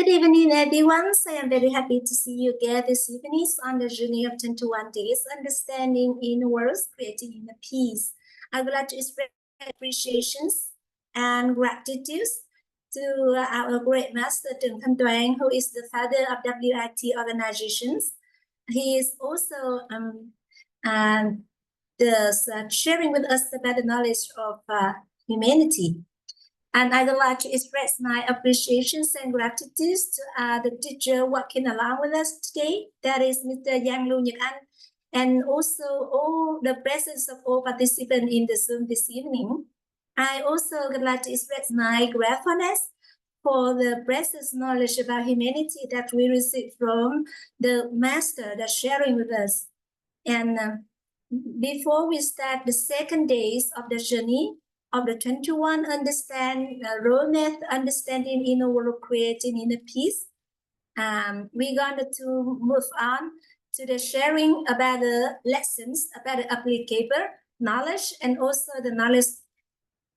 Good evening, everyone. So I am very happy to see you again this evening on the journey of 21 days, understanding inner worlds, creating inner peace. I would like to express appreciations and gratitude to our great master, Trần Thanh Toàn, who is the founder of WIT organizations. He is also sharing with us about the knowledge of humanity. And I would like to express my appreciations and gratitude to the teacher working along with us today. That is Mr. Giang Lu Nhật Anh, and also all the presence of all participants in the Zoom this evening. I also would like to express my gratefulness for the precious knowledge about humanity that we received from the master that's sharing with us. And before we start the second days of the journey, of the 21 roadmap, understanding inner world, creating inner peace. We're going to move on to the sharing about the lessons, about the applicable knowledge, and also the knowledge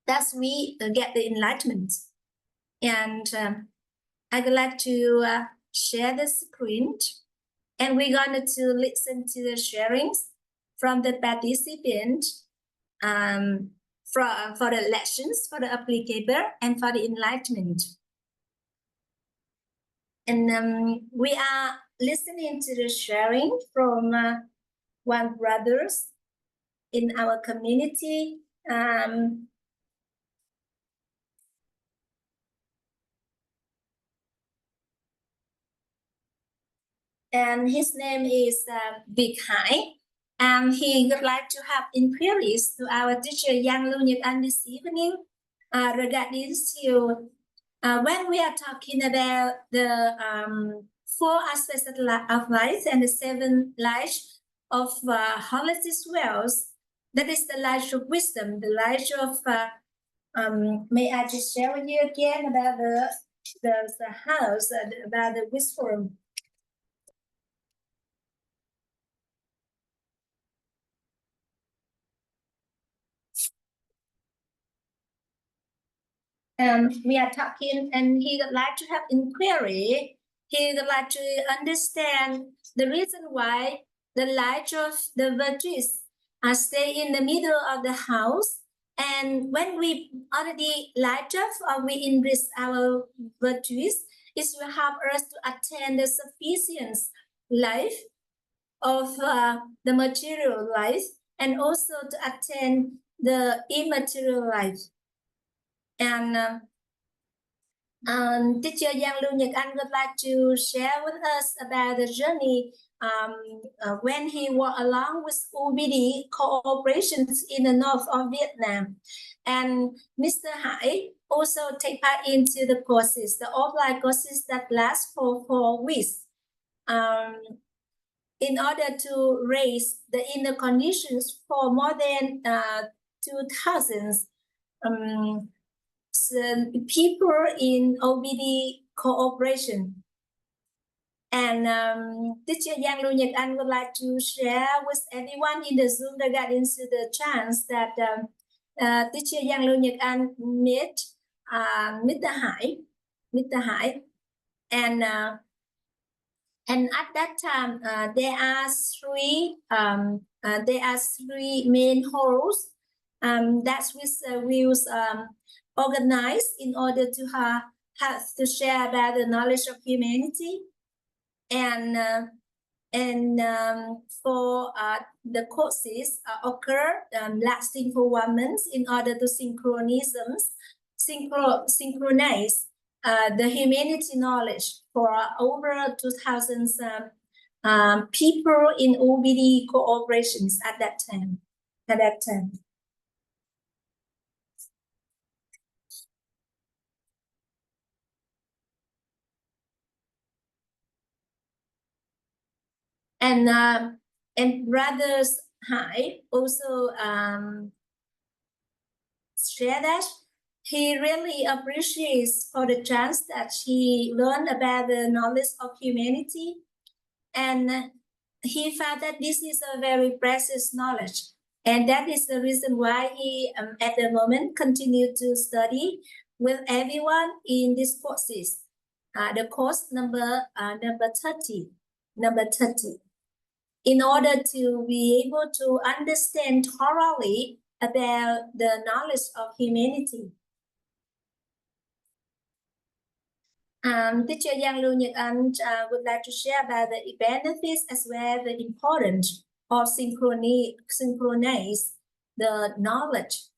that we get the enlightenment. And I would like to share the screen, and we're going to listen to the sharings from the participant. For the lessons, for the applicable, and for the enlightenment. And we are listening to the sharing from one brothers in our community. And his name is Việt Hải. And he would like to have inquiries to our teacher Giang Lu Nhật Anh this evening regarding to when we are talking about the 4 aspects of life and the 7 lives of holistic wealth. That is the light of wisdom, the light of may I just share with you again about the house, about the wisdom. We are talking, and he would like to have inquiry. He would like to understand the reason why the light of the virtues stay in the middle of the house. And when we already light up or we enrich our virtues, it will help us to attain the sufficient life of the material life, and also to attain the immaterial life. And teacher Giang Lu Nhật Anh would like to share with us about the journey when he walked along with UBD cooperations in the north of Vietnam. And Mr. Hải also take part into the courses, the offline courses that last for 4 weeks, in order to raise the inner conditions for more than 2,000 people in OBD cooperation. And teacher Giang Lu Nhật Anh would like to share with everyone in the Zoom regarding to the chance that teacher Giang Lu Nhật Anh met Mr. Hải, and at that time there are 3 main halls that we will organized in order to have to share about the knowledge of humanity, and for the courses occur lasting for 1 month in order to synchronize the humanity knowledge for over 2,000 people in OBD cooperations at that time. And brothers Hải also share that he really appreciates for the chance that he learned about the knowledge of humanity, and he found that this is a very precious knowledge, and that is the reason why he at the moment continued to study with everyone in these courses. the course number 30. In order to be able to understand thoroughly about the knowledge of humanity. Teacher Yang Lu Nhật Anh would like to share about the benefits as well as the importance of synchronize the knowledge,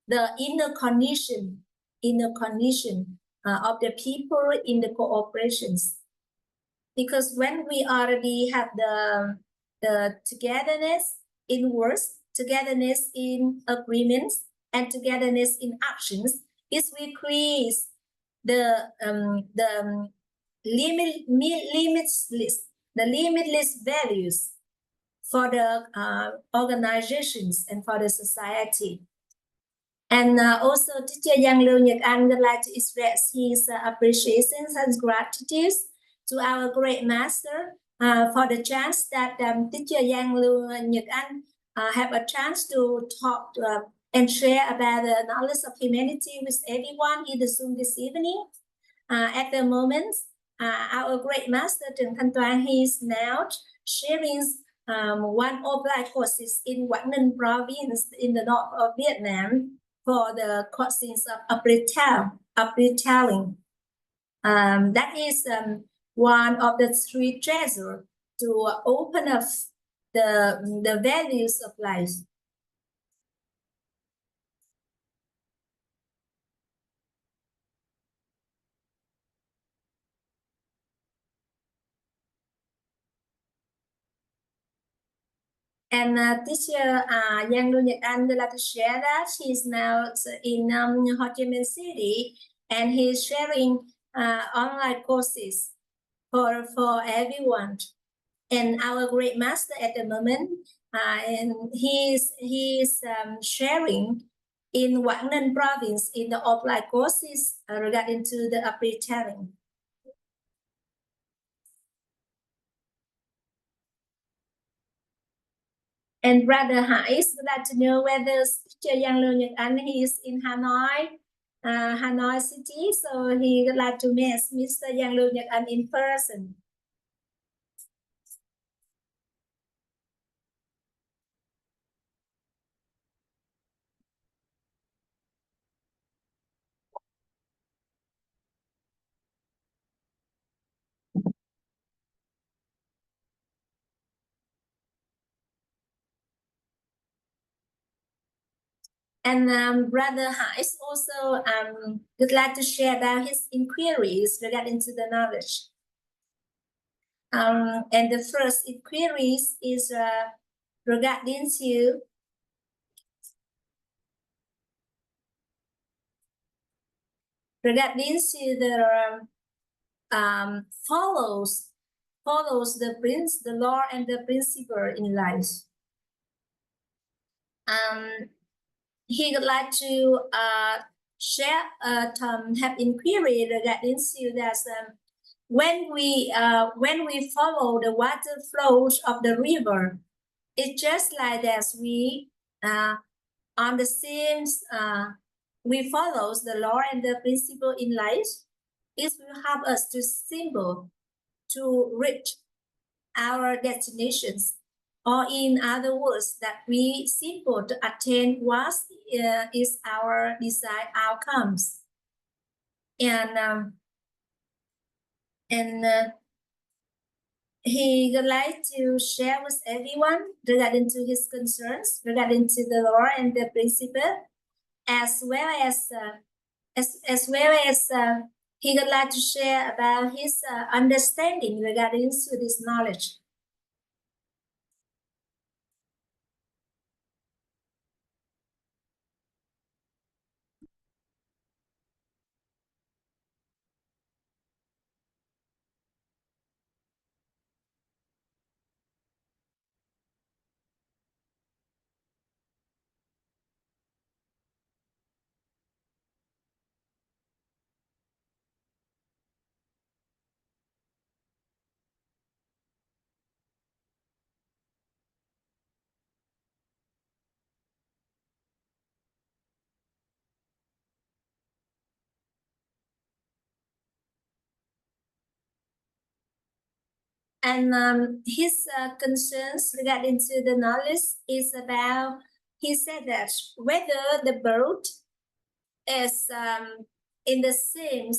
the inner condition of the people in the cooperations. Because when we already have the togetherness in words, togetherness in agreements, and togetherness in actions, it will create the limitless values for the organizations and for the society. And also, Teacher Yang Lưu Nhật Anh would like to express his appreciation and gratitude to our great master for the chance that Teacher Yang Lưu Nhật Anh have a chance to talk and share about the knowledge of humanity with everyone in the Zoom this evening. At the moment, our great master Trần Thanh Toán, he is now sharing one offline courses in Quảng Ninh province in the north of Vietnam for the courses of upretailing. That is one of the three treasures to open up the values of life. And Teacher Yang Lưu Nhật Anh would like to share that he's now in Ho Chi Minh City, and he's sharing online courses for everyone. And our great master at the moment, and he's sharing in Quảng Ninh province in the offline courses regarding to the upretailing. And Brother Hải would like to know whether Teacher Yang Lưu Nhật Anh is in Hanoi City, so he would like to meet Mr. Yang Lưu Nhật Anh in person. And Brother Hải also would like to share about his inquiries regarding to the knowledge. And the first inquiries is regarding to the follows the law and the principle in life. He would like to share have inquiry regarding to that when we follow the water flows of the river, it's just like that we on the same we follow the law and the principle in life. It will help us to reach our destinations, or in other words, that we simple to attain what is our desired outcomes. And he would like to share with everyone regarding to his concerns, regarding to the law and the principle, as well as he would like to share about his understanding regarding to this knowledge. And his concerns regarding to the knowledge is about, he said that whether the boat is in the same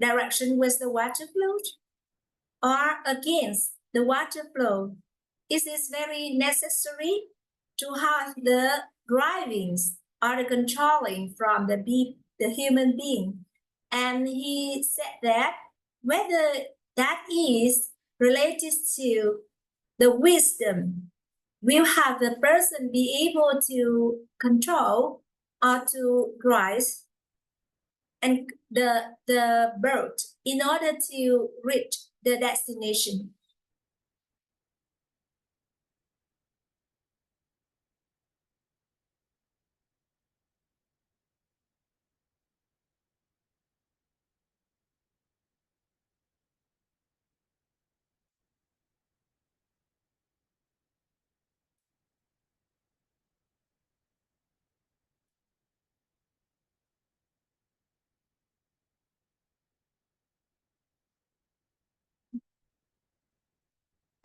direction with the water flow or against the water flow, it is very necessary to have the drivings or the controlling from the human being. And he said that whether that is related to the wisdom, will have the person be able to control or to drive and the boat in order to reach the destination.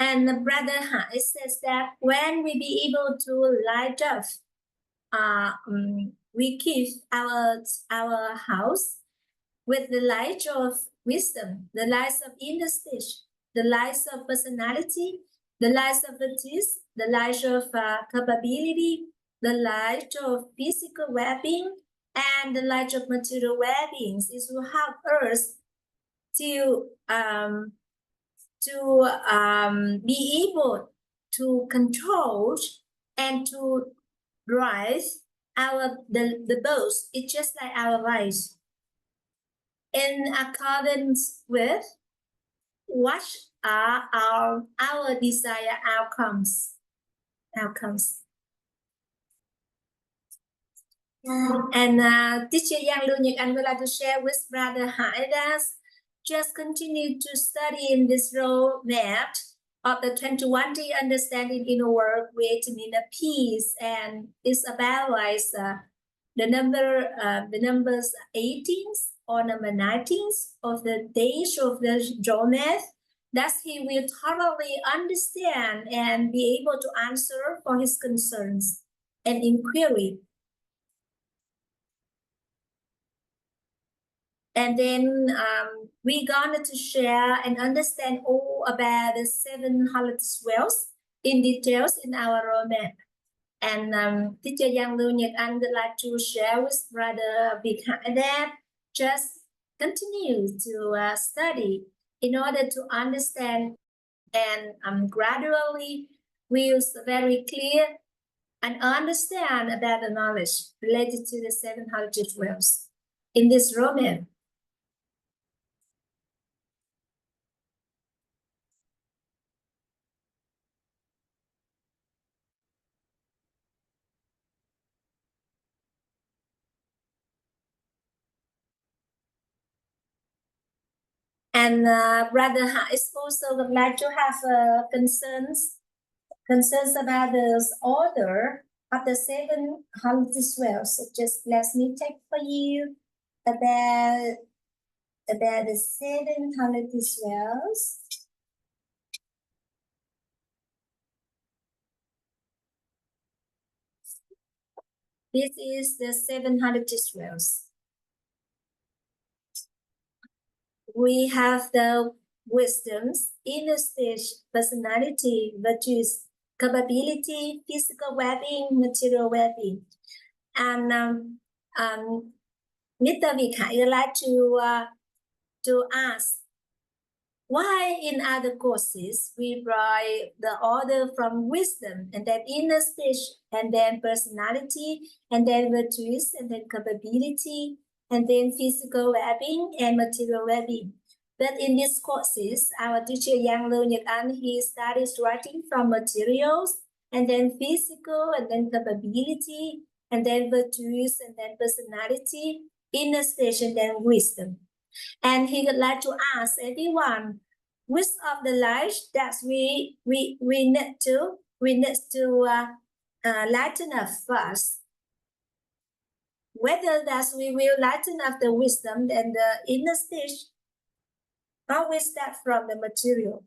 And Brother Hai says that when we be able to light up, we keep our house with the light of wisdom, the light of inner stage, the light of personality, the light of virtues, the light of capability, the light of physical well-being, and the light of material well-being. It will help us to be able to control and to drive the boats. It's just like our lives. In accordance with what are our desired outcomes. And teacher Yang Lưu Nhật Anh would like to share with Brother Hai that just continue to study in this roadmap of the 21-day understanding inner work, creating inner peace, and it's about like the numbers 18 or number 19 of the days of the roadmap, that he will thoroughly understand and be able to answer for his concerns and inquiry. And then we're going to share and understand all about the 7 holidays wells in details in our roadmap. And teacher Yang Lưu Nhật Anh would like to share with Brother Việt Hải that just continue to study in order to understand, and gradually we'll very clear and understand about the knowledge related to the 7 holidays wells in this roadmap. And Brother Hai also would like to have concerns about the order of the 7 holidays wells. So just let me take for you about the 7 holidays wells. This is the 7 holidays wells. We have the wisdoms, inner stage, personality, virtues, capability, physical well-being, material well-being. And Mr. Việt Hải would like to ask, why in other courses we write the order from wisdom and then inner stage and then personality and then virtues and then capability and then physical well-being and material well-being. But in these courses, our teacher Yang Lưu Nhật Anh, he studies writing from materials and then physical and then capability and then virtues and then personality, inner stage and then wisdom. And he would like to ask everyone, which of the light that we need to lighten up first? Whether that we will lighten up the wisdom and the inner stage, or we start from the material.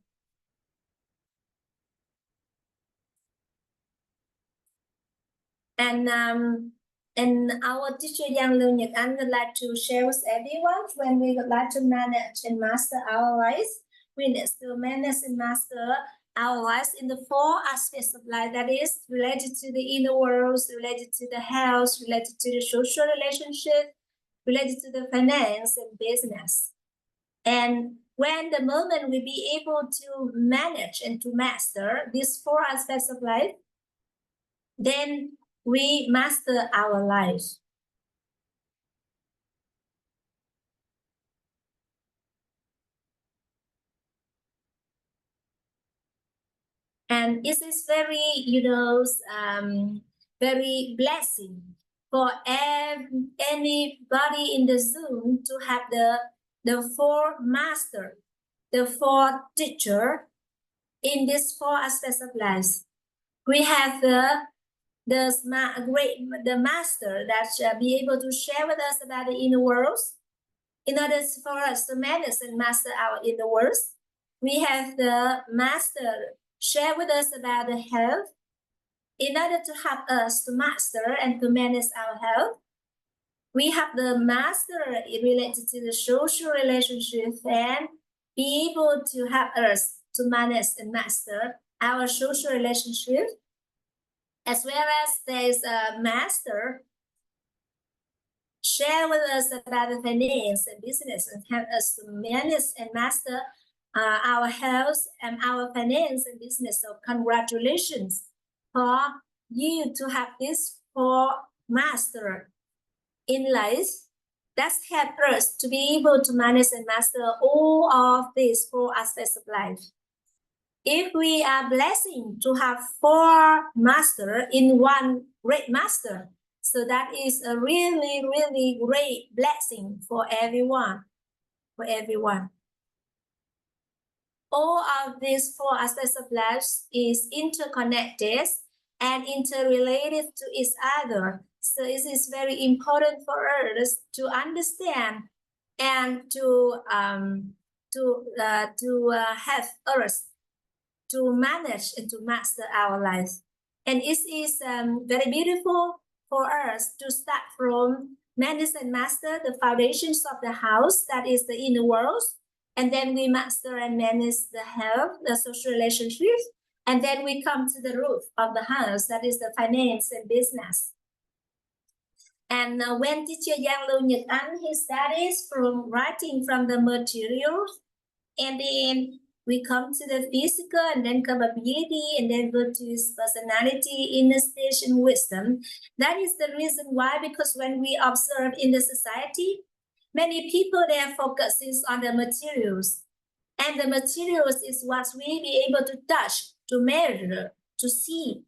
And our teacher Yang Lưu Nhật Anh would like to share with everyone when we would like to manage and master our lives. We need to manage and master our lives in the 4 aspects of life, that is related to the inner world, related to the health, related to the social relationship, related to the finance and business. And when the moment we be able to manage and to master these 4 aspects of life, then we master our lives. And it is very, very blessing for anybody in the Zoom to have the 4 master, the 4 teacher in these 4 aspects of life. We have the master that be able to share with us about the inner worlds. In order for us to manage and master our inner worlds, we have the master share with us about the health. In order to help us to master and to manage our health, we have the master related to the social relationship and be able to help us to manage and master our social relationship, as well as there's a master share with us about the finance and business and help us to manage and master our health and our finance and business. So congratulations for you to have this 4 master in life that help us to be able to manage and master all of these 4 aspects of life. If we are blessed to have 4 master in one great master, so that is a really, really great blessing for everyone. All of these 4 aspects of life is interconnected and interrelated to each other. So it is very important for us to understand and to have us to manage and to master our lives. And it is very beautiful for us to start from manage and master the foundations of the house, that is the inner world, and then we master and manage the health, the social relationships, and then we come to the roof of the house, that is the finance and business. And when teacher Yang Lưu Nhật Anh, he studies from writing from the materials, and then we come to the physical and then capability, and then go to his personality, inner stage, and wisdom. That is the reason why, because when we observe in the society, many people, they are focusing on the materials. And the materials is what we be able to touch, to measure, to see.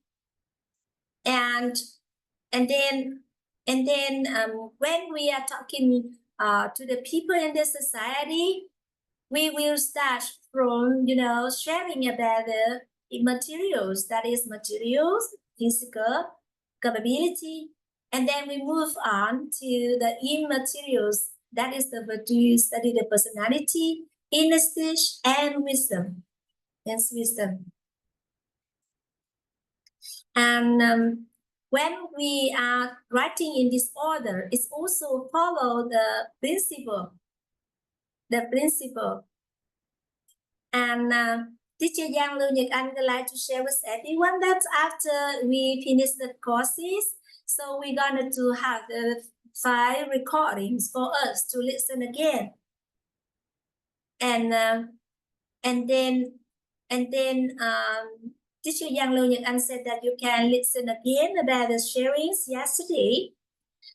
And then when we are talking to the people in the society, we will start from, sharing about the materials, that is materials, physical, capability, and then we move on to the immaterials, that is the virtue, study the personality, inner stage, and wisdom. And when we are writing in this order, it's also follow the principle. And teacher Yang Lưu Nhật Anh would like to share with everyone that after we finish the courses, so we're going to have the 5 recordings for us to listen again. And then teacher Yang Lưu Nhật Anh said that you can listen again about the sharings yesterday.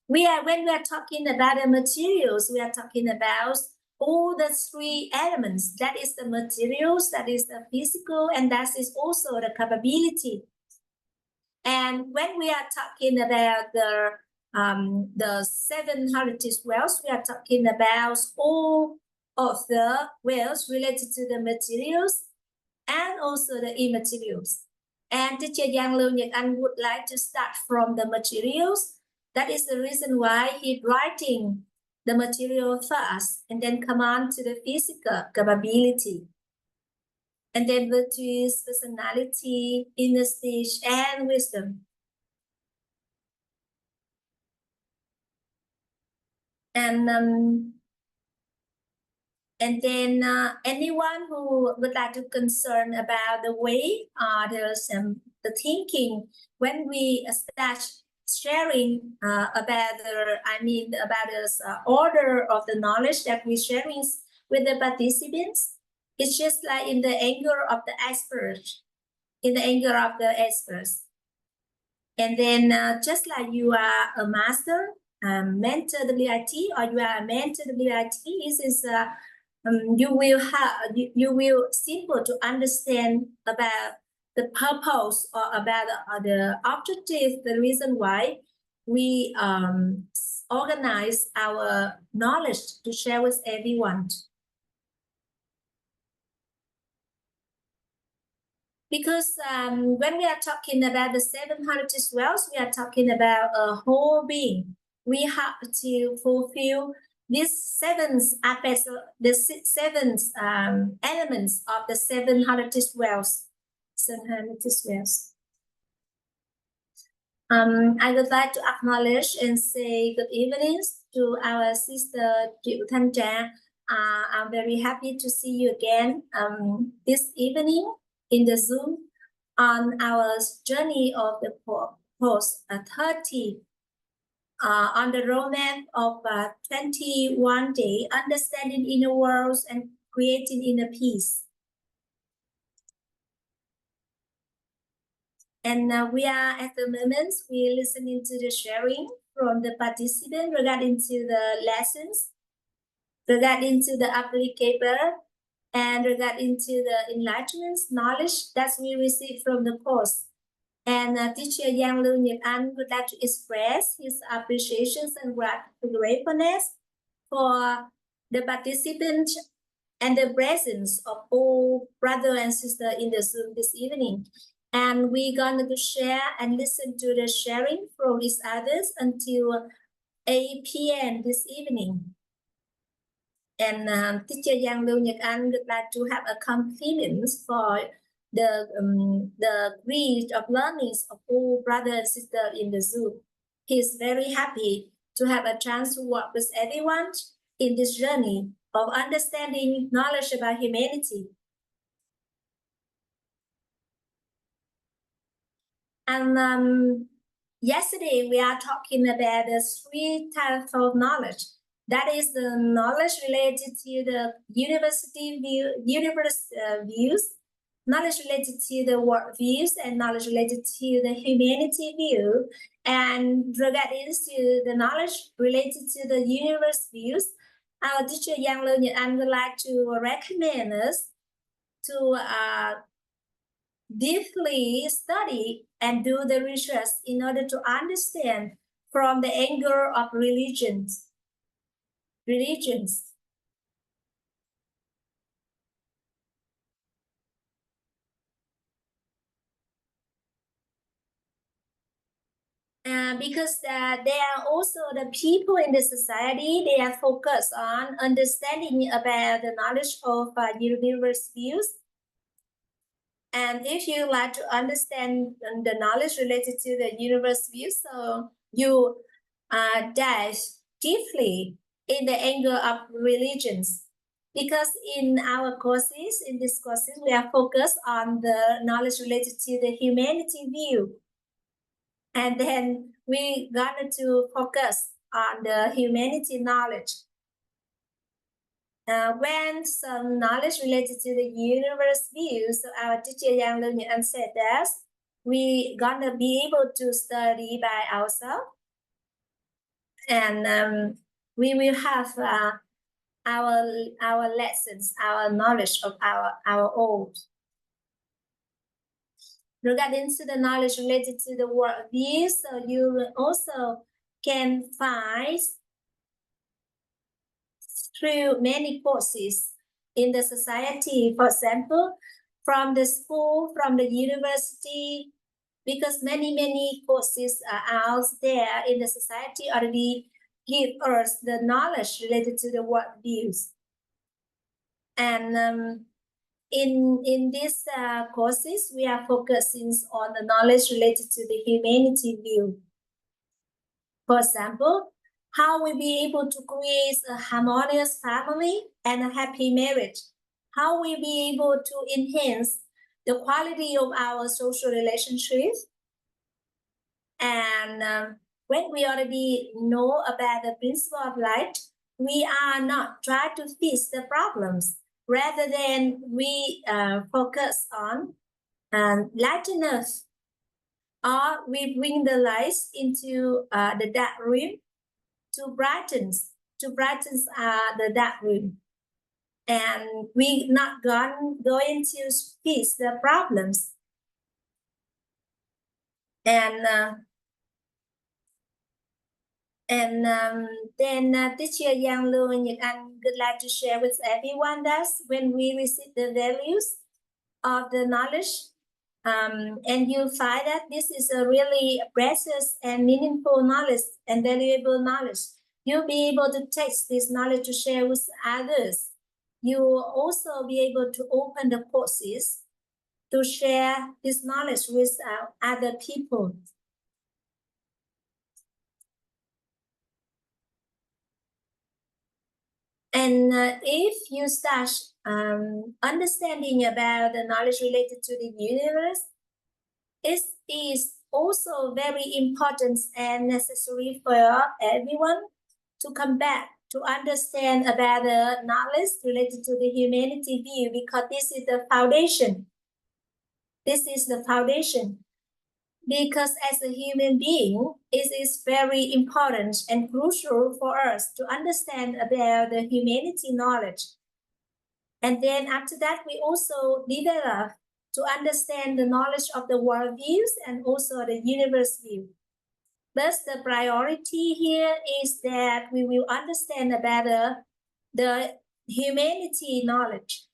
When we are talking about the materials, we are talking about all the 3 elements. That is the materials, that is the physical, and that is also the capability. And when we are talking about the 7 heritage wealth, we are talking about all of the wealth related to the materials and also the immaterials. And teacher Yang Lưu Nhật Anh would like to start from the materials. That is the reason why he's writing the material first, and then come on to the physical capability, and then virtues, personality, inner stage, and wisdom. And then anyone who would like to concern about the way the thinking when we start sharing about the order of the knowledge that we're sharing with the participants, it's just like in the angle of the iceberg, And then just like you are a master, mentor WIT, or you are a mentor WIT, this is you will simple to understand about the purpose or about the objective, the reason why we organize our knowledge to share with everyone. Because when we are talking about the 700 wells, we are talking about a whole being. We have to fulfill these seven aspects, the seven elements of the 700 wells. 700 wells. I would like to acknowledge and say good evening to our sister Triệu Thanh Trà. I'm very happy to see you again this evening in the Zoom on our journey of the post 30 on the roadmap of 21 days, understanding inner worlds and creating inner peace. And we are at the moment, we're listening to the sharing from the participant regarding to the lessons, regarding to the applicable, and regarding to the enlightenment knowledge that we receive from the course. And teacher Yang Lưu Nhật Anh would like to express his appreciations and gratefulness for the participants and the presence of all brother and sister in the Zoom this evening. And we're going to share and listen to the sharing from each others until 8 p.m. this evening. And teacher Yang Lưu Nhật Anh would like to have a compliment for the greed of learnings of all brother and sister in the Zoom. He's very happy to have a chance to work with everyone in this journey of understanding knowledge about humanity. And yesterday we are talking about the 3 types of knowledge. That is the knowledge related to the university views, knowledge related to the world views, and knowledge related to the humanity view. And regarding to the knowledge related to the universe views, our teacher Yang Lưu Nhật Anh would like to recommend us to deeply study and do the research in order to understand from the angle of religions. Because they are also the people in the society, they are focused on understanding about the knowledge of universe views. And if you like to understand the knowledge related to the universe views, so you dive deeply in the angle of religions. Because in our courses, in these courses, we are focused on the knowledge related to the humanity view. And then we got to focus on the humanity knowledge. When some knowledge related to the universe view, so our teacher Yang Lưu Nhật Anh said that we gonna be able to study by ourselves, and we will have our lessons, our knowledge of our own. Regarding to the knowledge related to the world view, so you also can find through many courses in the society, for example, from the school, from the university, because many courses are out there in the society already give us the knowledge related to the world views. And in these courses, we are focusing on the knowledge related to the humanity view. For example, how we'll be able to create a harmonious family and a happy marriage, how we'll be able to enhance the quality of our social relationships. And when we already know about the principle of light, we are not trying to fix the problems. Rather than we focus on lightness, or we bring the lights into the dark room to brighten the dark room. And we not going to fix the problems. Then teacher Yang Lu and Nhật Anh would like to share with everyone that when we receive the values of the knowledge, and you find that this is a really precious and meaningful knowledge and valuable knowledge, you'll be able to take this knowledge to share with others. You will also be able to open the courses to share this knowledge with other people. And if you start understanding about the knowledge related to the universe, it is also very important and necessary for everyone to come back to understand about the knowledge related to the humanity view, because this is the foundation. This is the foundation. Because as a human being, it is very important and crucial for us to understand about the humanity knowledge. And then after that, we also develop to understand the knowledge of the world views and also the universe view. Thus, the priority here is that we will understand about the humanity knowledge.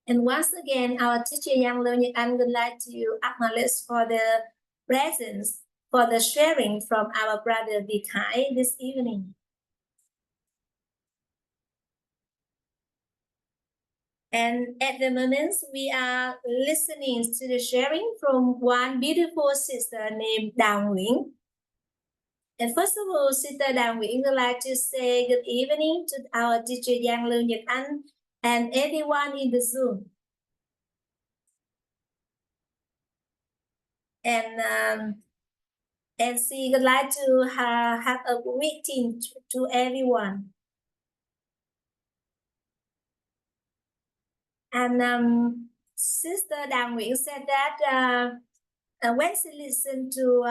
And once again, our teacher Yang Lu Nhật Anh would like to acknowledge for the presence, for the sharing from our brother Vikai this evening. And at the moment, we are listening to the sharing from one beautiful sister named Đào Nguyễn. And first of all, Sister Đào Nguyễn would like to say good evening to our teacher Yang Lu Nhật Anh and everyone in the Zoom. And she would like to have a greeting to everyone. And Sister Đào Nguyễn said that when she listened to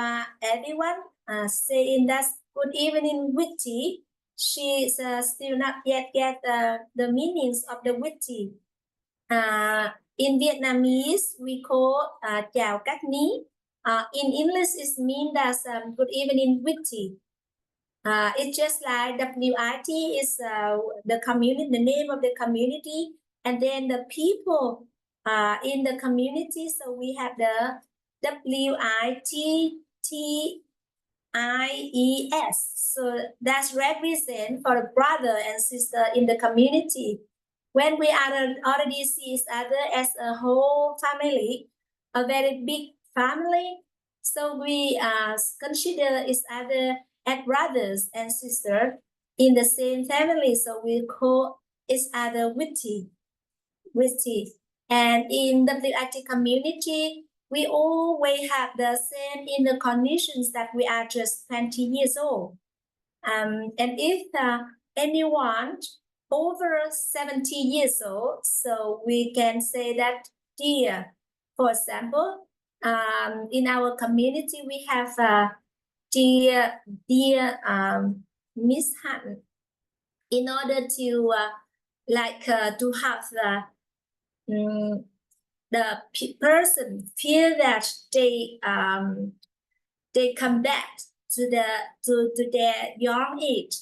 everyone saying that good evening witty, she still not yet get the meanings of the witty. In Vietnamese, we call chào các ní. In English, it means that good evening witty. It's just like WIT is the community, the name of the community, and then the people in the community. So we have the WITTIES. So that's represent for the brother and sister in the community. When we already see each other as a whole family, a very big family, so we consider each other as brothers and sisters in the same family. So we call each other witty. And in the WIT community, we always have the same inner conditions that we are just 20 years old. And if anyone over 70 years old, so we can say that dear. For example, in our community, we have dear Miss Han. In order to to have the person feel that they come back to their young age.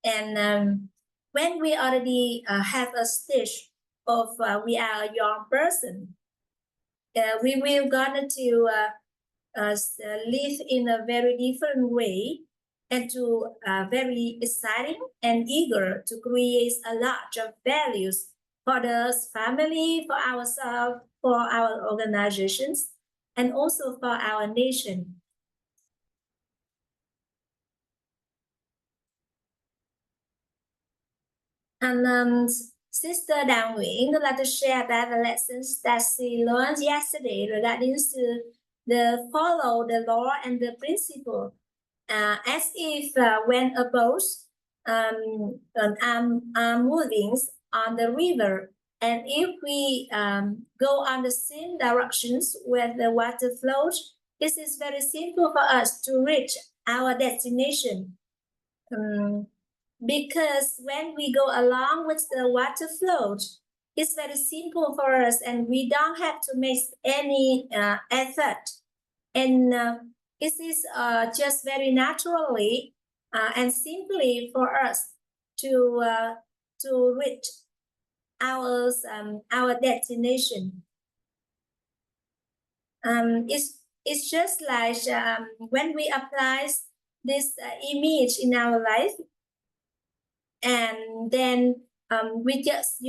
And when we already have a stage of we are a young person, we will gonna to live in a very different way, and to very exciting and eager to create a lot of values for the family, for ourselves, for our organizations, and also for our nation. And Sister Đào Nguyễn would like to share about the lessons that she learned yesterday regarding to the follow the law and the principle, as if when a boat are moving on the river, and if we go on the same directions where the water flows, this is very simple for us to reach our destination. Because when we go along with the water flow, it's very simple for us and we don't have to make any effort. And it is just very naturally and simply for us to reach our destination. It's just like when we apply this image in our life, and then we just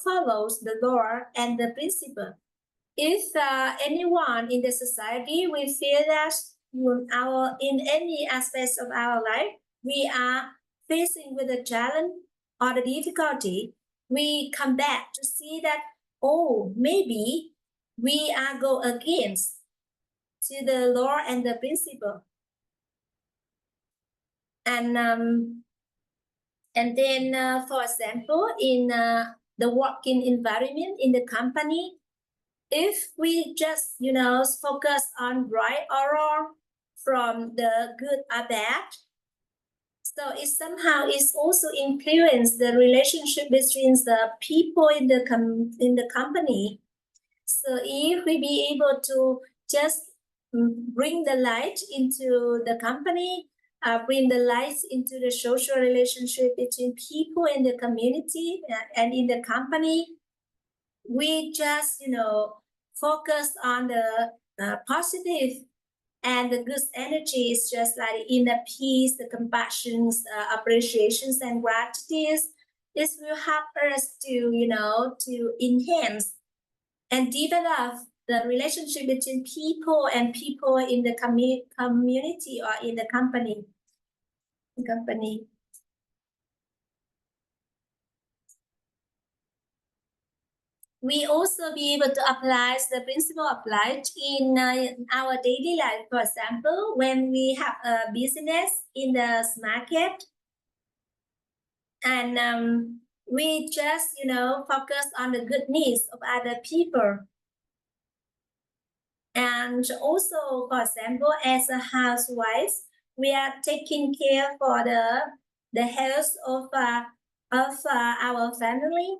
follows the law and the principle. If anyone in the society we feel that in any aspects of our life we are facing with a challenge or the difficulty, we come back to see that, oh, maybe we are go against to the law and the principle. And then, for example, in the working environment in the company, if we just, focus on right or wrong, from the good or bad, so it somehow is also influence the relationship between the people in the company. So if we be able to just bring the light into the company, bring the light into the social relationship between people in the community and in the company, we just, focus on the positive and the good energy. Is just like inner peace, the compassions, appreciations, and gratitude. This will help us to, to enhance and develop the relationship between people and people in the community or in the company. We also be able to apply the principle applied in our daily life. For example, when we have a business in the market, and we just focus on the good needs of other people. And also, for example, as a housewife, we are taking care for the health of our family.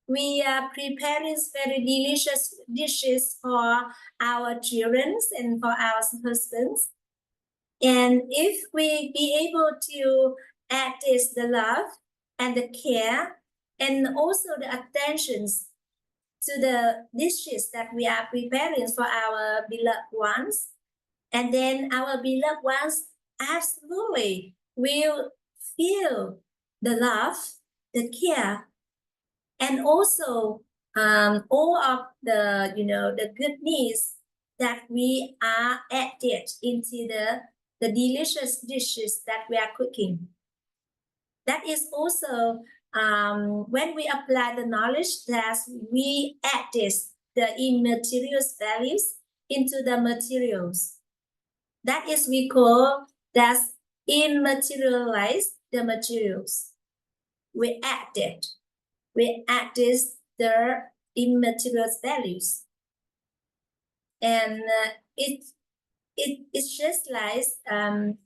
We are preparing very delicious dishes for our children and for our husbands. And if we be able to add this, the love and the care and also the attentions to the dishes that we are preparing for our beloved ones, and then our beloved ones absolutely will feel the love, the care, and also all of the the good needs that we are added into the delicious dishes that we are cooking. That is also when we apply the knowledge that we add the immaterial values into the materials. That is we call that immaterialize the materials. We added the immaterial values, and it's just like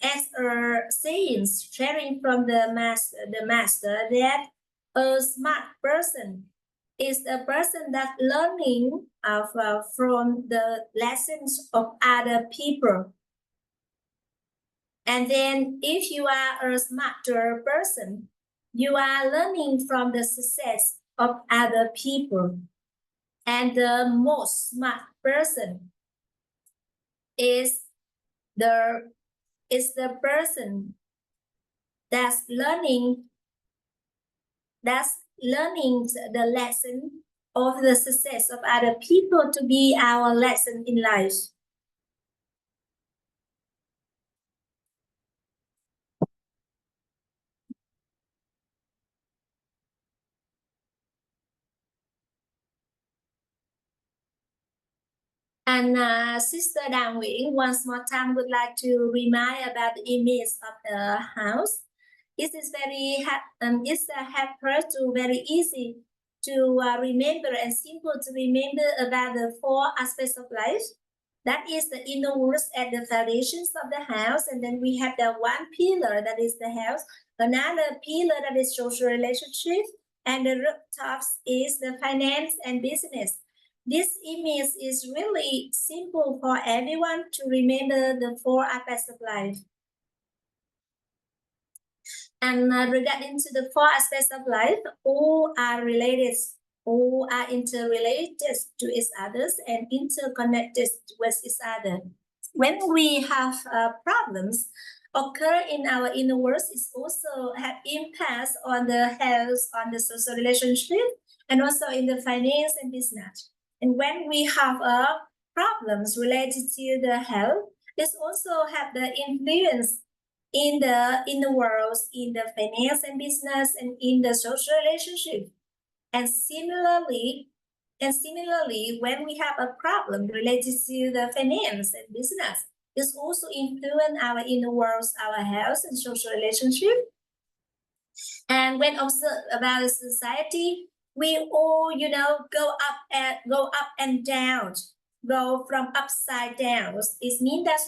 as a saying sharing from the master that a smart person is a person that learning from the lessons of other people. And then if you are a smarter person, you are learning from the success of other people. And the most smart person is the person that's learning the lesson of the success of other people to be our lesson in life. And Sister Đào Nguyễn, once more time, would like to remind about the image of the house. It is help her to very easy to remember and simple to remember about the 4 aspects of life. That is the inner walls and the foundations of the house. And then we have the one pillar that is the house, another pillar that is social relationship, and the rooftops is the finance and business. This image is really simple for everyone to remember the 4 aspects of life. And regarding to the 4 aspects of life, all are related, all are interrelated to each other and interconnected with each other. When we have problems occur in our inner world, it also have impacts on the health, on the social relationship, and also in the finance and business. And when we have problems related to the health, this also have the influence in the world, in the finance and business, and in the social relationship. And similarly, when we have a problem related to the finance and business, this also influence our inner world, our health and social relationship. And when observed about society, we all, go up and down, go from upside down. It means that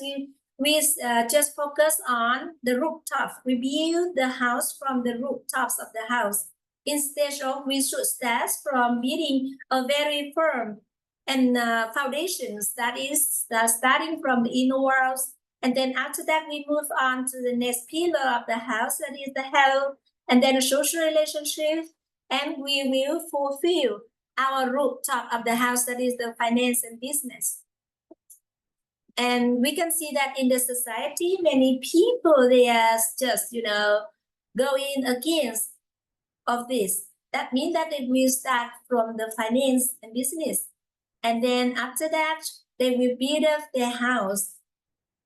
we just focus on the rooftop. We build the house from the rooftops of the house. Instead of we should start from building a very firm and foundations that is starting from the inner world. And then after that, we move on to the next pillar of the house, that is the health, and then a social relationship, and we will fulfill our rooftop of the house, that is the finance and business. And we can see that in the society, many people, they are just, going against of this. That means that they will start from the finance and business. And then after that, they will build up their house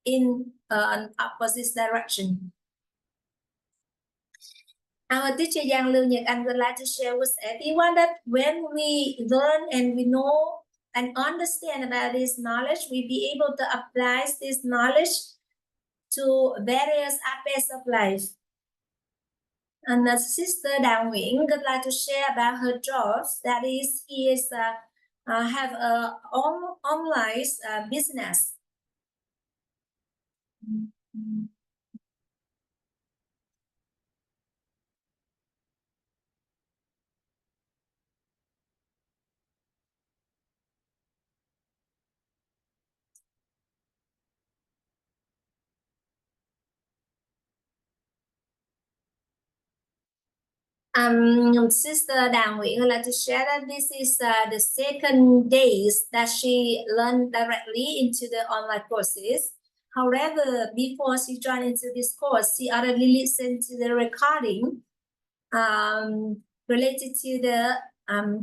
in an opposite direction. Our teacher Giang Lưu Nhật Anh would like to share with everyone that when we learn and we know and understand about this knowledge, we be able to apply this knowledge to various aspects of life. And Sister Đào Nguyễn would like to share about her job. That is, he is have a online business. Sister Đào Nguyễn would like to share that this is the second days that she learned directly into the online courses. However, before she joined into this course, she already listened to the recording related to the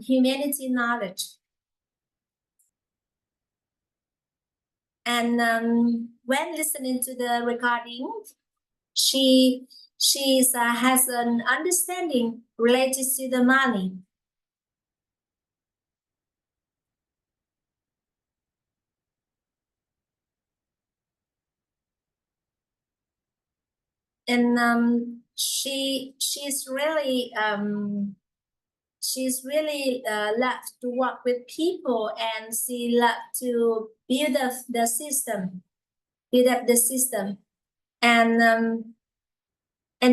humanity knowledge. And when listening to the recording, she has an understanding related to the money. And she's really loved to work with people, and she loved to build up the system, and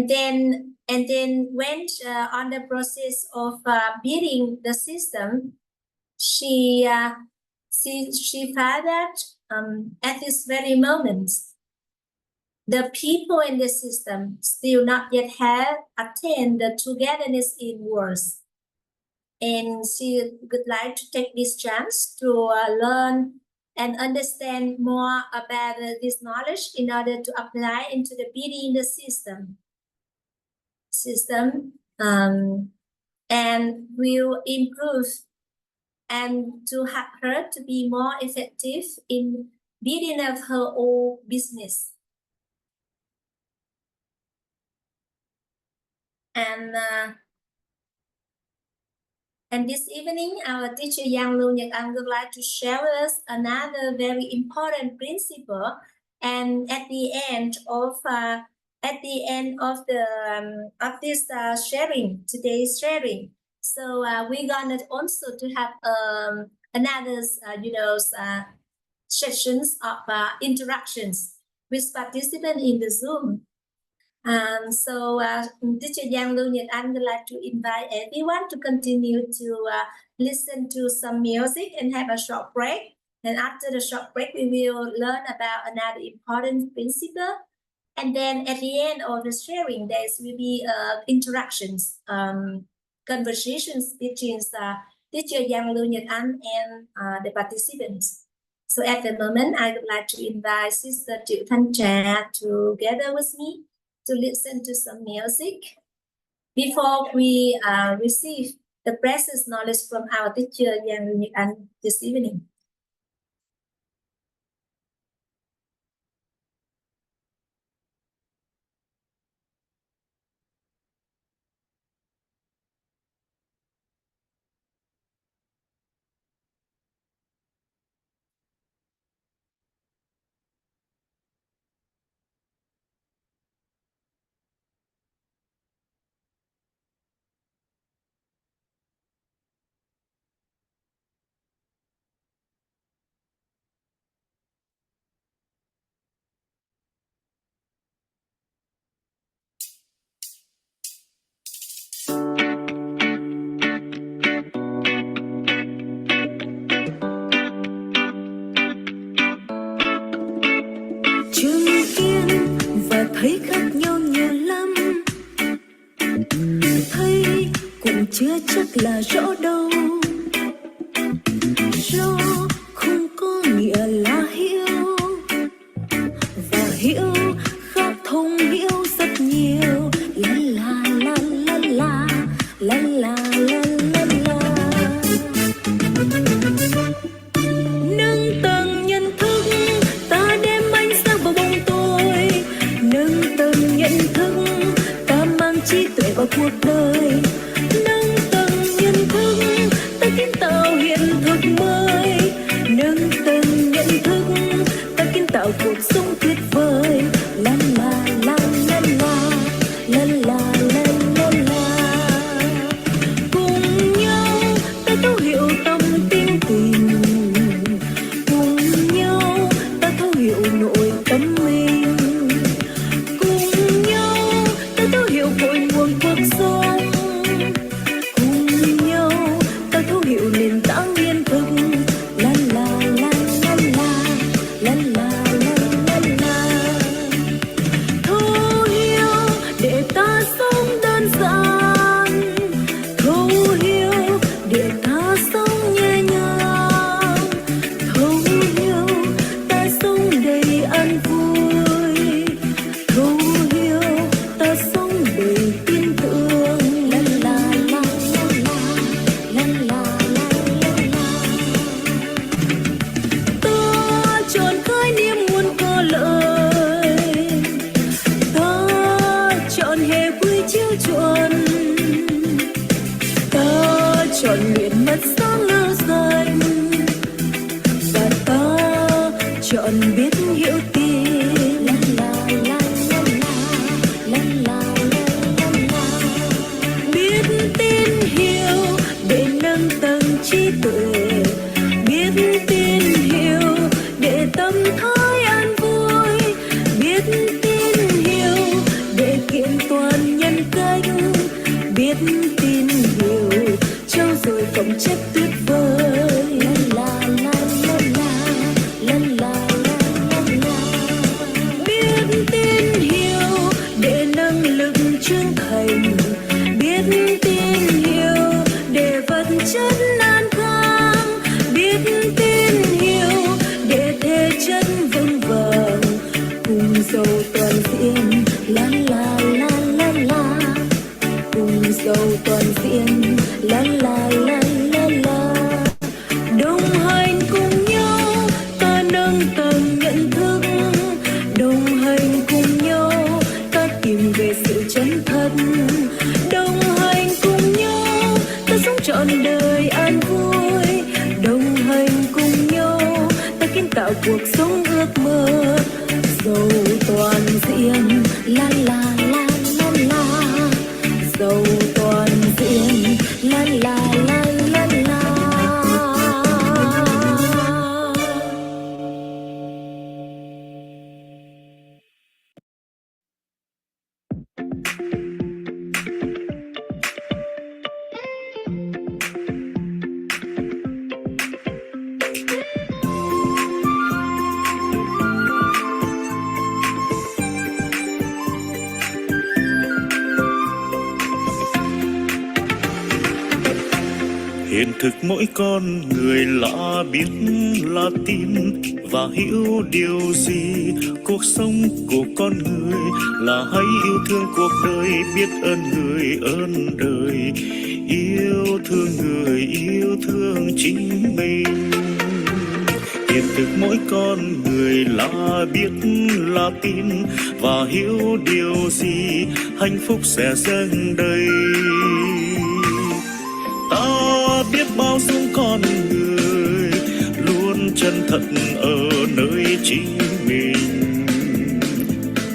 then when on the process of building the system, she found that at this very moment, the people in the system still not yet have attained the togetherness in words. And she would like to take this chance to learn and understand more about this knowledge in order to apply into the building the system, and will improve and to help her to be more effective in building of her own business. And And this evening, our teacher Yang Lu Nhật Anh would like to share with us another very important principle. And at the end of this sharing, today's sharing, so we're gonna also to have another sessions of interactions with participants in the Zoom. So teacher Yang Lu Nhật Anh would like to invite everyone to continue to listen to some music and have a short break. And after the short break, we will learn about another important principle. And then at the end of the sharing, there will be interactions, conversations between teacher Yang Lu Nhật Anh and the participants. So at the moment, I would like to invite Sister Triệu Thanh Trà together with me to listen to some music before we receive the precious knowledge from our teacher Yang Lu Nhật Anh this evening. Thấy khác nhau nhiều lắm, thấy cũng chưa chắc là rõ đâu. Rõ không có nghĩa là hiểu, và hiểu khác thông hiểu rất nhiều. La la la la la la la la la la. Nâng tầng nhận thức, ta đem ánh sáng vào bóng tối. Nâng tầng nhận thức, ta mang trí tuệ vào cuộc đời. Nâng tầng nhận thức, ta kiến tạo hiện thực mới. Nâng tầng nhận thức, ta kiến tạo cuộc sống tuyệt vời. La la la la la la la la la la. Cùng nhau ta thấu hiểu tâm tính tình, cùng nhau ta thấu hiểu nội tâm mình. Cùng nhau ta thấu hiểu cội nguồn cuộc sống. Cùng nhau ta thấu hiểu nền tảng hiện thực. La la la la la la la la la la. Thấu hiểu để ta sống đơn giản, thấu hiểu để ta sống nhẹ nhàng, thấu hiểu ta sống đầy an vui, thấu hiểu ta sống đầy tin tưởng. La la la la la la la la la. Ta chọn khái niệm nguồn có lợi, ta chọn hệ quy chiếu chuẩn, ta chọn luyện mất sáng lâu dần, và ta chọn biết hiểu tin. La la la la la la la la la. Biết tin hiểu để nâng tầng trí tuệ, biết tin hiểu để tâm thái an vui, biết tin hiểu để kiện toàn nhân cách, biết tin hiểu trau dồi phẩm chất tuyệt vời. La la la la la la la la la. Biết tin hiểu để nâng lực trưởng thành, biết tin hiểu để vật chất an khang, biết tin hiểu để thể chất vững vàng. Cùng giàu toàn diện. La la la la la. Cùng giàu toàn diện. La la la la la. Đồng hành cùng nhau ta nâng tầng nhận thức, đồng hành cùng nhau ta tìm về sự chân thật, đồng hành cùng nhau ta sống trọn đời. Hiện thực mỗi con người lạ biết là tin và hiểu điều gì. Cuộc sống của con người là hãy yêu thương cuộc đời, biết ơn người ơn đời, yêu thương người yêu thương chính mình. Hiện thực mỗi con người là biết là tin và hiểu điều gì, hạnh phúc sẽ dâng đầy. Ta biết bao dung con người, luôn chân thật ở nơi chính mình.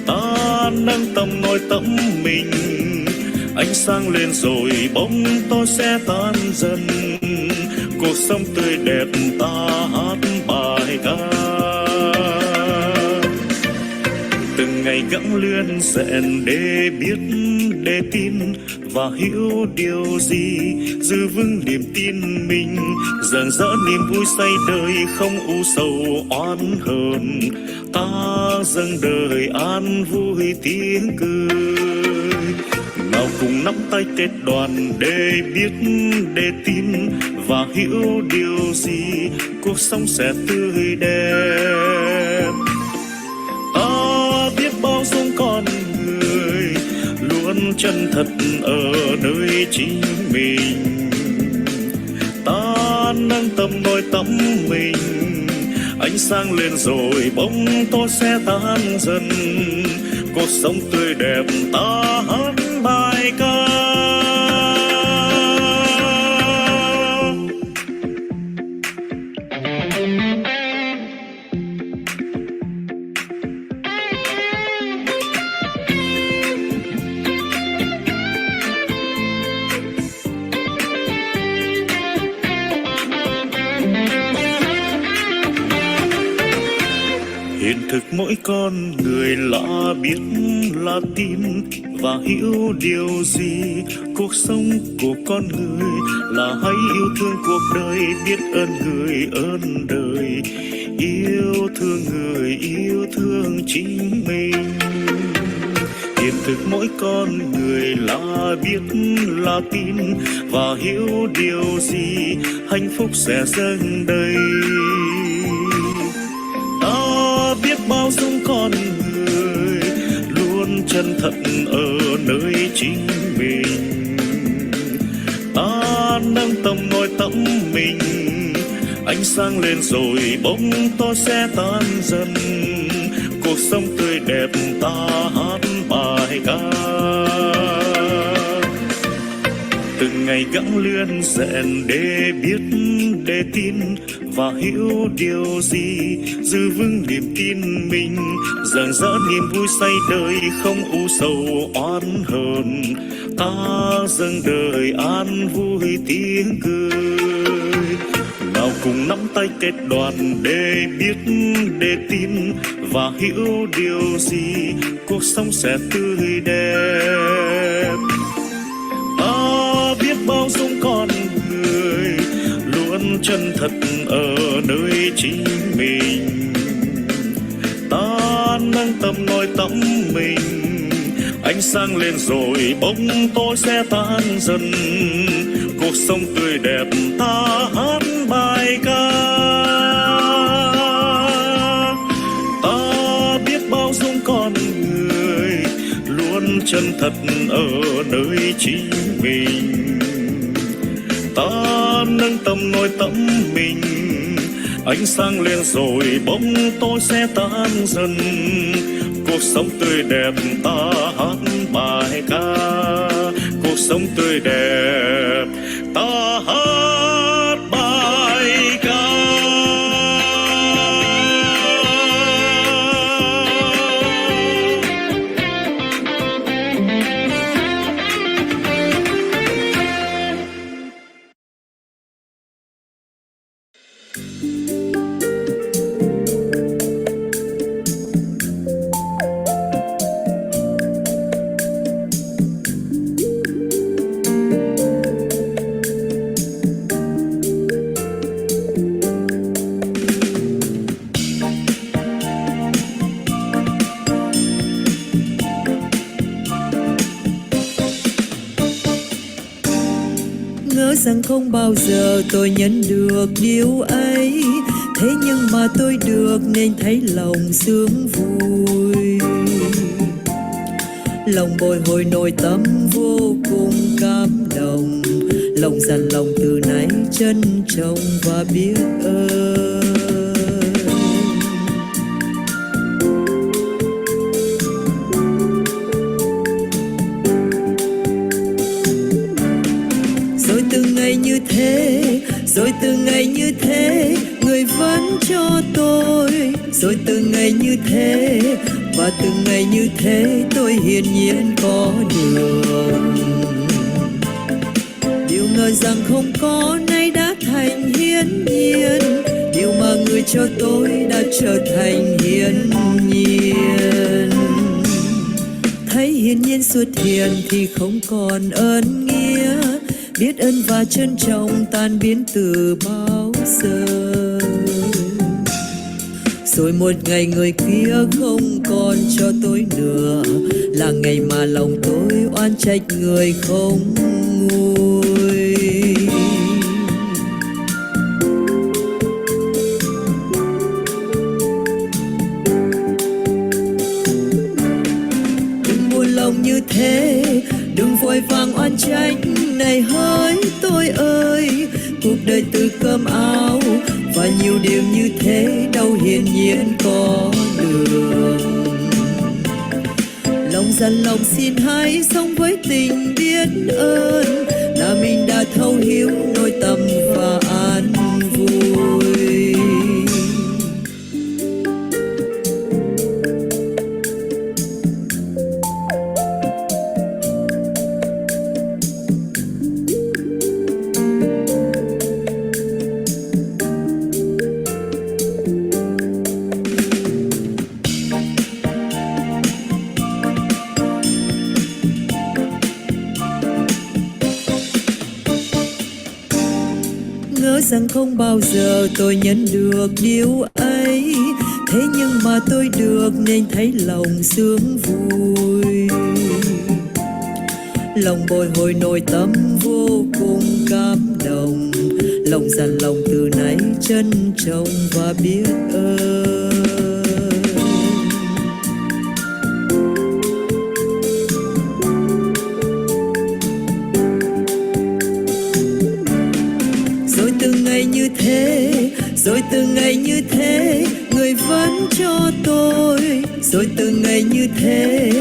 Ta nâng tầm nội tâm mình, ánh sáng lên rồi bóng tối sẽ tan dần. Cuộc sống tươi đẹp ta hát bài ca, từng ngày gắng luyện rèn để biết để tin và hiểu điều gì, giữ vững niềm tin mình, rạng rỡ niềm vui say đời, không u sầu oán hờn. Ta dâng đời an vui tiếng cười, nào cùng nắm tay kết đoàn để biết để tin và hiểu điều gì, cuộc sống sẽ tươi đẹp. Ta biết bao dung con người, luôn chân thật ở nơi chính mình. Ta nâng tầm nội tâm mình, ánh sáng lên rồi bóng tối sẽ tan dần. Cuộc sống tươi đẹp ta hát bài ca. Hiện thực mỗi con người lạ biết là tin và hiểu điều gì. Cuộc sống của con người là hãy yêu thương cuộc đời, biết ơn người ơn đời, yêu thương người yêu thương chính mình. Hiện thực mỗi con người là biết là tin và hiểu điều gì, hạnh phúc sẽ dâng đầy. Biết bao dung con người, luôn chân thật ở nơi chính mình. Ta nâng tầm nội tâm mình, ánh sáng lên rồi bóng tối sẽ tan dần. Cuộc sống tươi đẹp ta hát bài ca, từng ngày gắng luyện rèn để biết để tin và hiểu điều gì, giữ vững niềm tin mình, rạng rỡ niềm vui say đời, không u sầu oán hờn. Ta dâng đời an vui tiếng cười, nào cùng nắm tay kết đoàn để biết để tin và hiểu điều gì, cuộc sống sẽ tươi đẹp. Ta biết bao dung con người, luôn chân thật ở nơi chính mình. Ta nâng tầm nội tâm mình, ánh sáng lên rồi bóng tối sẽ tan dần. Cuộc sống tươi đẹp ta hát bài ca. Ta biết bao dung con người, luôn chân thật ở nơi chính mình. Ta nâng tầm nội tâm mình, ánh sáng lên rồi bóng tối sẽ tan dần. Cuộc sống tươi đẹp ta hát bài ca, cuộc sống tươi đẹp ta hát bài ca. rằng không bao giờ tôi nhận được điều ấy, thế nhưng mà tôi được nên thấy lòng sướng vui. Lòng bồi hồi nội tâm vô cùng cảm động, lòng dằn lòng từ nay trân trọng và biết ơn. Rồi từng ngày như thế, rồi từng ngày như thế, người vẫn cho tôi. Rồi từng ngày như thế, và từng ngày như thế tôi hiển nhiên có được. Điều ngờ rằng không có nay đã thành hiển nhiên, điều mà người cho tôi đã trở thành hiển nhiên. Thấy hiển nhiên xuất hiện thì không còn ơn nghĩa, biết ơn và trân trọng tan biến từ bao giờ. Rồi một ngày người kia không còn cho tôi nữa, là ngày mà lòng tôi oan trách người không nguôi. Đừng buồn lòng như thế, đừng vội vàng oan trách, này hỡi tôi ơi. Cuộc đời từ cơm áo và nhiều điều như thế đâu hiển nhiên có được. Lòng dằn lòng xin hãy sống với tình biết ơn, là mình đã thấu hiểu nội tâm và an vui. Ngỡ rằng không bao giờ tôi nhận được điều ấy, thế nhưng mà tôi được nên thấy lòng sướng vui. Lòng bồi hồi nội tâm vô cùng cảm động, lòng dằn lòng từ nay trân trọng và biết ơn. Rồi từng ngày như thế, rồi từng ngày như thế, người vẫn cho tôi. Rồi từng ngày như thế,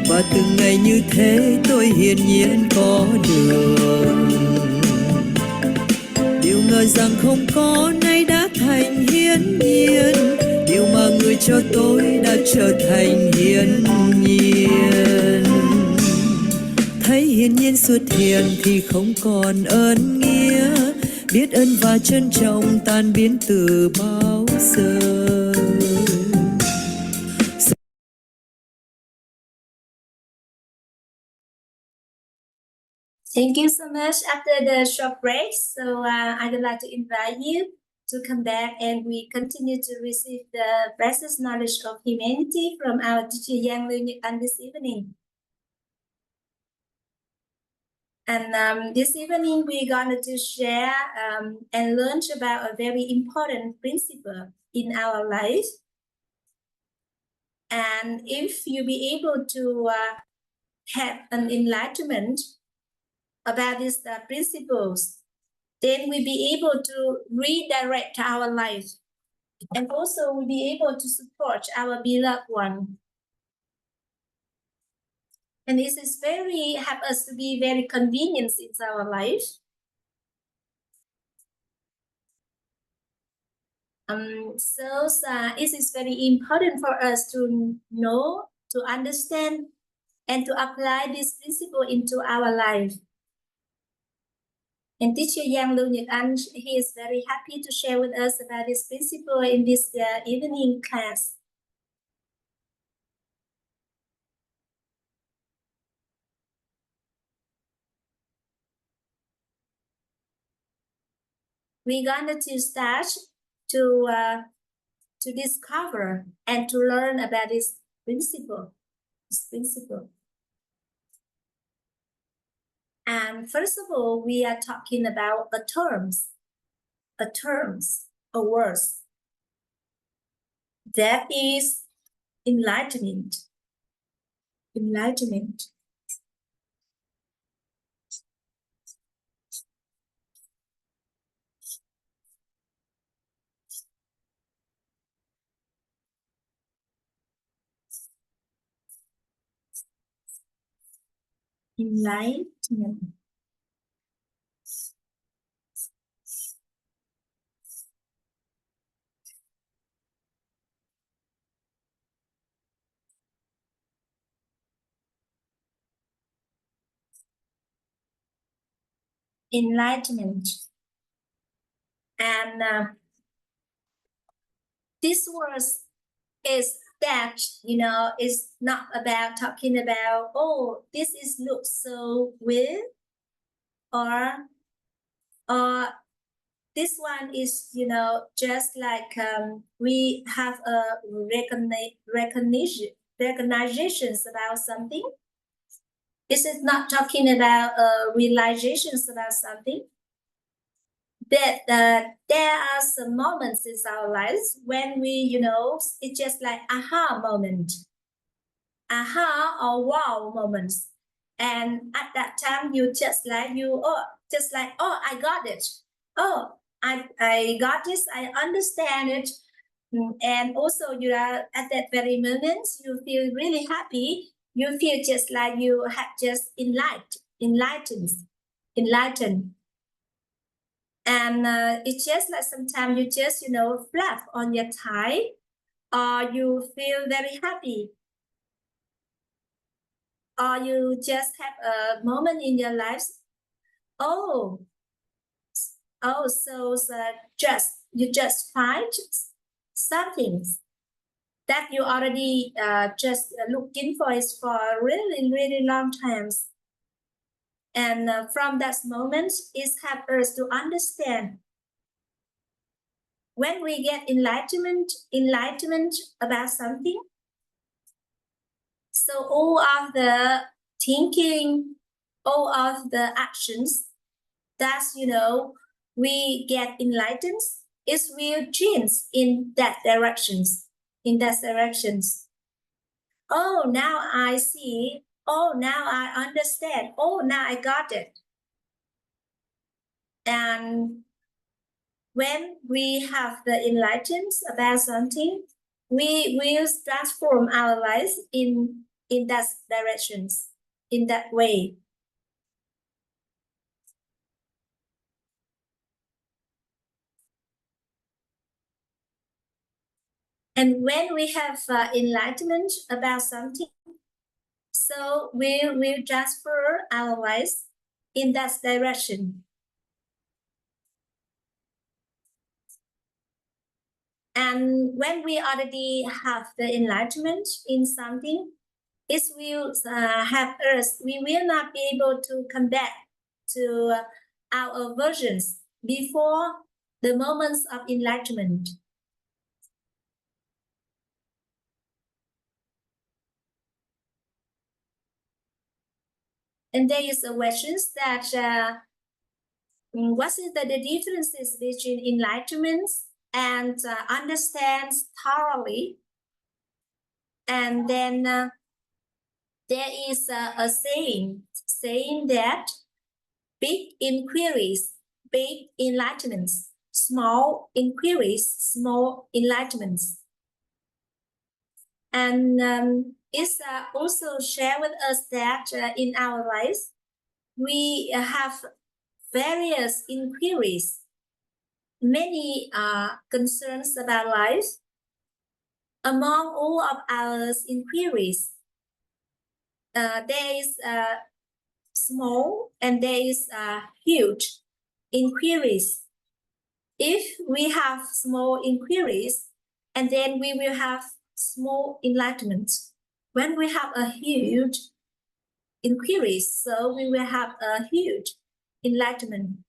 và từng ngày như thế tôi hiển nhiên có được. Điều ngờ rằng không có nay đã thành hiển nhiên, điều mà người cho tôi đã trở thành hiển nhiên. Thấy hiển nhiên xuất hiện thì không còn ơn nghĩa, biết ơn và trân trọng tan biến từ bao giờ. Thank you so much. After the short break, so I would like to invite you to come back and we continue to receive the precious knowledge of humanity from our teacher Yang Lưu Nhật Anh this evening. And this evening we're going to share and learn about a very important principle in our life. And if you be able to have an enlightenment about these principles, then we'll be able to redirect our life, and also we'll be able to support our beloved one. And this is very help us to be very convenient in our life. So it is very important for us to know, to understand, and to apply this principle into our life. And teacher Yang Lưu Nhật Anh, he is very happy to share with us about this principle in this evening class. We're going to start to discover and to learn about this principle. And first of all, we are talking about a words. That is enlightenment. Enlightenment. Enlightenment. Enlightenment. And this was is that, you know, it's not about talking about, oh, this is looks so weird, or this one is, you know, just like we have a recognitions about something. This is not talking about realizations about something. That there are some moments in our lives when we, you know, it's just like aha moment, aha or wow moments, and at that time you just like oh, I got it, oh, I got this, I understand it. And also you are at that very moment you feel really happy, you feel just like you have just enlightened. And it's just like sometimes you just, you know, flap on your thigh, or you feel very happy, or you just have a moment in your life, oh, so you just find something that you already just looking for is for a really, really long times. And from that moment, it helps us to understand. When we get enlightenment about something, so all of the thinking, all of the actions that, you know, we get enlightened, it will change in that directions. Oh, now I see. Oh, now I understand. Oh, now I got it. And when we have the enlightenment about something, we will transform our lives in that directions, in that way. And when we have enlightenment about something, so we will transfer our lives in that direction. And when we already have the enlightenment in something, it will have us, we will not be able to come back to our versions before the moments of enlightenment. And there is a question that what is the differences between enlightenment and understands thoroughly? And then there is a saying that big inquiries, big enlightenments, small inquiries, small enlightenments. And it's also shared with us that in our lives, we have various inquiries, many concerns about life. Among all of our inquiries, there is small and there is huge inquiries. If we have small inquiries, and then we will have small enlightenment. When we have a huge inquiries, so we will have a huge enlightenment.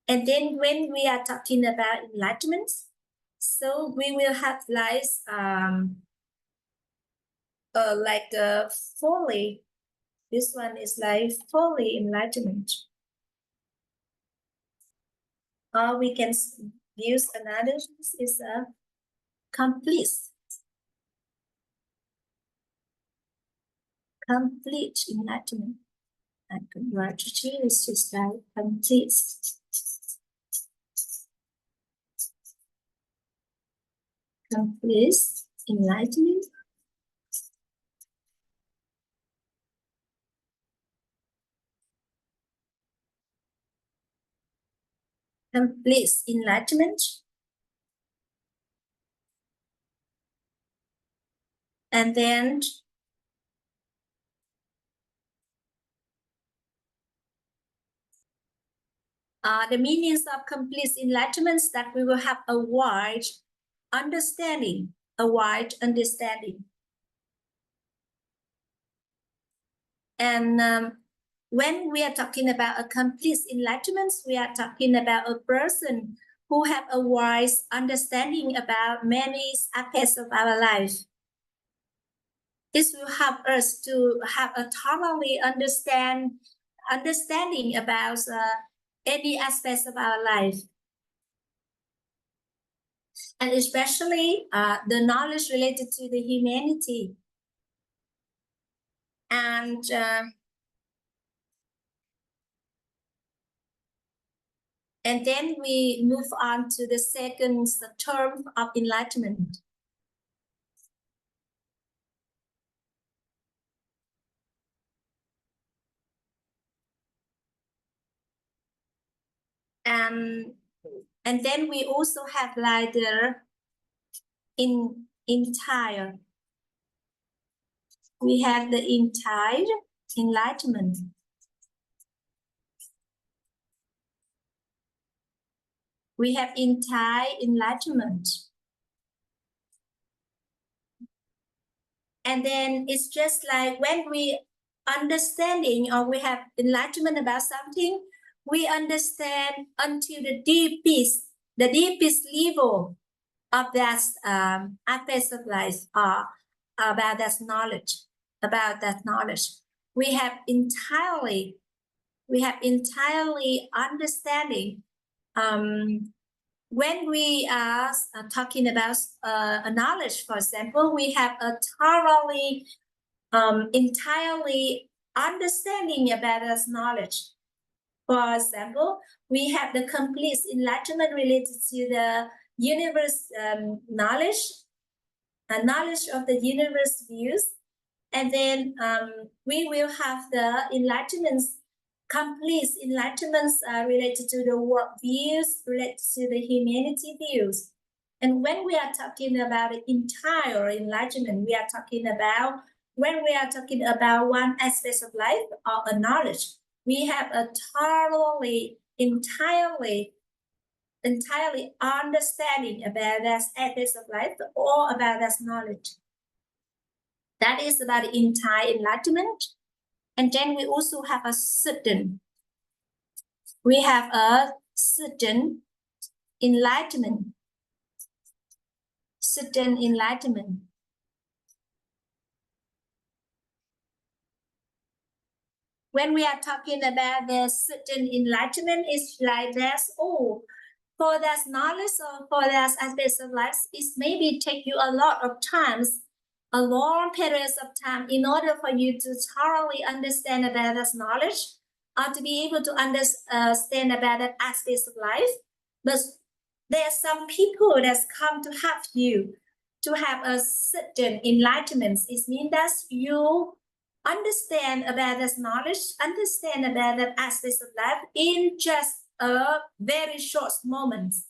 And then when we are talking about enlightenment, so we will have like fully This one is like fully enlightenment. Or we can use another is a complete enlightenment. I could write to choose is like complete. Complete enlightenment. Complete enlightenment. And then the meanings of complete enlightenment is that we will have a wide understanding, And when we are talking about a complete enlightenment, we are talking about a person who have a wise understanding about many aspects of our life. This will help us to have a thoroughly understanding about any aspects of our life. And especially the knowledge related to the humanity. And then we move on to the second term of enlightenment. And then we also have like the entire. We have the entire enlightenment. We have entire enlightenment. And then it's just like when we understanding or we have enlightenment about something, we understand until the deepest level of that aspect of life or about that knowledge. We have entirely understanding. When we are talking about a knowledge, for example, we have a thoroughly entirely understanding about this knowledge. For example, we have the complete enlightenment related to the universe knowledge of the universe views. And then we will have the enlightenments, complete enlightenments related to the world views, related to the humanity views. And when we are talking about the entire enlightenment, we are talking about when we are talking about one aspect of life or a knowledge, we have a thoroughly, entirely understanding about that aspect of life or about that knowledge. That is about the entire enlightenment. And then we also have a certain. We have a certain enlightenment. Certain enlightenment. When we are talking about the certain enlightenment, it's like that's all. For that knowledge or for that aspects of life, it maybe take you a lot of times, a long periods of time in order for you to thoroughly understand about that knowledge or to be able to understand about that aspects of life. But there are some people that come to help you to have a certain enlightenment. It means that you understand about this knowledge, understand about that aspects of life in just a very short moments,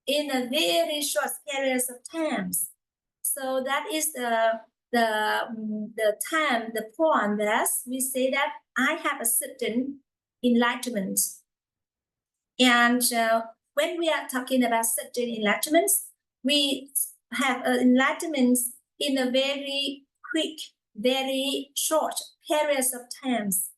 in a very short periods of times. So that is the time, the point that we say that I have a certain enlightenment. And when we are talking about certain enlightenments, we have enlightenment in a very quick, very short periods of times.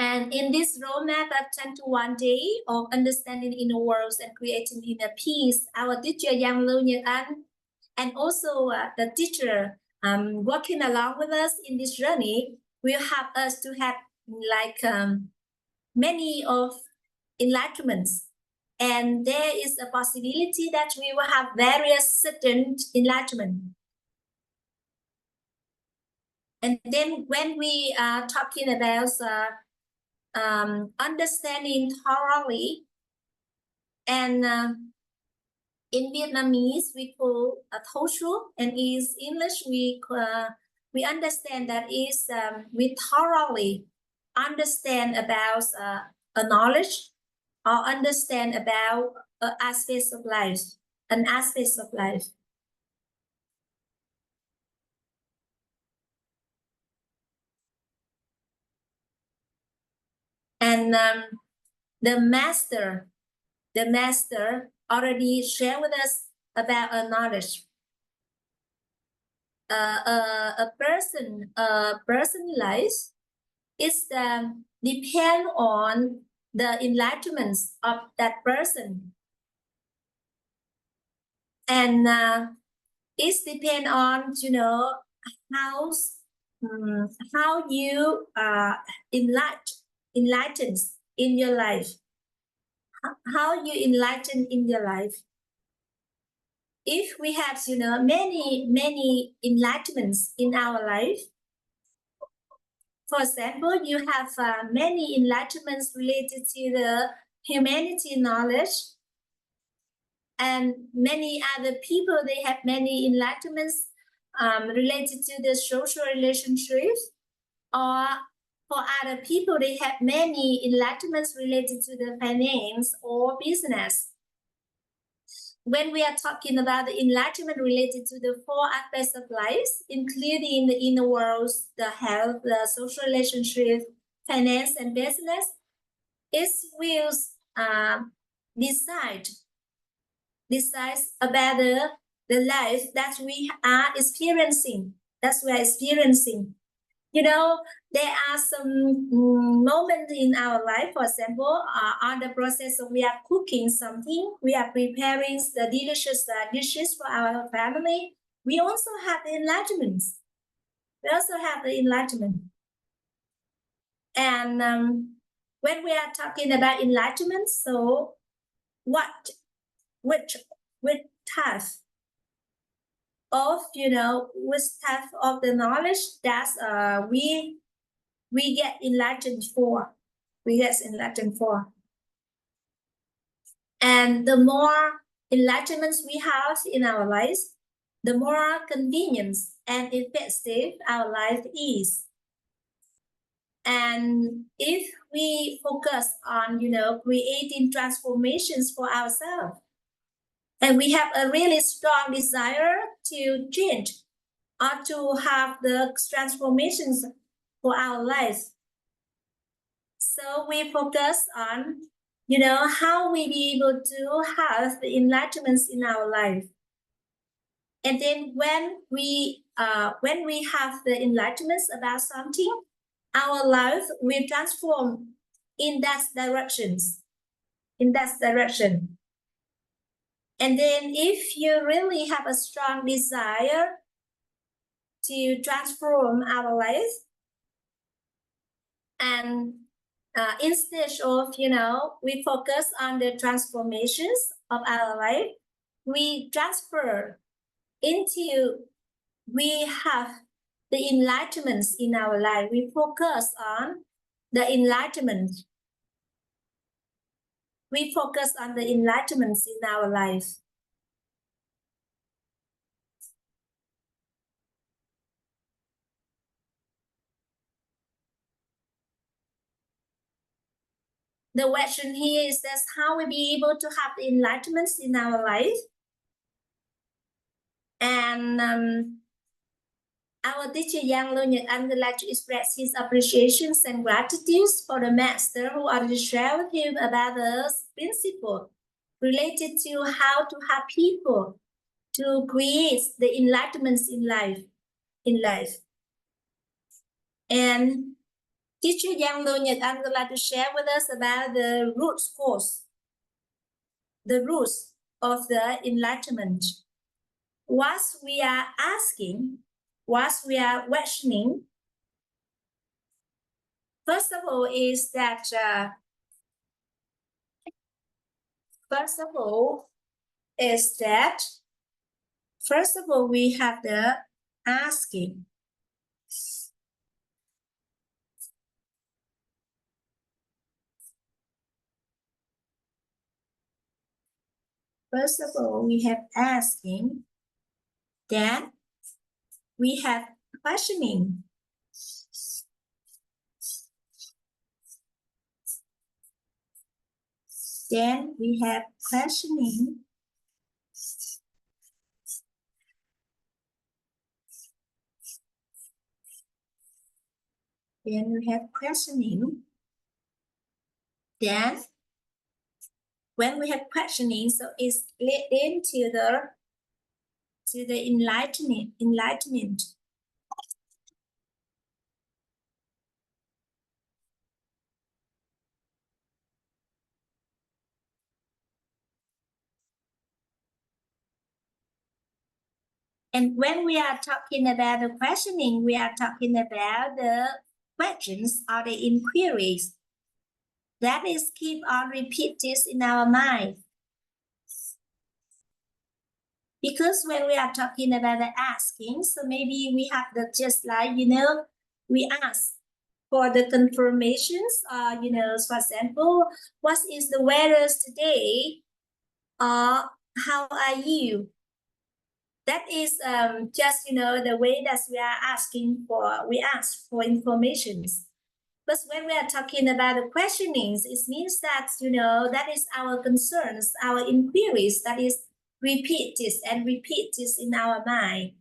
And in this roadmap of 21 days of understanding inner worlds and creating inner peace, our teacher Yang Lưu Nhật Anh and also the teacher working along with us in this journey will help us to have like many of enlightenments. And there is a possibility that we will have various certain enlightenment. And then when we are talking about understanding thoroughly, and in Vietnamese we call Thấu, and in English we understand that is we thoroughly understand about a knowledge or understand about aspects of life, an aspect of life. And the master already shared with us about a knowledge. A person life is depend on the enlightenments of that person, and it depend on how you enlighten in your life, how you enlighten in your life. If we have many enlightenments in our life, for example, you have many enlightenments related to the humanity knowledge, and many other people, they have many enlightenments related to the social relationships, or for other people, they have many enlightenments related to the finance or business. When we are talking about the enlightenment related to the 4 aspects of life, including the inner worlds, the health, the social relationship, finance, and business, it will decide about the life that we are experiencing. There are some moments in our life, for example, on the process of we are cooking something, we are preparing the delicious dishes for our family. We also have the enlightenment. And when we are talking about enlightenment, so which type of which type of the knowledge that we get enlightened for. And the more enlightenments we have in our lives, the more convenience and effective our life is. And if we focus on creating transformations for ourselves, and we have a really strong desire to change or to have the transformations for our lives, so we focus on how we be able to have the enlightenments in our life. And then when we have the enlightenments about something, our life will transform in that direction. And then if you really have a strong desire to transform our life, and instead of we focus on the transformations of our life, we transfer into we have the enlightenments in our life. We focus on the enlightenment. We focus on the enlightenments in our life. The question here is that how we be able to have the enlightenments in our life. And our teacher Yang Lưu Nhật Anh would like to express his appreciations and gratitude for the master who already shared with him about the principle related to how to have people to create the enlightenments in life. And Teacher Yang Lo Nhật Anh would like to share with us about the roots course, the roots of the enlightenment. What we are asking, what we are questioning, first of all, is that first of all, we have the asking. First of all, we have asking, then we have questioning. Then we have questioning. Then we have questioning. Then when we have questioning, so it's led into the enlightenment. And when we are talking about the questioning, we are talking about the questions or the inquiries. That is keep on repeat this in our mind. Because when we are talking about the asking, so maybe we have the just like, we ask for the confirmations, for example, what is the weather today? Or how are you? That is just, the way that we ask for informations. But when we are talking about the questionings, it means that, that is our concerns, our inquiries, that is repeat this in our mind.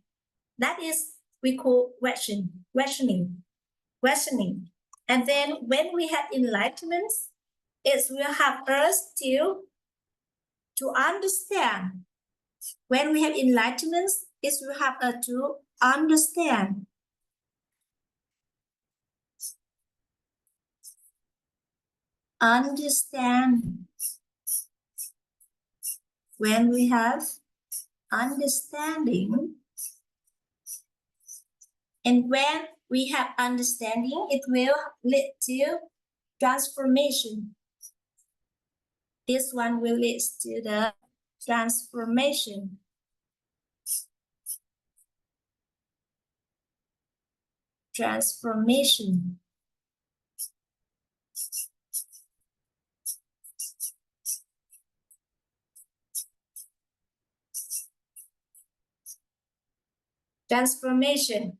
That is, we call questioning. And then when we have enlightenment, it will help us to understand. When we have enlightenment, it will help us to understand. When we have understanding, and when we have understanding, it will lead to transformation. This one will lead to the transformation. Transformation. Transformation.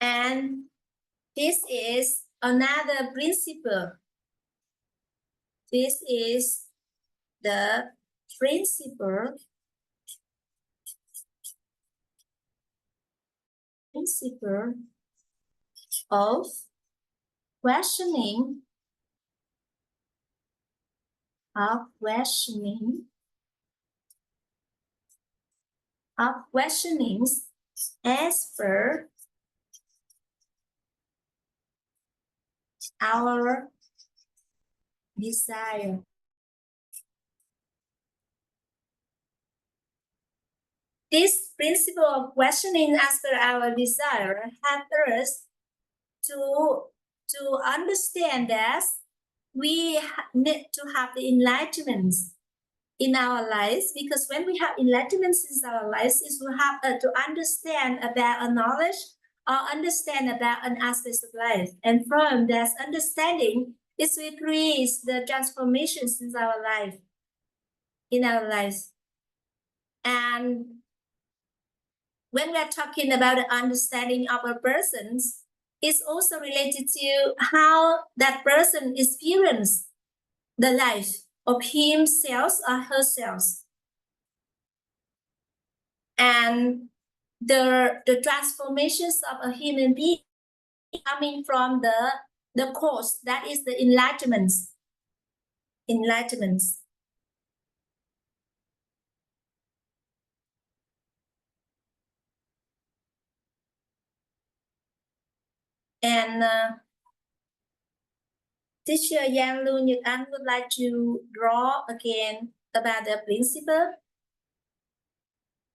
And this is another principle. This is the principle of questioning as per our desire. This principle of questioning as per our desire helps us to understand that we need to have the enlightenment in our lives, because when we have enlightenment in our lives, it will help us to understand about a knowledge or understand about an aspect of life. And from that understanding, it will create the transformations in our life. And when we are talking about the understanding of a person, it's also related to how that person experiences the life of himself or herself. And the transformations of a human being coming from the course, that is the enlightenment. And Teacher Yang Lu Nhật Anh would like to draw again about the principle,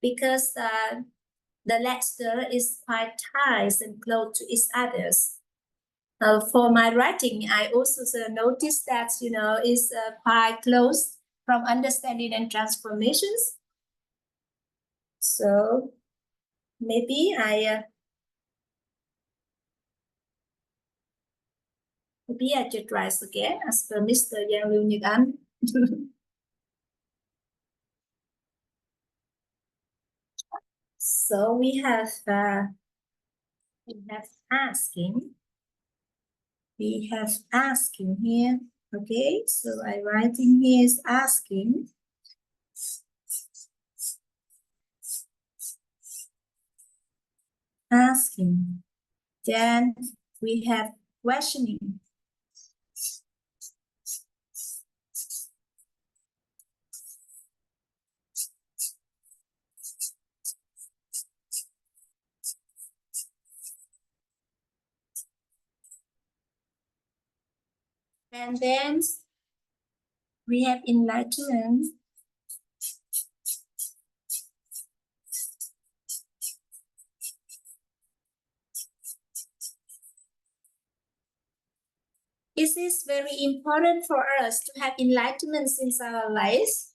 because the letter is quite tight and close to each other. For my writing, I also noticed that, is quite close from understanding and transformations. So maybe I should try again as per Mr. Yang Liu Nhật Anh. So we have asking. We have asking here. Okay, so I writing here is asking. Asking. Then we have questioning. And then we have enlightenment. It is very important for us to have enlightenment in our lives,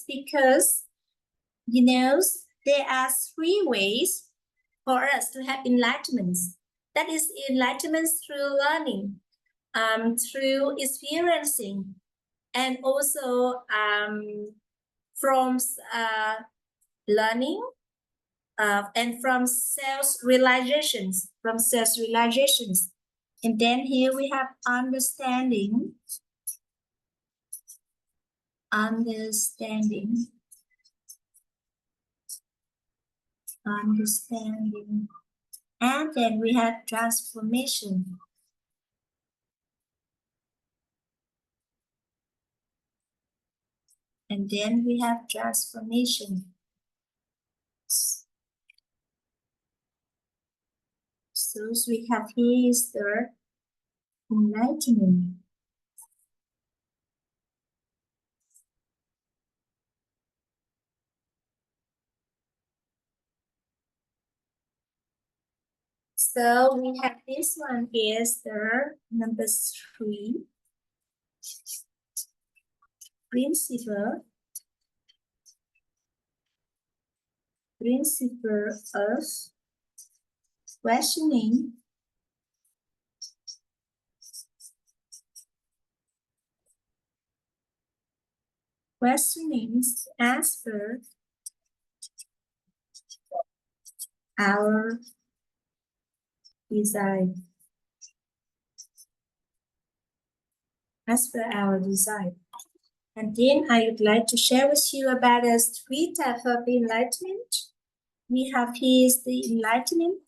because, there are 3 ways for us to have enlightenment. That is enlightenment through learning, through experiencing, and also from learning, and from self-realizations, And then here we have understanding. And then we have transformation. And then we have transformation. So we have here is the enlightenment. So we have this one is the number 3. Principle of questioning. Questionings as per our design. And then I would like to share with you about the 3 types of enlightenment. We have here is the enlightenment.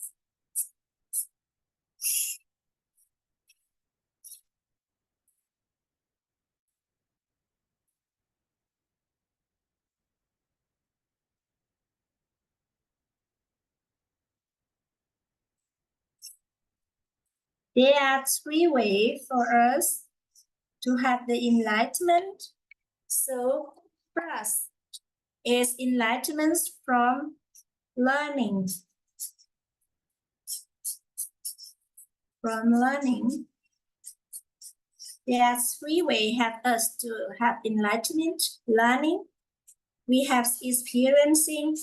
There are 3 ways for us to have the enlightenment. So first is enlightenment from learning. There are 3 ways have us to have enlightenment. Learning. We have experiencing.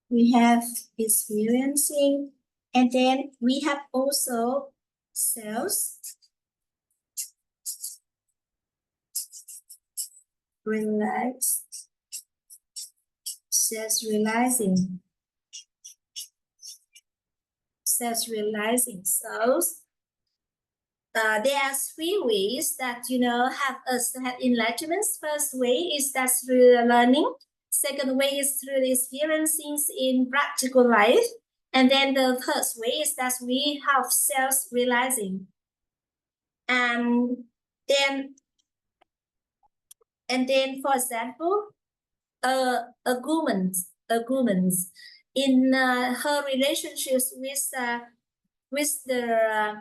We have experiencing, and then we have also self-realizing. So there are 3 ways that have us to have enlightenment. First way is that through learning. Second way is through experiencing in practical life. And then the third way is that we have self-realizing. And then, for example, a arguments in her relationships with the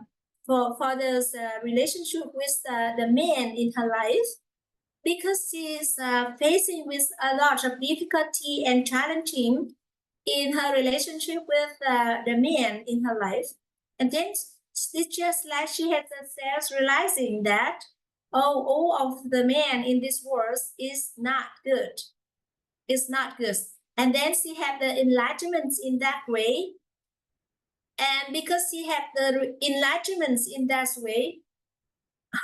for this relationship with the man in her life, because she's facing with a lot of difficulty and challenging in her relationship with the man in her life. And then it's just like she has herself realizing that, oh, all of the men in this world is not good. It's not good. And then she had the enlightenment in that way. And because she had the enlightenment in that way,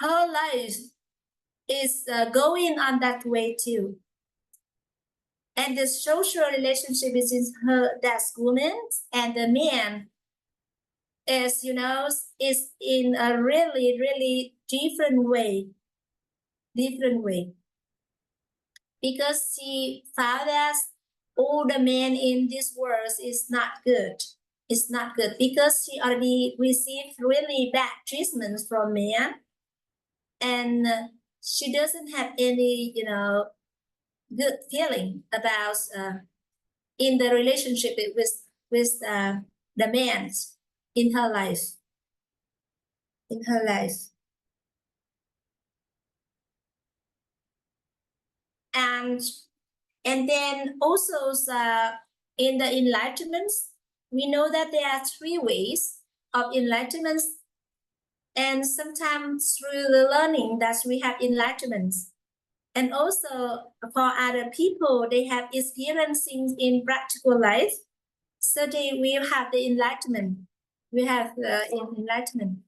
her life is going on that way too. And the social relationship between her, that woman, and the man is, you know, is in a really, really different way. Because she found that all the men in this world is not good. It's not good because she already received really bad treatment from men, and she doesn't have any, you know, good feeling about in the relationship with the man in her life. And then also in the enlightenment, we know that there are 3 ways of enlightenment, and sometimes through the learning that we have enlightenment. And also for other people, they have experiencing in practical life, so they will have the enlightenment. We have the enlightenment.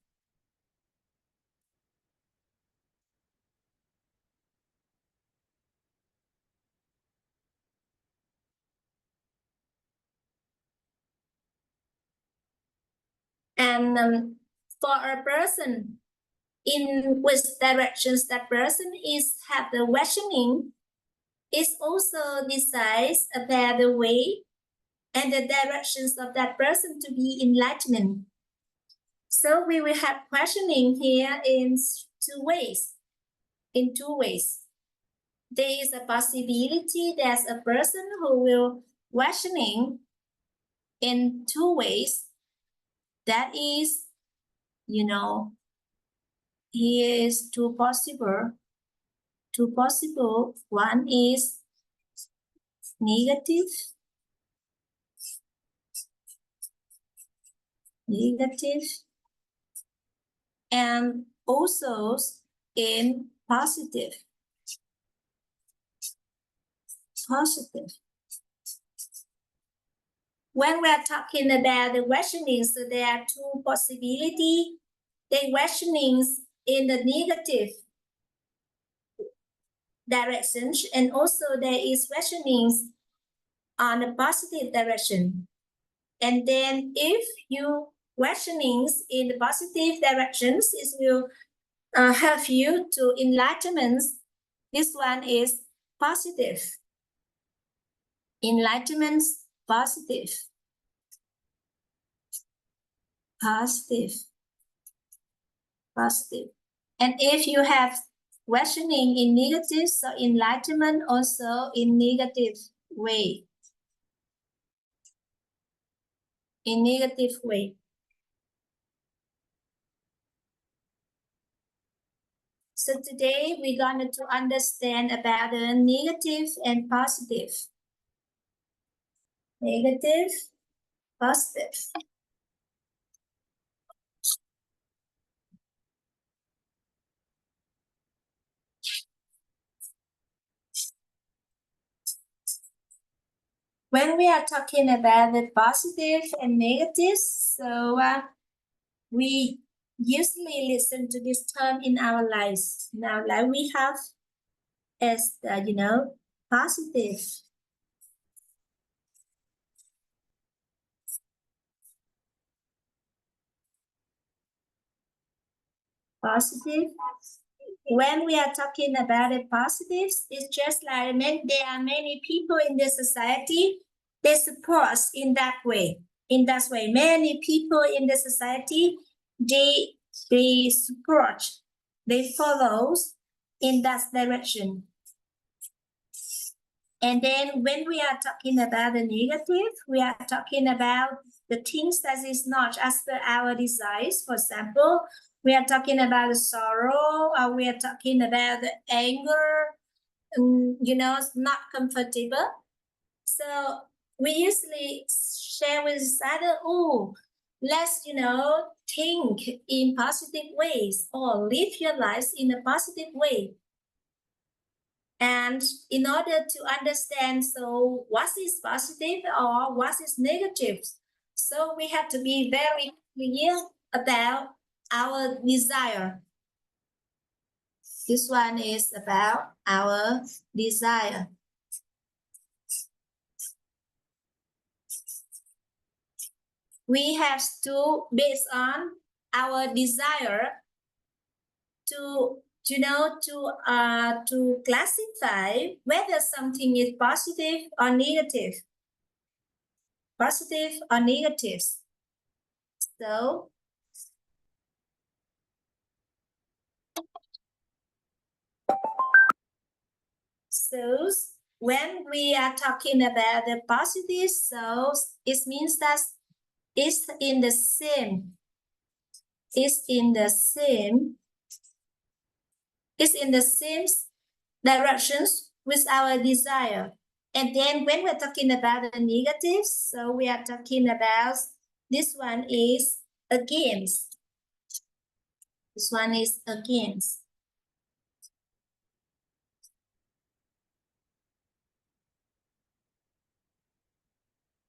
And for a person, in which directions that person is have the questioning, is also decides about the way and the directions of that person to be enlightenment. So we will have questioning here in 2 ways. In 2 ways. There is a possibility there's a person who will questioning in 2 ways. That is, you know, here is 2 possible. 2 possible. One is negative, and also in positive. When we are talking about the questioning, so there are 2 possibilities. The questionings in the negative direction, and also there is questionings on the positive direction. And then if you questionings in the positive directions, it will help you to enlightenment. This one is positive. Enlightenment, positive. And if you have questioning in negative, so enlightenment also in negative way. So today we're going to understand about the negative and positive. Negative, positive. When we are talking about the positive and negative, so we usually listen to this term in our lives. Now, like we have as you know, positive. When we are talking about the positives, it's just like there are many people in the society, they support in that way. Many people in the society, they support, they follow in that direction. And then when we are talking about the negative, we are talking about the things that is not as per our desires. For example, we are talking about the sorrow, or we are talking about the anger, not comfortable. So we usually share with each other, oh, let's, think in positive ways or live your lives in a positive way. And in order to understand, so what is positive or what is negative, so we have to be very clear about our desire. This one is about our desire. We have to, based on our desire, to classify whether something is positive or negative. Positive or negative. So when we are talking about the positive, so it means that it's in the same directions with our desire. And then when we're talking about the negatives, so we are talking about, this one is against. This one is against.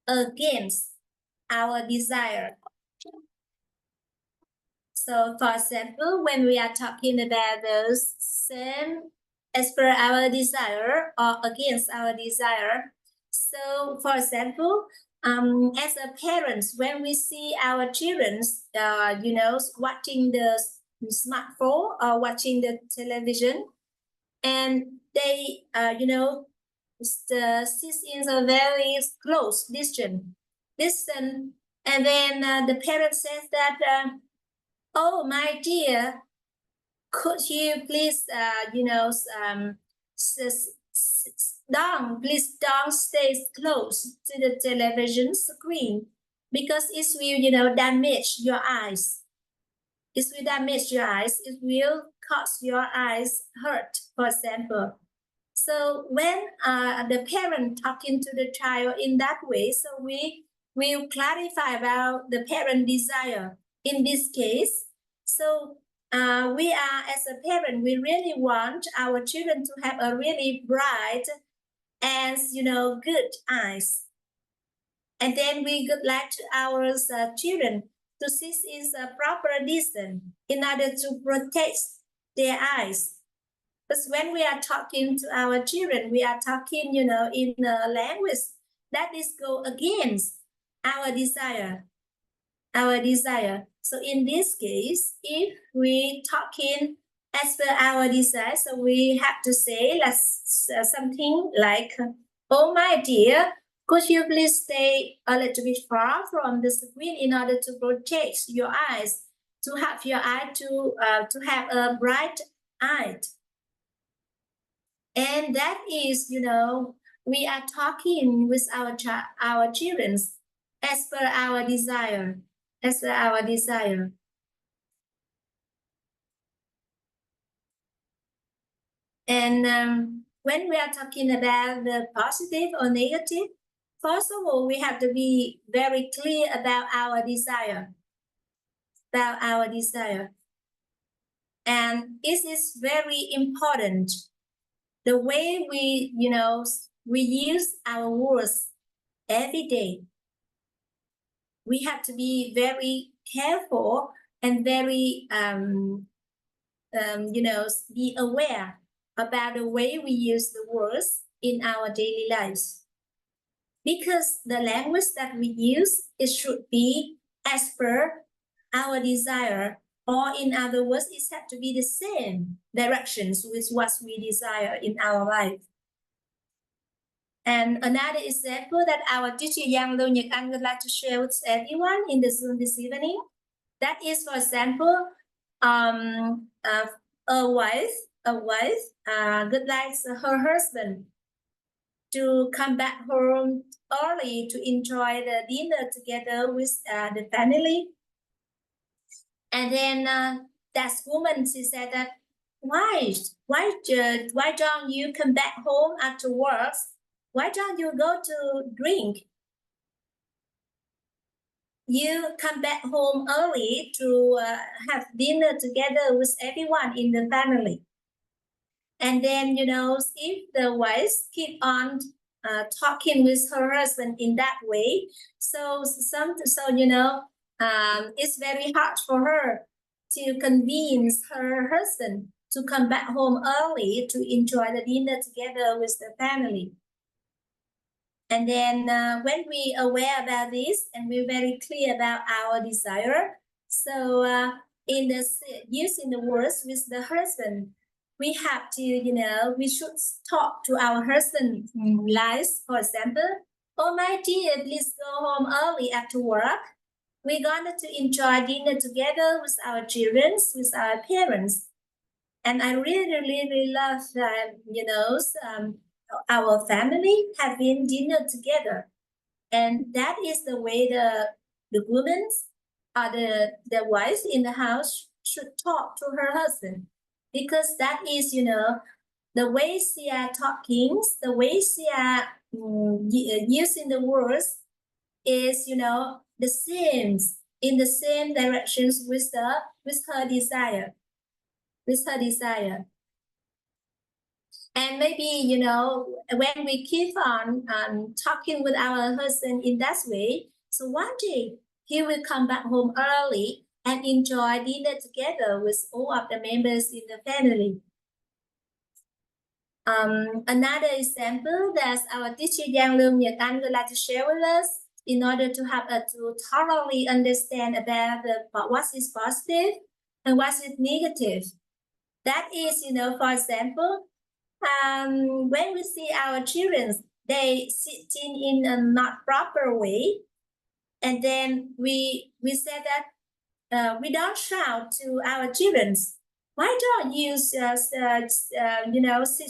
Against our desire. So for example, when we are talking about those same as per our desire or against our desire. So for example, as a parents, when we see our children, watching the smartphone or watching the television, and they, sit in a very close distance, and then the parent says that, oh, my dear, could you please, please don't stay close to the television screen, because it will, damage your eyes. It will damage your eyes. It will cause your eyes hurt, for example. So when the parent talking to the child in that way, so we will clarify about the parent desire in this case. So we are, as a parent, we really want our children to have a really bright and, good eyes. And then we would like to our children to sit in a proper distance in order to protect their eyes. But when we are talking to our children, we are talking, in a language that is go against our desire. So in this case, if we talking as per our desire, so we have to say something like, oh, my dear, could you please stay a little bit far from the screen in order to protect your eyes, to have your eye to have a bright eye. And that is, we are talking with our children as per our desire. And when we are talking about the positive or negative, first of all, we have to be very clear about our desire. And this is very important. The way we, we use our words every day. We have to be very careful and very, be aware about the way we use the words in our daily lives. Because the language that we use, it should be as per our desire, or in other words, it has to be the same directions with what we desire in our life. And another example that our teacher Yang Lo Nhật Anh would like to share with everyone in the Zoom this evening, that is, for example, a wife would like her husband to come back home early to enjoy the dinner together with the family. And then that woman, she said that why don't you come back home after work? Why don't you go to drink? You come back home early to have dinner together with everyone in the family. And then, if the wife keep on talking with her husband in that way, it's very hard for her to convince her husband to come back home early to enjoy the dinner together with the family. And then when we are aware about this and we're very clear about our desire, so using the words with the husband, we have to, we should talk to our husband like, for example, oh my dear, please go home early after work. We're going to enjoy dinner together with our children, with our parents. And I really, really love our family having dinner together. And that is the way the woman or the wife in the house should talk to her husband. Because that is, the way she are talking, the way she are using the words is, the same, in the same directions with her desire. With her desire. And maybe, when we keep on talking with our husband in that way, so one day he will come back home early and enjoy dinner together with all of the members in the family. Another example that our teacher Giang Lương Nhật Anh would like to share with us in order to help us to thoroughly understand about what is positive and what is negative. That is, for example, when we see our children, they sitting in a not proper way, and then we said that we don't shout to our children. Why don't you sit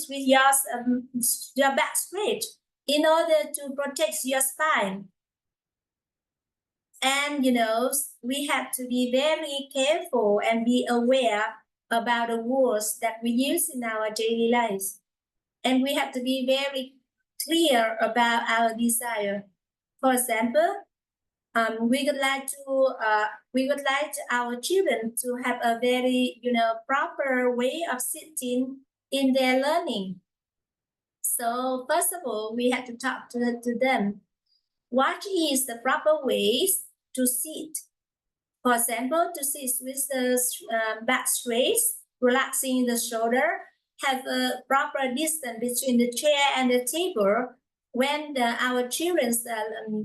with your back straight in order to protect your spine? And we have to be very careful and be aware about the words that we use in our daily lives. And we have to be very clear about our desire. For example, we would like our children to have a very, proper way of sitting in their learning. So first of all, we have to talk to them. What is the proper ways to sit? For example, to sit with the back straight, relaxing the shoulder, have a proper distance between the chair and the table when our children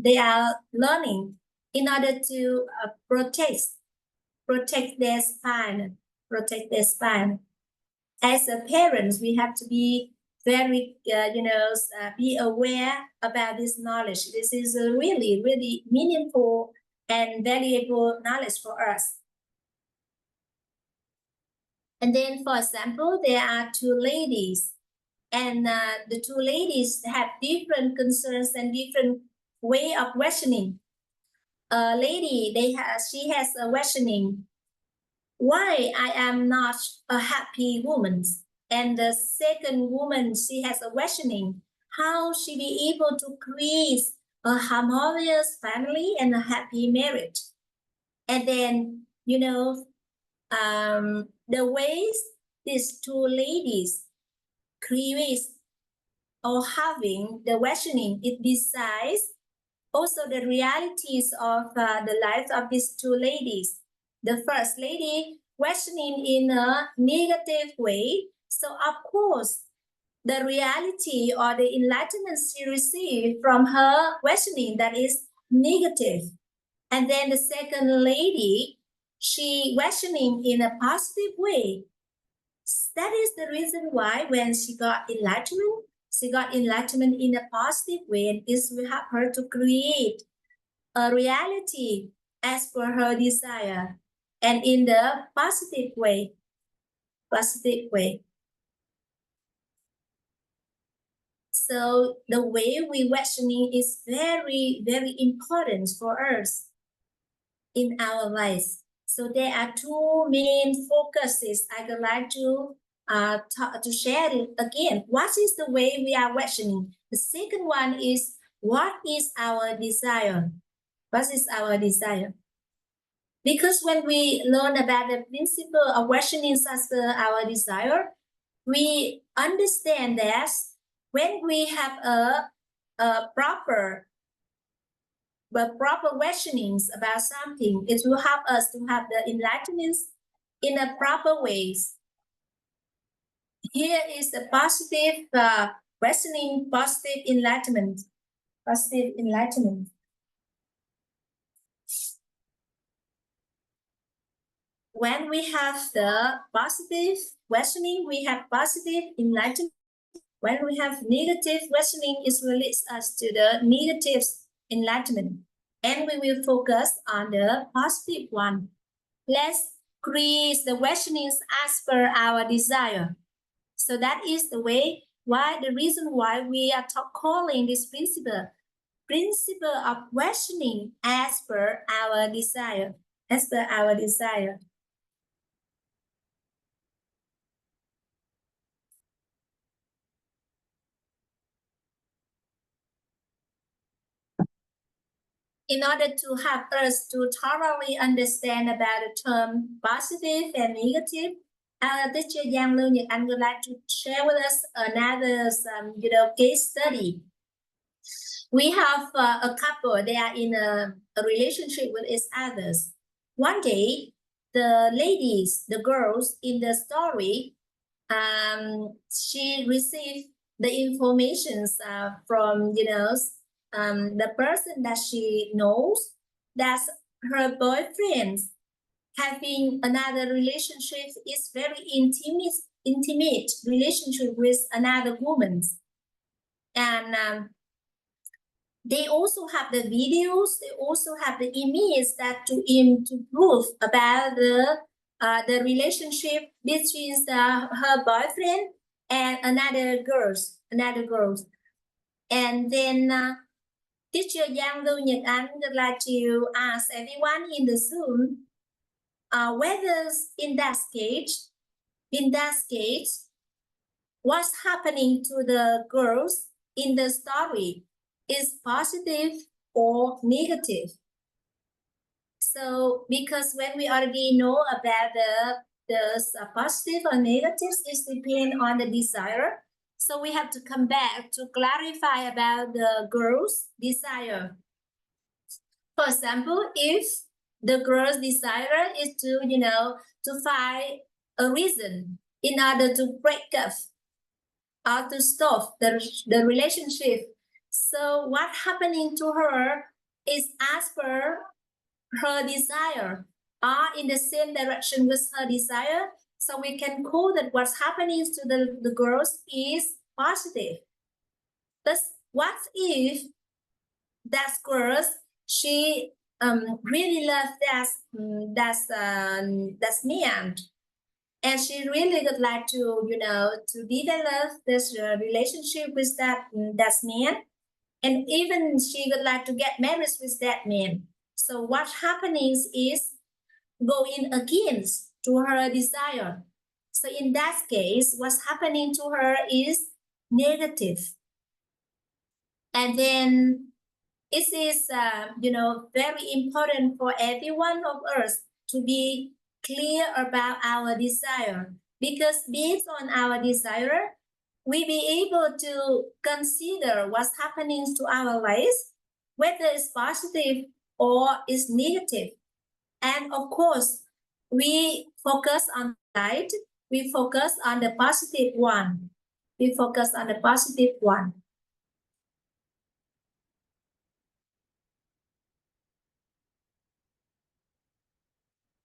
they are learning, in order to protect their spine. As a parents, we have to be very be aware about this knowledge. This is a really, really meaningful and valuable knowledge for us. And then, for example, there are two ladies, and the two ladies have different concerns and different way of questioning. A lady, she has a questioning, why I am not a happy woman? And the second woman, she has a questioning, how she be able to create a harmonious family and a happy marriage. And then, the ways these two ladies create or having the questioning, it decides also the realities of the lives of these two ladies. The first lady questioning in a negative way. So of course, the reality or the enlightenment she received from her questioning, that is negative. And then the second lady, she questioning in a positive way. That is the reason why when she got enlightenment in a positive way, and this will help her to create a reality as per her desire and in the positive way. So the way we questioning is very, very important for us in our lives. So there are two main focuses I would like to share it again. What is the way we are questioning? The second one is, what is our desire? What is our desire? Because when we learn about the principle of questioning as per our desire, we understand that when we have a proper questionings about something, it will help us to have the enlightenment in a proper ways. Here is the positive questioning, positive enlightenment. Positive enlightenment. When we have the positive questioning, we have positive enlightenment. When we have negative questioning, it will lead us to the negative enlightenment. And we will focus on the positive one. Let's create the questionings as per our desire. So that is the way why the reason why we are calling this principle of questioning as per our desire. As per our desire. In order to help us to thoroughly understand about the term positive and negative, teacher Giang Lưu Nhật Anh would like to share with us another case study. We have a couple, they are in a relationship with each others. One day, the ladies, the girls in the story, she received the informations from, the person that she knows, that her boyfriend having another relationship is very intimate relationship with another woman. And they also have the videos, they also have the image that to prove about the relationship between her boyfriend and another girls. And then teacher Giang Lưu Nhật Anh would like to ask everyone in the Zoom whether in that case, what's happening to the girls in the story is positive or negative. So because when we already know about the positive or negatives, it depends on the desire. So we have to come back to clarify about the girl's desire. For example, if the girl's desire is to find a reason in order to break up or to stop the relationship. So what happening to her is as per her desire, or in the same direction with her desire. So we can call that what's happening to the girls is positive. But what if that girl, she really loves that man, and she really would like to to develop this relationship with that man, and even she would like to get married with that man. So what happens is going against to her desire. So in that case, what's happening to her is negative. And then it is very important for every one of us to be clear about our desire, because based on our desire, we be able to consider what's happening to our lives, whether it's positive or it's negative. And of course, we focus on light, we focus on the positive one. We focus on the positive one.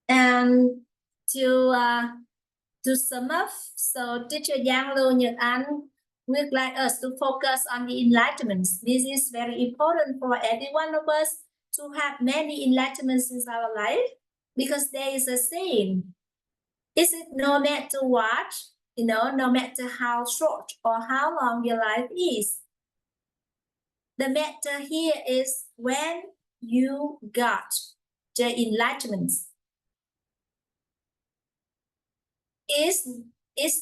And to sum up, so teacher Giang Lưu Nhật Anh would like us to focus on the enlightenments. This is very important for every one of us to have many enlightenments in our life, because there is a saying, is it no matter what, no matter how short or how long your life is, The matter here is when you got the enlightenment. It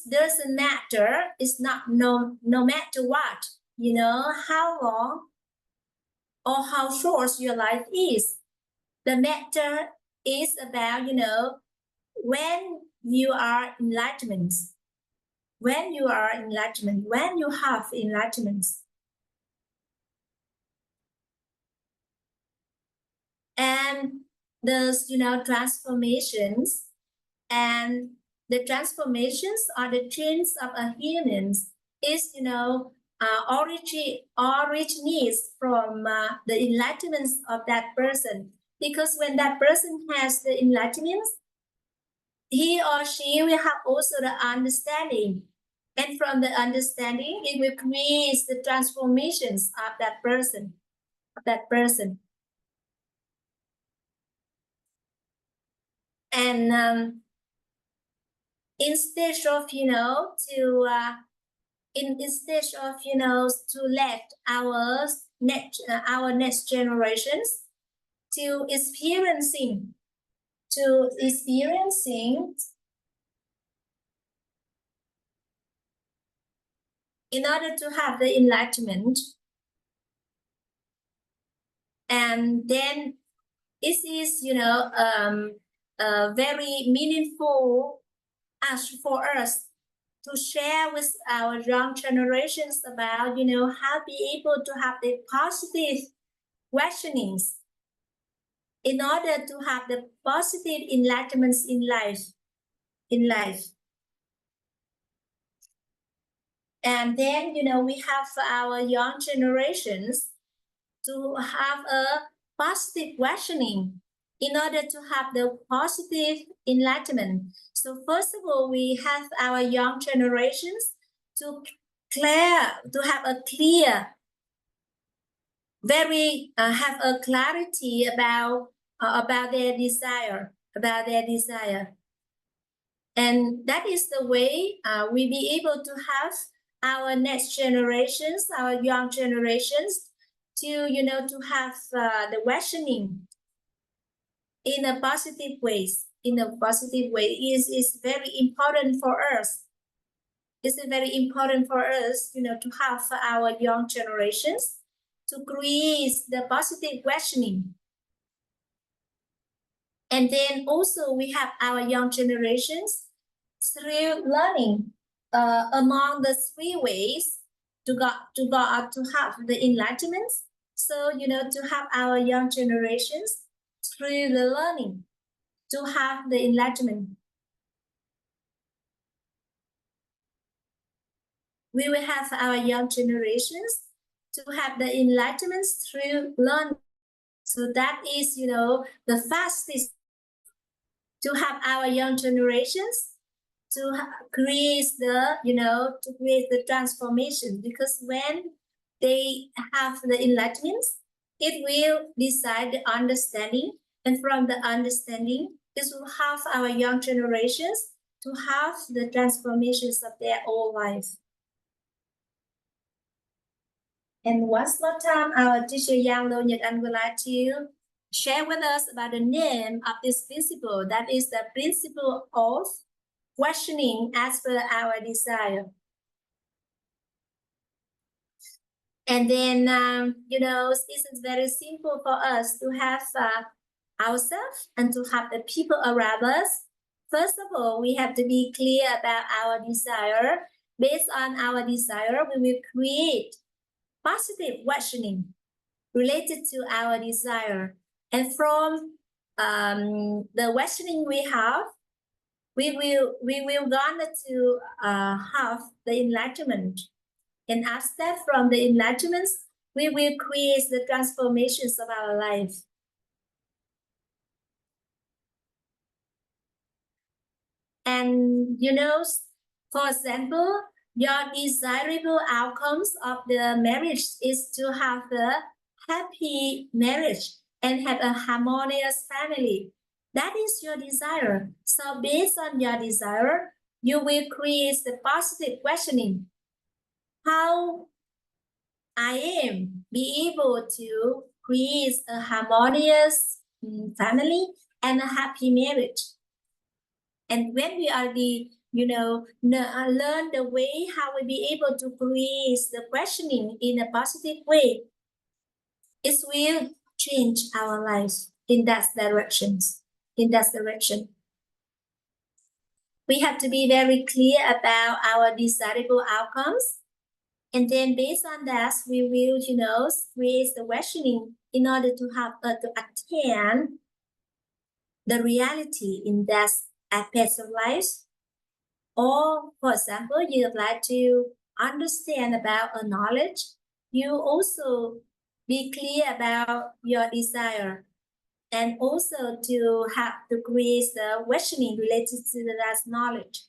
doesn't matter. It's not no matter what, you know, how long or how short your life is. The matter is about, you know, when you are enlightenment. When you are enlightenment, when you have enlightenment. And those, you know, transformations, and the transformations or the change of a humans is, you know, originates from the enlightenment of that person. Because when that person has the enlightenment, he or she will have also the understanding. And from the understanding, it will create the transformations of that person. And instead of, you know, instead of, you know, to let our next generations to experiencing in order to have the enlightenment. And then it is, you know, very meaningful as for us to share with our young generations about, you know, how be able to have the positive questionings in order to have the positive enlightenments in life. And then, you know, we have our young generations to have a positive questioning in order to have the positive enlightenment. So first of all, we have our young generations to have a clear, very have a clarity about their desire, and that is the way we be able to have our next generations, our young generations, to, you know, to have the questioning in a positive ways. Is very important for us. It's very important for us, you know, to have our young generations to create the positive questioning. And then also we have our young generations through learning among the 3 ways to have the enlightenment. So, you know, to have our young generations through the learning to have the enlightenment. We will have our young generations to have the enlightenment through learning. So that is, you know, the fastest to have our young generations to create the, you know, to create the transformation. Because when they have the enlightenment, it will decide the understanding, and from the understanding, this will have our young generations to have the transformations of their whole life. And once more time, our teacher Yang Lo Nhật Anh would like to share with us about the name of this principle. That is the principle of questioning as per our desire. And then, you know, this is very simple for us to have ourselves and to have the people around us. First of all, we have to be clear about our desire. Based on our desire, we will create positive questioning related to our desire. And from the questioning we have, we will gonna to have the enlightenment. And after from the enlightenment, we will create the transformations of our life. And, you know, for example, your desirable outcomes of the marriage is to have the happy marriage and have a harmonious family. That is your desire. So based on your desire, you will create the positive questioning. How I am be able to create a harmonious family and a happy marriage. And when we already, learn the way how we be able to create the questioning in a positive way, it will change our lives in that direction. We have to be very clear about our desirable outcomes. And then based on that, we will, create the questioning in order to have to attain the reality in that aspect of life. Or, for example, you'd like to understand about a knowledge, you also be clear about your desire, and also to have to create the questioning related to that knowledge.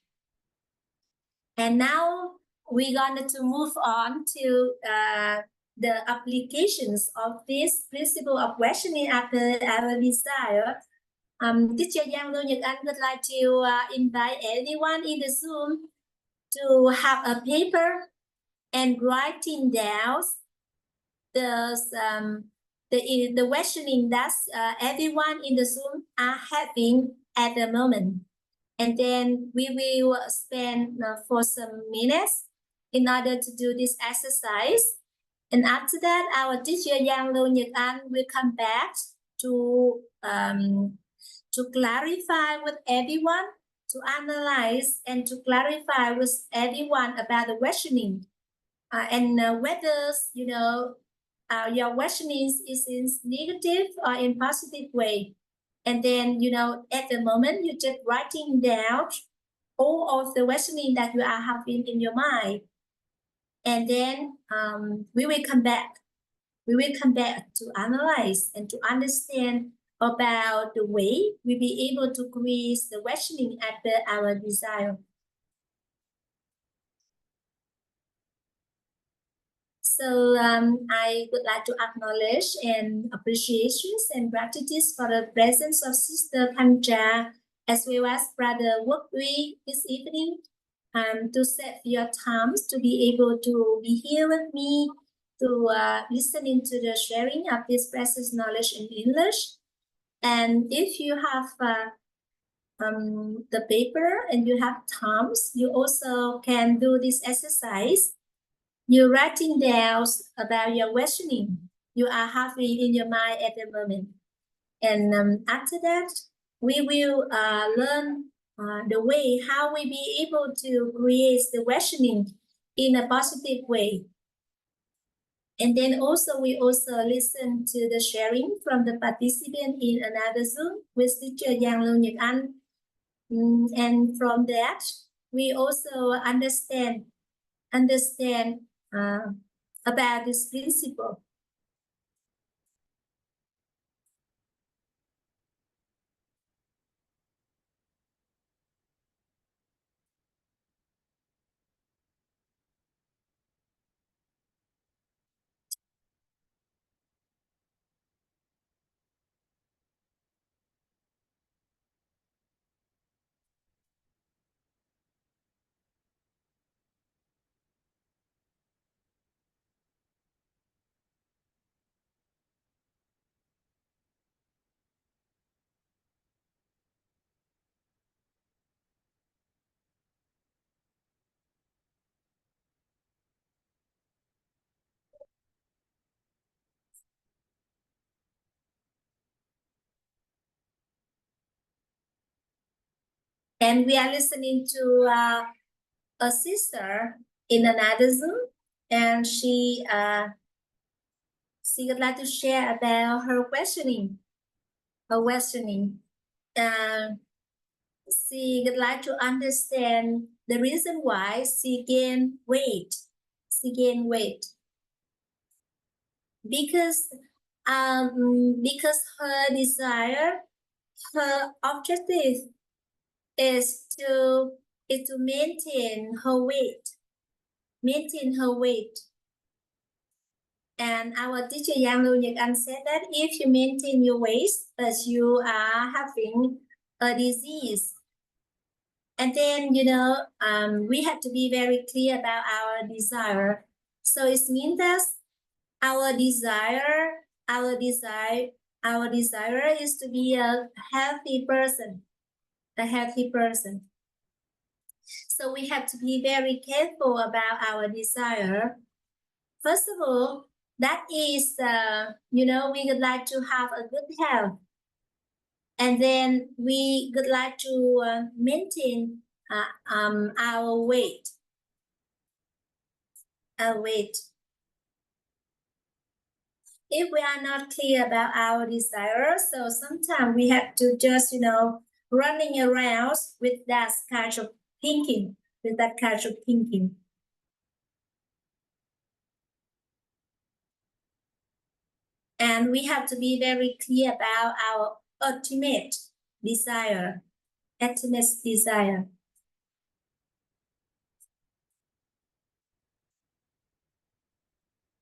And now we're going to move on to the applications of this principle of questioning after our desire. Teacher Giang Lưu Nhật Anh would like to invite everyone in the Zoom to have a paper and writing down the questioning that everyone in the Zoom are having at the moment. And then we will spend for some minutes in order to do this exercise. And after that, our teacher Giang Lưu Nhật Anh will come back to clarify with everyone, to analyze and to clarify with everyone about the questioning and whether your questioning is in negative or in positive way. And then at the moment you just writing down all of the questioning that you are having in your mind, and then we will come back to analyze and to understand about the way we be able to create the questioning after our desire. So I would like to acknowledge and appreciations and gratitude for the presence of Sister Kancha as well as Brother Buổi this evening, to set your times to be able to be here with me, to listening to the sharing of this precious knowledge in English. And if you have the paper and you have times, you also can do this exercise. You're writing down about your questioning you are having in your mind at the moment. And after that, we will learn the way how we be able to create the questioning in a positive way. And then also we also listen to the sharing from the participant in another Zoom with teacher Giang Lưu Nhật Anh. And from that, we also understand about this principle. And we are listening to a sister in another Zoom, and she would like to share about her questioning. She would like to understand the reason why she gained weight. Because her desire, her objective is to maintain her weight. And our teacher Giang Lưu Nhật Anh said that if you maintain your weight, but you are having a disease. And then, we have to be very clear about our desire. So it means that Our desire is to be a healthy person, So we have to be very careful about our desire. First of all, that is, we would like to have a good health. And then we would like to maintain our weight. If we are not clear about our desires, so sometimes we have to just, running around with that kind of thinking, And we have to be very clear about our ultimate desire.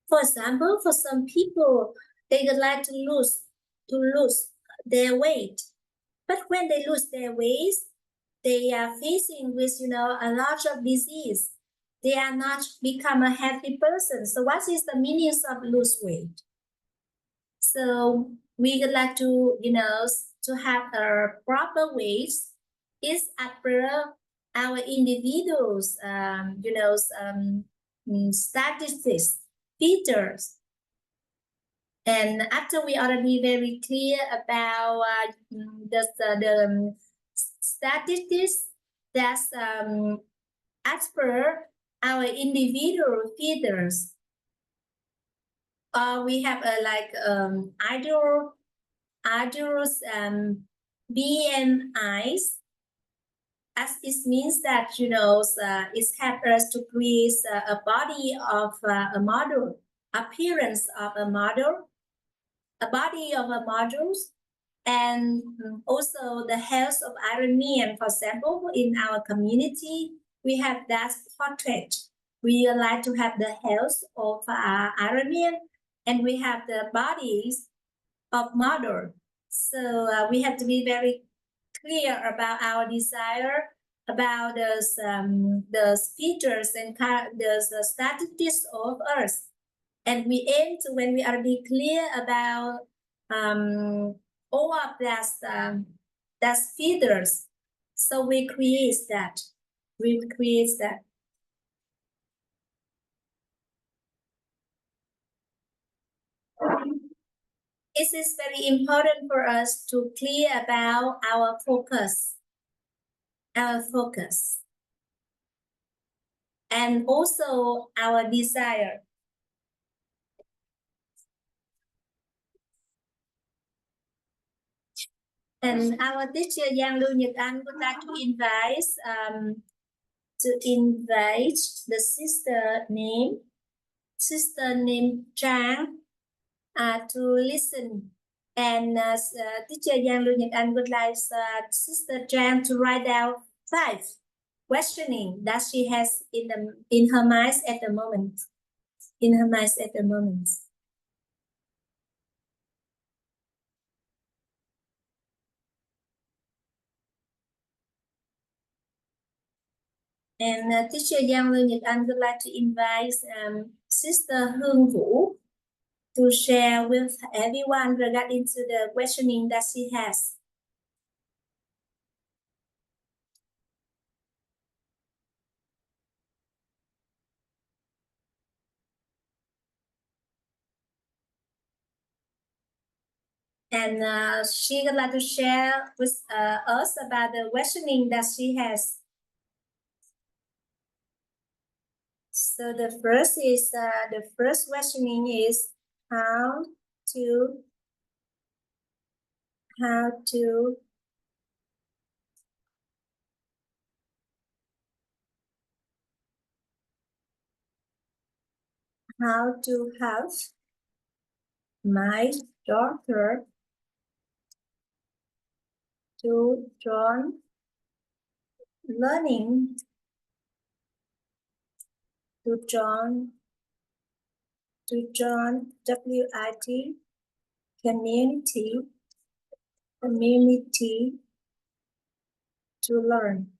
For example, for some people, they would like to lose their weight. But when they lose their weight, they are facing with, a lot of disease. They are not become a healthy person. So what is the meaning of lose weight? So we would like to, to have a proper weight is as per our individuals, statistics, features. And after we already very clear about the statistics that's as per our individual features, we have ideals BMIs, as it means that it helps us to create a body of a model, appearance of a model, a body of a model, and also the health of Iron Man. For example, in our community, we have that portrait. We like to have the health of Iron Man, and we have the bodies of model. So we have to be very clear about our desire, about the features and the statistics of us. And we aim to, when we are be clear about all of that features, so we create that. It is very important for us to clear about our focus, and also our desire. And our teacher Giang Lưu Nhật Anh would like to invite the sister named Trang to listen. And teacher Giang Lưu Nhật Anh would like sister Trang to write down 5 questioning that she has in her mind at the moment. And teacher Giang Lưu Nhật Anh would like to invite Sister Hương Vũ to share with everyone regarding to the questioning that she has. And she would like to share with us about the questioning that she has. So the first questioning is how to help my daughter to join learning, to join WIT community to learn.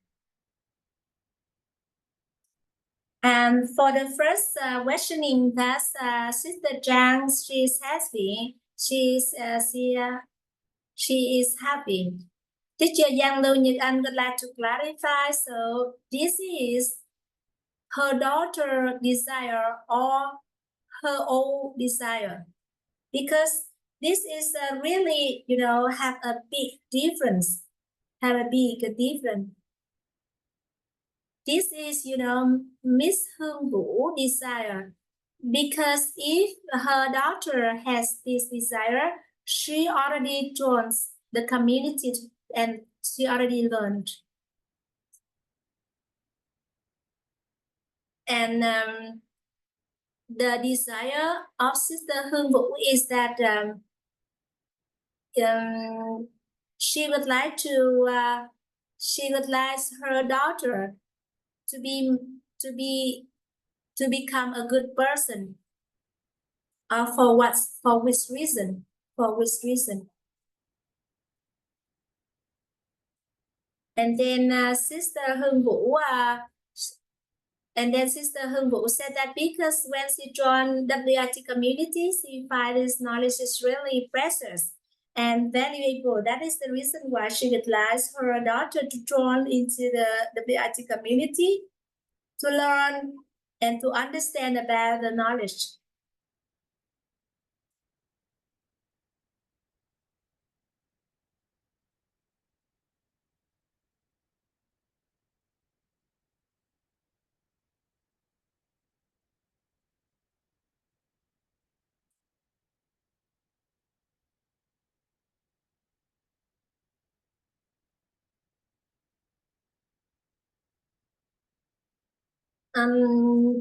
And for the first questioning that Sister Zhang, she is happy. Teacher Yang Lưu Nhật Anh would like to clarify. So this is her daughter desire or her own desire, because this is really, have a big difference. This is, Miss Hương Vũ desire, because if her daughter has this desire, she already joins the community and she already learned. And the desire of Sister Hương Vũ is that she would like her daughter to become a good person. For which reason? And then Sister Hương Vũ said that because when she joined WIT community, she finds this knowledge is really precious and valuable. That is the reason why she would like her daughter to join into the WIT community to learn and to understand about the knowledge.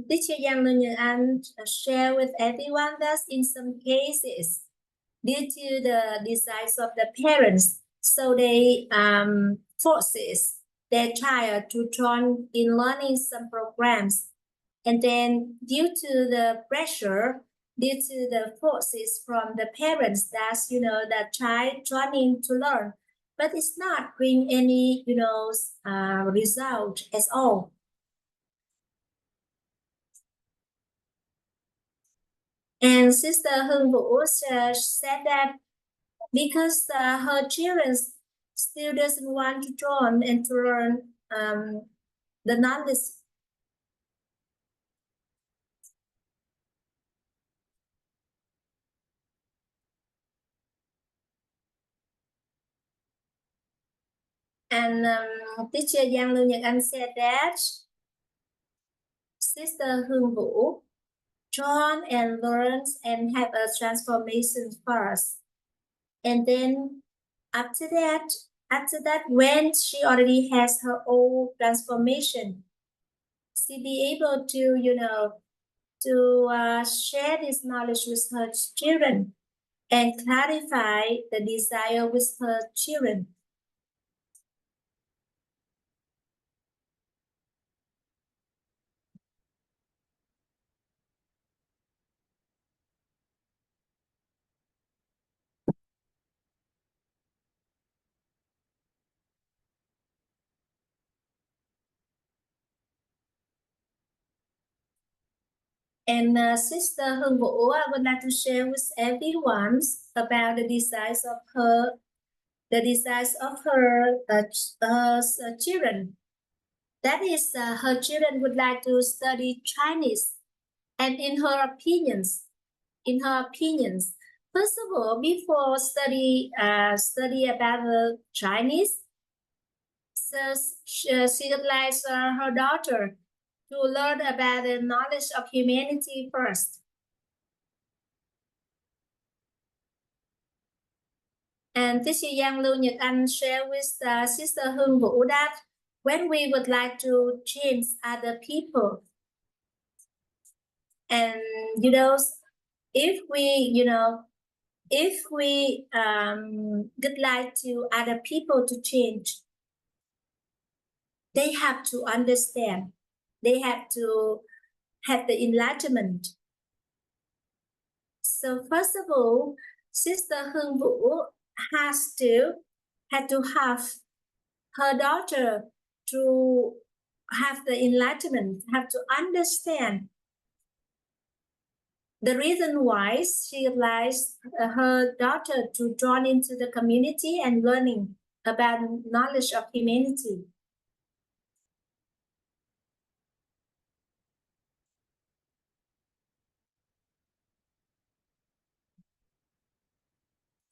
Teacher Yang Lưu Nhật Anh share with everyone that in some cases, due to the desires of the parents, so they forces their child to join in learning some programs, and then due to the pressure, due to the forces from the parents, that's that child joining to learn, but it's not bring any result at all. And Sister Hương Vũ said that because her children still doesn't want to join and to learn the knowledge. And Teacher Yang Lưu Nhật Anh said that Sister Hương Vũ join and learns and have a transformation first, and then after that, when she already has her own transformation, she be able to share this knowledge with her children and clarify the desire with her children. And Sister Hương Vũ would like to share with everyone about the desires of her children. That is, her children would like to study Chinese, and in her opinions, first of all, before study about the Chinese, so she would like her daughter to learn about the knowledge of humanity first. And Teacher Yang Lưu Nhật Anh share with Sister Hương Vũ that when we would like to change other people, and if we would like to other people to change, they have to understand. They have to have the enlightenment. So first of all, Sister Hương Vũ had to have her daughter to have the enlightenment, have to understand the reason why she allows her daughter to join into the community and learning about knowledge of humanity.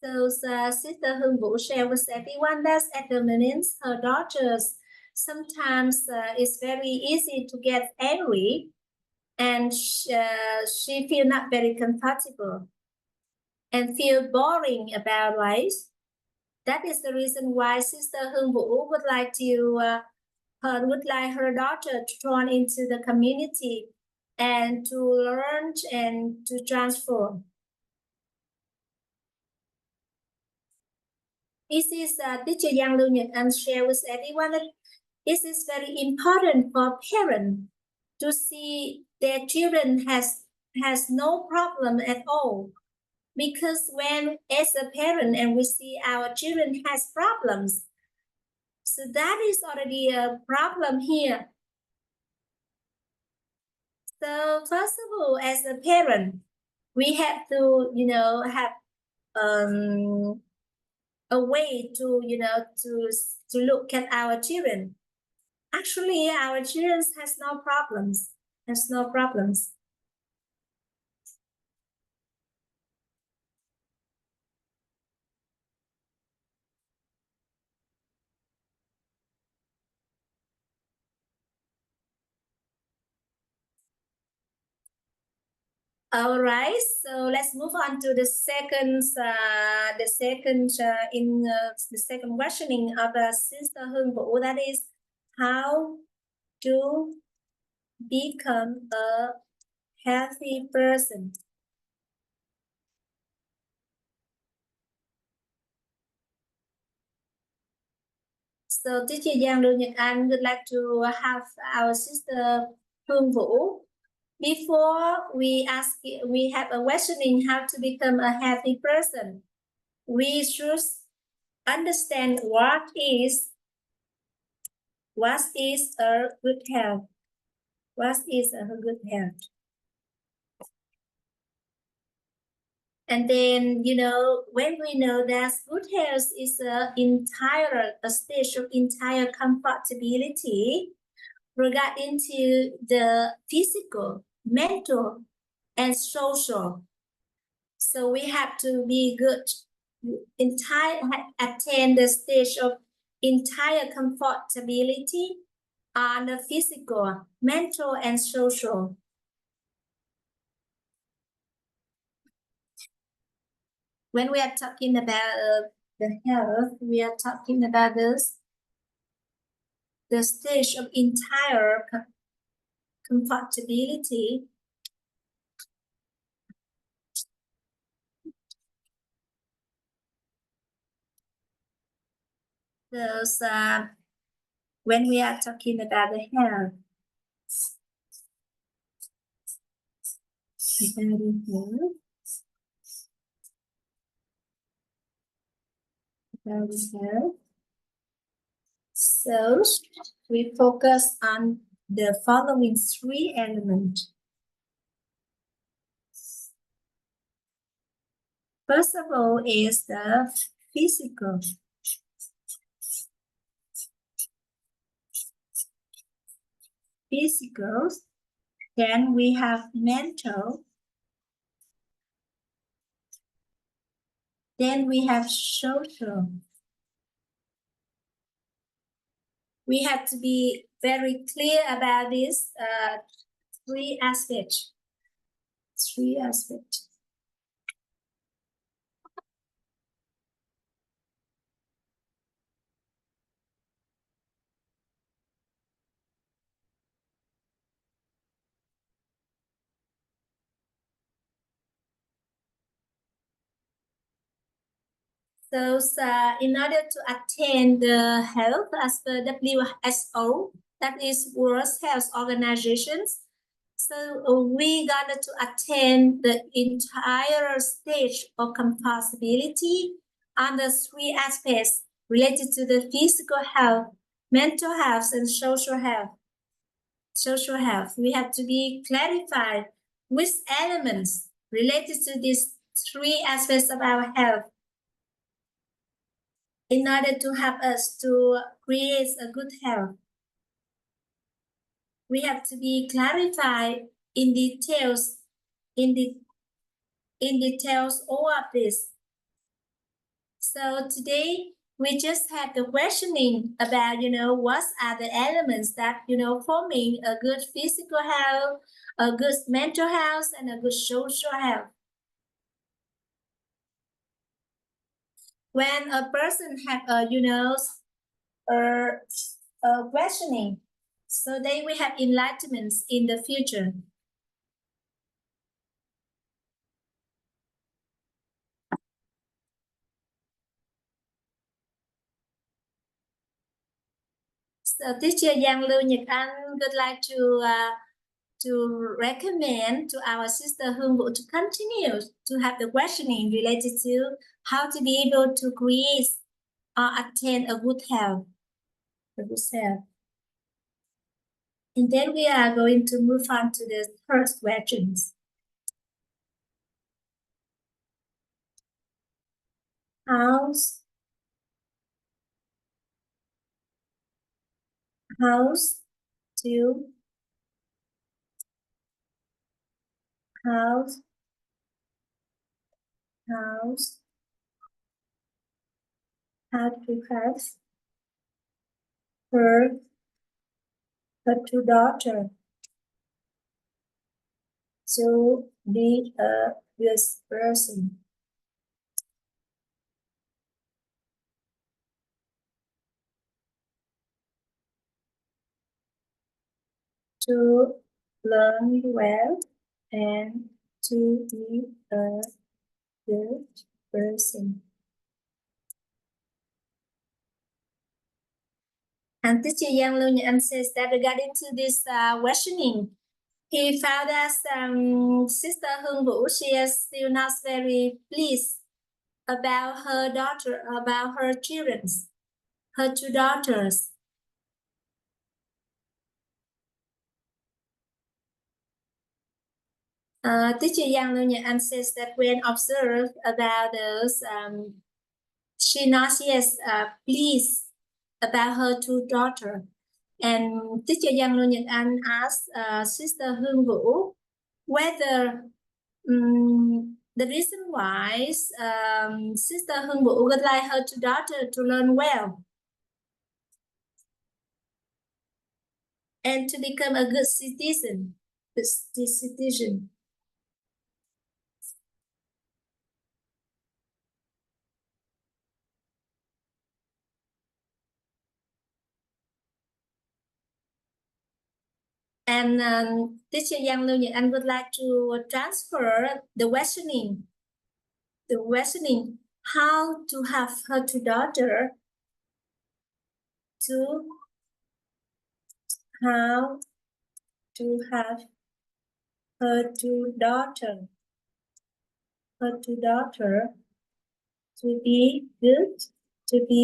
So Sister Hương Vũ shared with everyone that at the moment her daughters sometimes it's very easy to get angry, and she feel not very comfortable and feel boring about life. That is the reason why Sister Hương Vũ would like to would like her daughter to join into the community and to learn and to transform. This is Teacher Giang Lưu Nhật Anh share with everyone that it is very important for parents to see their children has no problem at all. Because when as a parent and we see our children has problems, so that is already a problem here. So first of all, as a parent, we have to, have a way to, to look at our children. Actually, our children has no problems. All right, so let's move on to the second questioning of Sister Hương Vũ. That is, how to become a healthy person. So Teacher Giang Lưu Nhật Anh would like to have our Sister Hương Vũ. Before we have a questioning how to become a healthy person, we should understand what is a good health. What is a good health? And then, when we know that good health is a stage of entire comfortability regarding to the physical, mental, and social. So we have to be good, attain the stage of entire comfortability on the physical, mental, and social. When we are talking about the health, we are talking about the stage of entire comfortability. So when we are talking about the health, so we focus on the following three elements. First of all is the physical. Then we have mental. Then we have social. We have to be very clear about these three aspects. So in order to attain the health as per WHO, that is World Health Organization, so we got to attain the entire stage of compatibility on the three aspects related to the physical health, mental health, and social health. social health, we have to be clarified which elements related to these three aspects of our health in order to help us to create a good health. We have to be clarified in details, all of this. So today we just had the questioning about, what are the elements that, forming a good physical health, a good mental health, and a good social health. When a person have a questioning, so they will have enlightenments in the future. So teacher Giang Lưu Nhật Anh would like to recommend to our sister Hương Vũ to continue to have the questioning related to how to be able to create or attain a good health. And then we are going to move on to the third questions. House to have her two daughters to be a good person. To learn well and to be a good person. And teacher Giang Lưu Nhật Anh says that regarding to this questioning, he found that Sister Hương Vũ, she is still not very pleased about her daughter, about her children, her two daughters. Teacher Giang Lưu Nhật Anh says that when observed about those, she not yet pleased about her two daughters. And teacher Giang Lưu Nhật Anh asked Sister Hương Vũ whether the reason why Sister Hương Vũ would like her two daughters to learn well and to become a good citizen. And teacher Giang Lưu Nhật Anh would like to transfer the questioning, how to have her two daughters to how to have her two daughters to be good as to be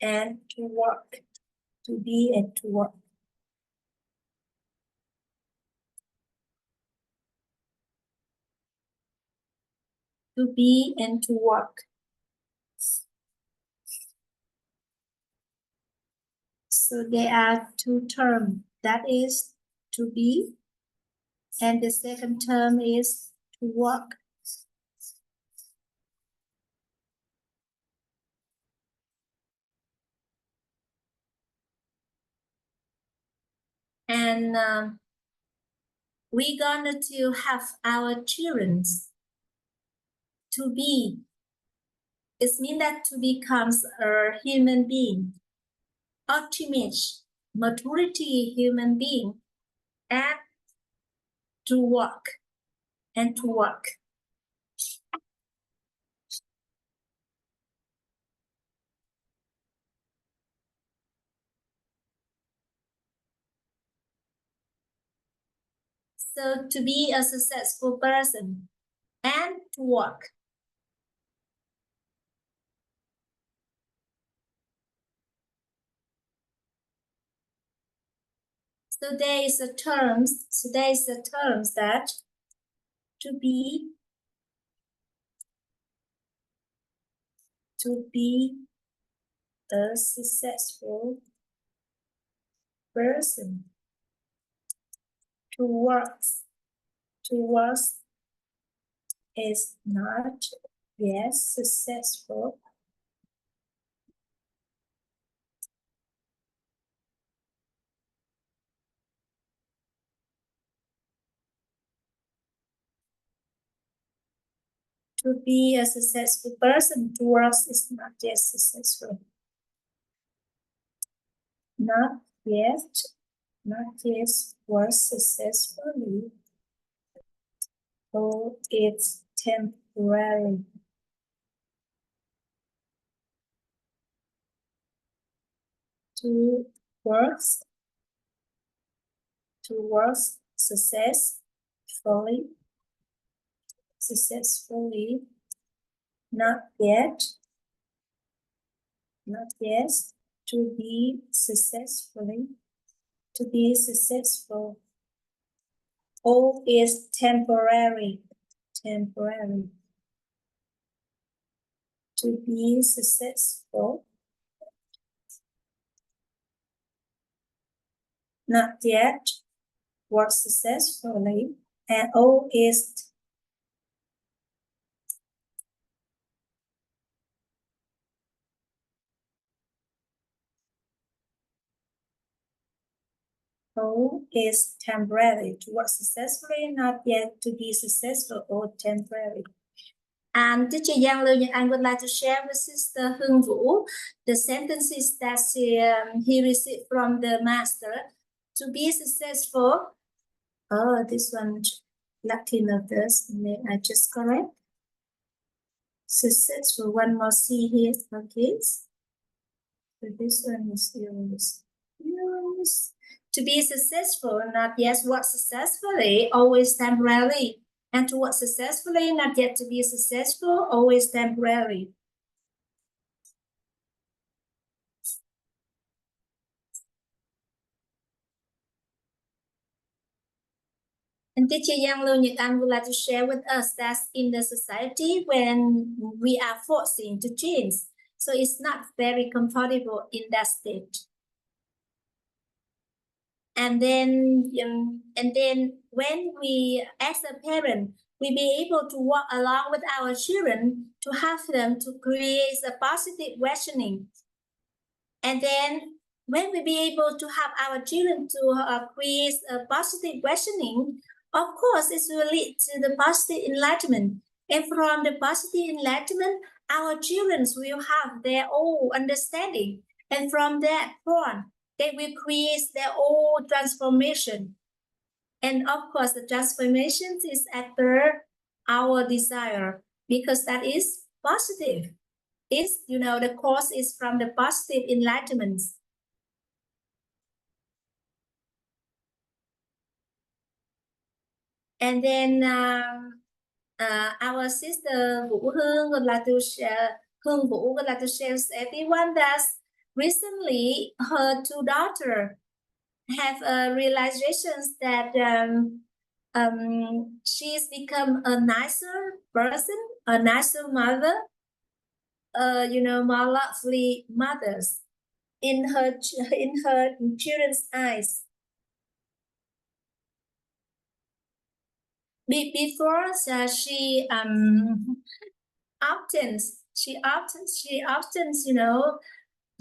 and to work. To be and to work. To be and to work. So there are two terms, that is to be, and the second term is to work. And we're gonna to have our children to be. It means that to becomes a human being, ultimate maturity human being, and to work. So to be a successful person and to work. So there is a terms that to be a successful person, to work is not yet successful. To be a successful person, to work is not yet successful. Not yet work successfully. So it's temporary. To work successfully, not yet, to be successful. All is temporary. To be successful, not yet, work successfully, and all is temporary. To work successfully, not yet to be successful, or temporary. And teacher Giang Lưu Nhật Anh would like to share with Sister Hương Vũ the sentences that he received from the master. To be successful. Oh, this one lacking of this. May I just correct? Successful. One more C here. Okay. So this one is yours. To be successful, not yet work successfully, always temporary. And to work successfully, not yet to be successful, always temporary. And teacher Giang Lưu Nhật Anh would like to share with us that in the society when we are forcing to change, so it's not very comfortable in that state. And then when we, as a parent, we be able to walk along with our children to help them to create a positive questioning. And then when we be able to help our children to create a positive questioning, of course, it will lead to the positive enlightenment. And from the positive enlightenment, our children will have their own understanding. And from that point, they will create their own transformation. And of course, the transformation is after our desire, because that is positive. It's, the cause is from the positive enlightenment. And then our sister Vũ Hương would like to share, Hương Vũ would like to share with everyone that recently her two daughters have realizations that she's become a nicer person, a nicer mother, more lovely mothers in her children's eyes. Before she often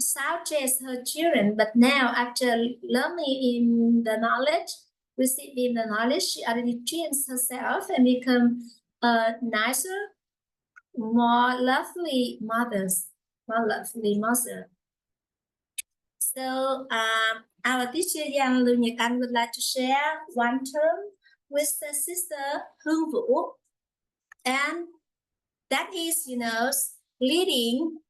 suggests her children, but now after learning in the knowledge, receiving the knowledge, she already changed herself and become a nicer, more lovely mother. So our teacher Giang Lưu Nhật Anh would like to share one term with the sister Hương Vũ, and that is, leading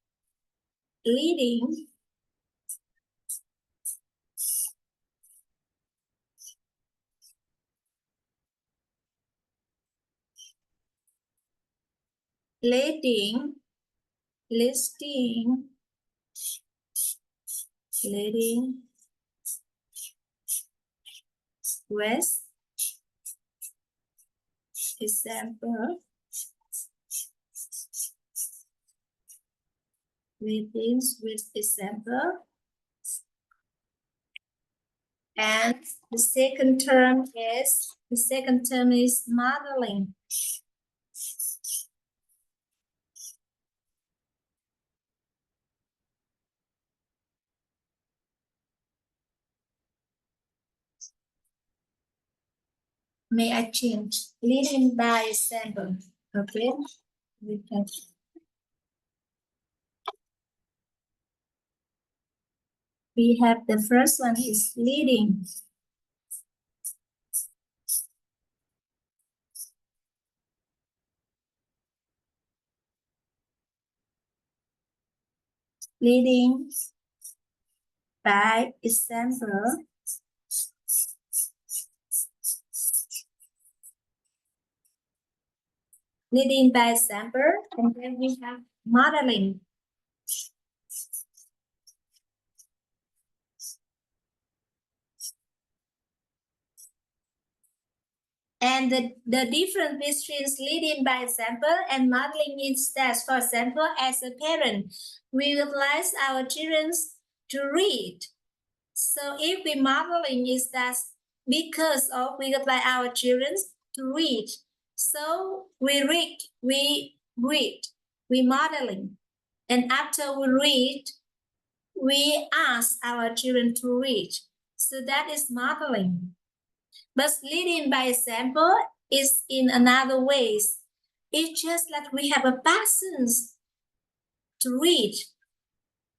leading with example, leading with example. And the second term is modeling. May I change? Leading by example. Okay. We have the first one is leading. Leading by example. Leading by example, and then we have modeling. And the difference between leading by example and modeling is that, for example, as a parent, we would like our children to read. So if we modeling is that because of we would like our children to read. So we modeling. And after we read, we ask our children to read. So that is modeling. But leading by example is in another ways. It's just like we have a passion to read.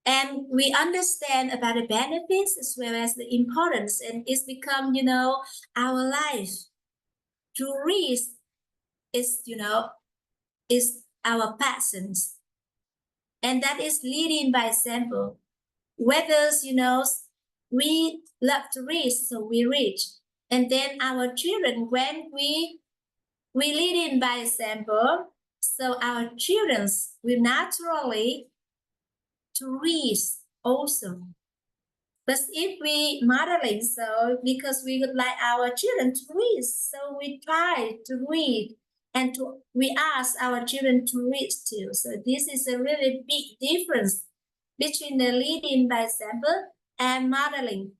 And we understand about the benefits as well as the importance. And it's become, our life. To read is, is our passion. And that is leading by example. Whether, we love to read, so we read. And then our children, when we lead in by example, so our children will naturally to read also. But if we modeling, so because we would like our children to read, so we try to read and we ask our children to read too. So this is a really big difference between the leading by example and modeling.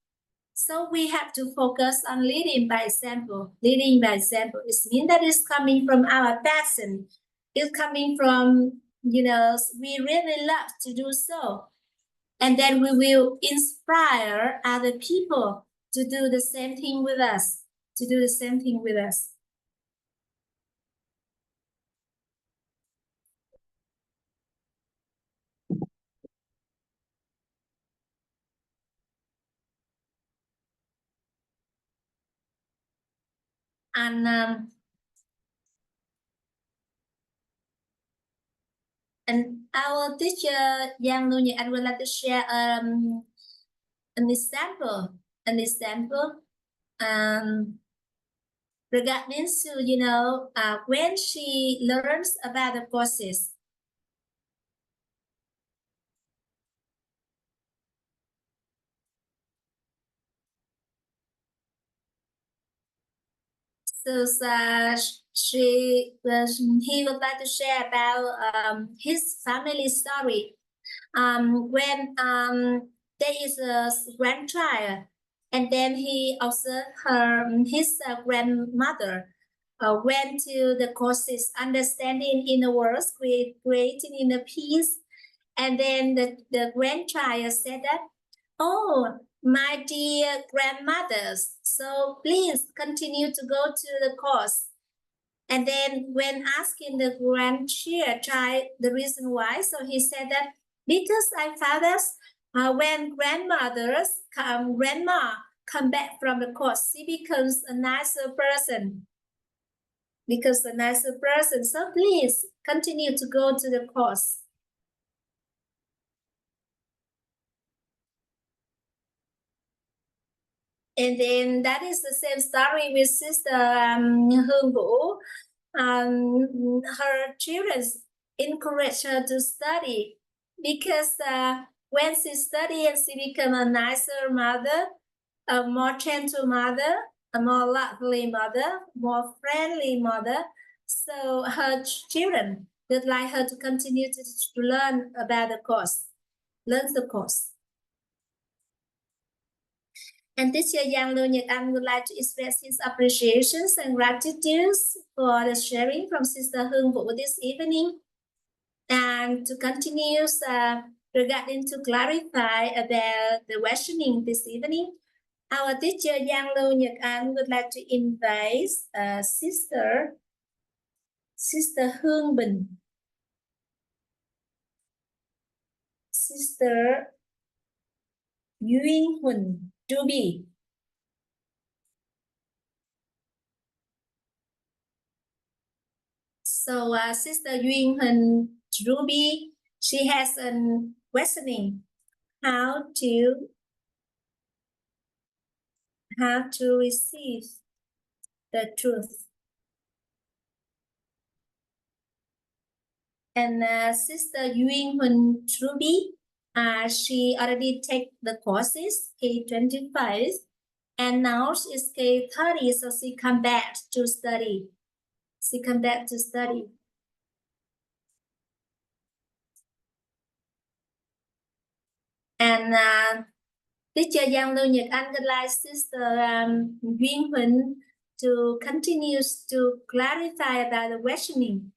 So we have to focus on leading by example. Leading by example, it means that it's coming from our passion. It's coming from, we really love to do so. And then we will inspire other people to do the same thing with us, And our teacher, Yang Nunye, I would like to share an example regarding to, when she learns about the process. So he would like to share about his family story. When there is a grandchild, and then he observed his grandmother went to the courses understanding in the world, creating in the peace, and then the grandchild said that, "Oh, my dear grandmothers, so please continue to go to the course." And then when asking the grandchild the reason why, so he said that, "Because I found that when grandma come back from the course, she becomes a nicer person. So please continue to go to the course." And then that is the same story with Sister Hương Vũ. Her children encourage her to study, because when she study and she become a nicer mother, a more gentle mother, a more lovely mother, more friendly mother. So her children would like her to continue to learn about the course, learn the course. And teacher Yang Lưu Nhật Anh would like to express his appreciations and gratitude for the sharing from Sister Hương Vũ this evening, and to continue regarding to clarify about the questioning this evening. Our teacher Yang Lưu Nhật Anh would like to invite Sister Hương Bình, Sister Duyên Huỳnh Ruby. So Sister Duyên Huỳnh Ruby, she has a questioning how to receive the truth. And Sister Duyên Huỳnh Ruby, she already take the courses K25, and now it's K30, so she come back to study. And teacher Yang Lưu Nhật Anh would like Sister Duyên Huỳnh to continue to clarify about the questioning.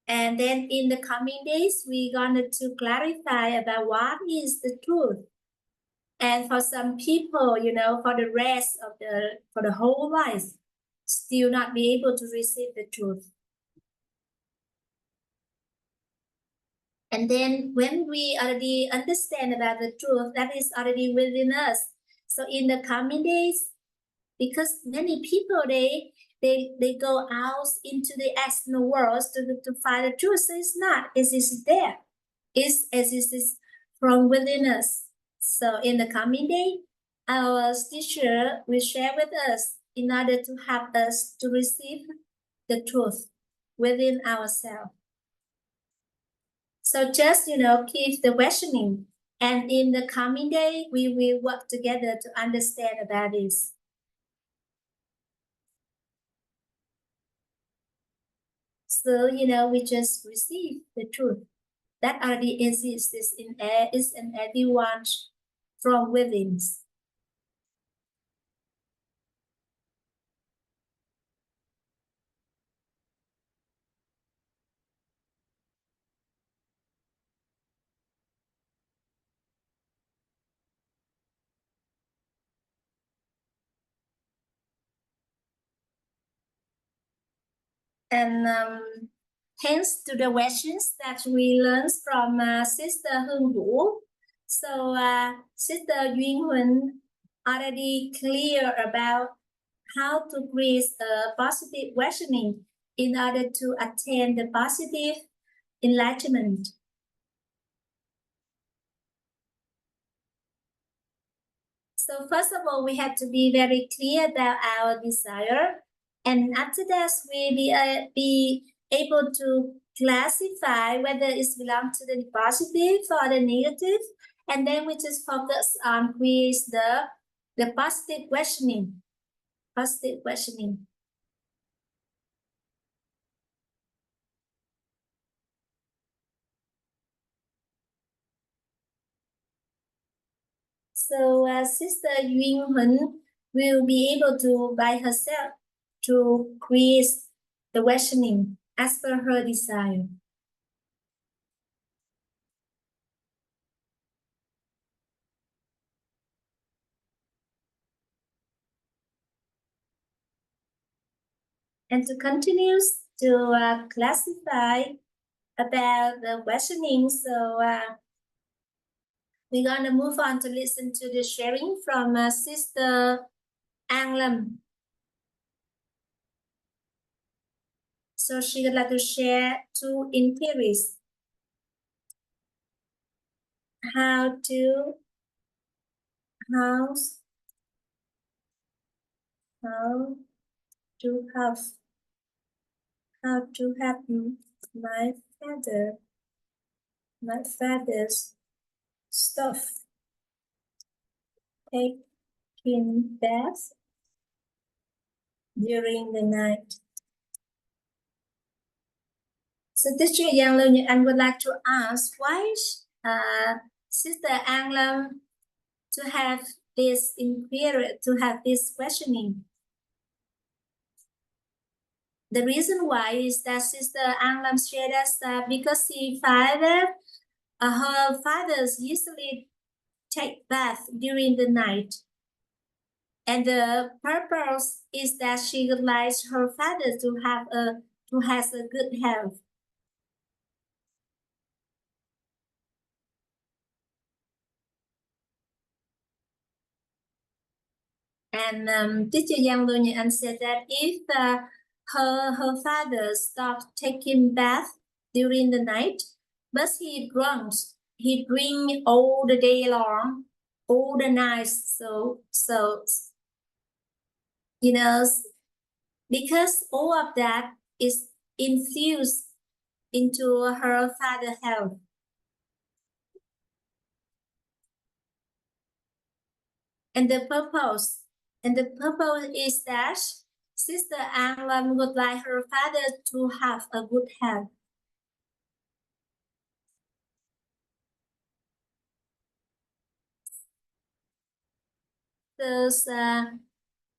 And then in the coming days, we're going to clarify about what is the truth. And for some people, for the rest of for the whole life, still not be able to receive the truth. And then when we already understand about the truth, that is already within us. So in the coming days, because many people, they go out into the external world to find the truth. So it's not, it is there. It exists from within us. So in the coming day, our teacher will share with us in order to help us to receive the truth within ourselves. So just, keep the questioning. And in the coming day, we will work together to understand about this. So, we just receive the truth that already exists in everyone from within. And hence to the questions that we learned from Sister Hương Vũ. So Sister Duyên Huỳnh already clear about how to create a positive questioning in order to attain the positive enlightenment. So first of all, we have to be very clear about our desire. And after that, we'll be able to classify whether it belongs to the positive or the negative. And then we just focus on create the positive questioning. Positive questioning. So Sister Duyên Huỳnh will be able to, by herself, to create the questioning as per her desire. And to continue to classify about the questioning, so we're going to move on to listen to the sharing from Sister An Lâm. So she would like to share 2 inquiries. How to have how to have my father's stuff taking bath during the night. So teacher Giang Lưu Nhật Anh would like to ask why Sister An Lam to have this inquiry, to have this questioning. The reason why is that Sister An Lam shared us that because her fathers usually take bath during the night, and the purpose is that she would like her father to have a good health. And teacher Giang Lưu Nhật Anh said that if her father stopped taking bath during the night, but he drink all the day long, all the night. So you know, because all of that is infused into her father's health. And the purpose is that Sister An Lam would like her father to have a good health. Thus,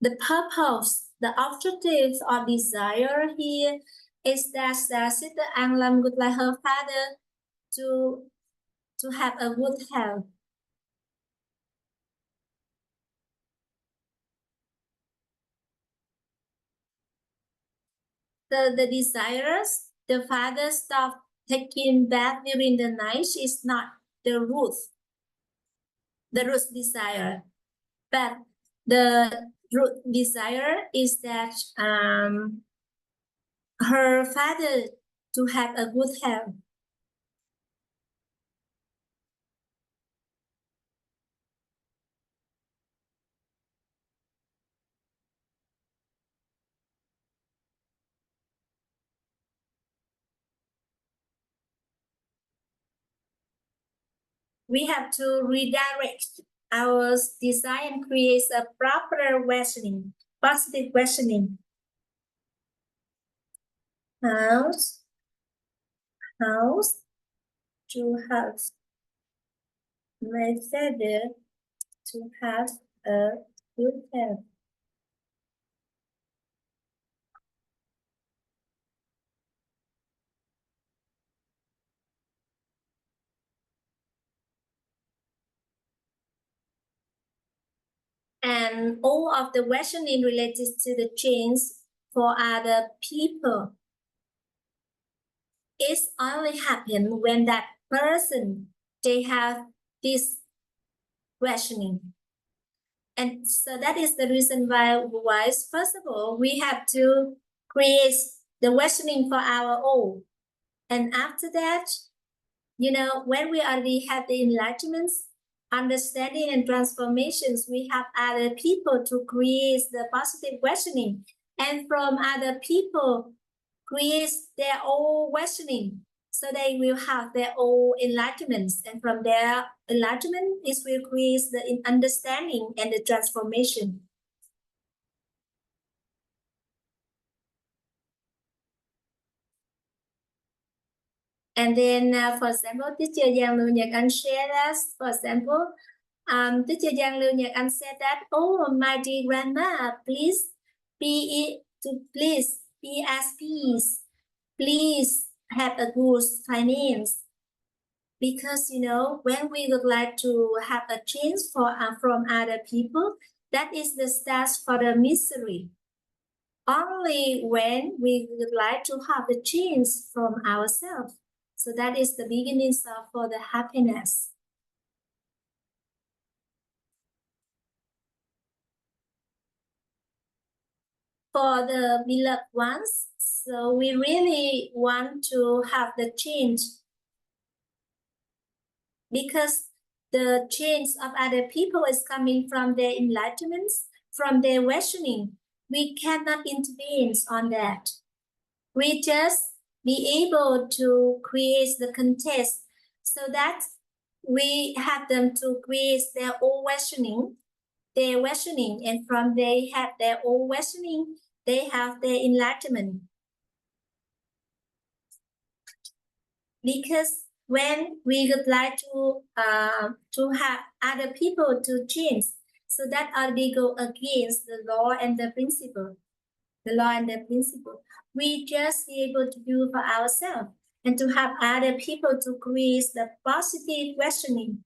the purpose, the objective or desire here is that Sister An Lam would like her father to have a good health. The desires, the father stop taking bath during the night is not the root desire, but the root desire is that her father to have a good health. We have to redirect our design and create a proper questioning, positive questioning. House to have my father to have a good health. And all of the questioning related to the change for other people is only happen when that person they have this questioning. And so that is the reason why first of all we have to create the questioning for our own, and after that, when we already have the enlightenments, understanding and transformations, we have other people to create the positive questioning, and from other people create their own questioning, so they will have their own enlightenments, and from their enlightenment it will create the understanding and the transformation. And then, for example, teacher Giang Lưu Nhật Anh shared us, for example, teacher Giang Lưu Nhật Anh said that, oh, my dear grandma, please be at peace. Please have a good finance. Because, when we would like to have a change from other people, that is the start for the misery. Only when we would like to have a change from ourselves. So that is the beginning for the happiness. For the beloved ones, so we really want to have the change, because the change of other people is coming from their enlightenments, from their questioning. We cannot intervene on that. we just be able to create the contest so that we have them to create their own questioning, and from they have their own questioning, they have their enlightenment. Because when we would like to have other people to change, so that already go against the law and the principle. The law and the principle. We just be able to do for ourselves and to have other people to create the positive questioning.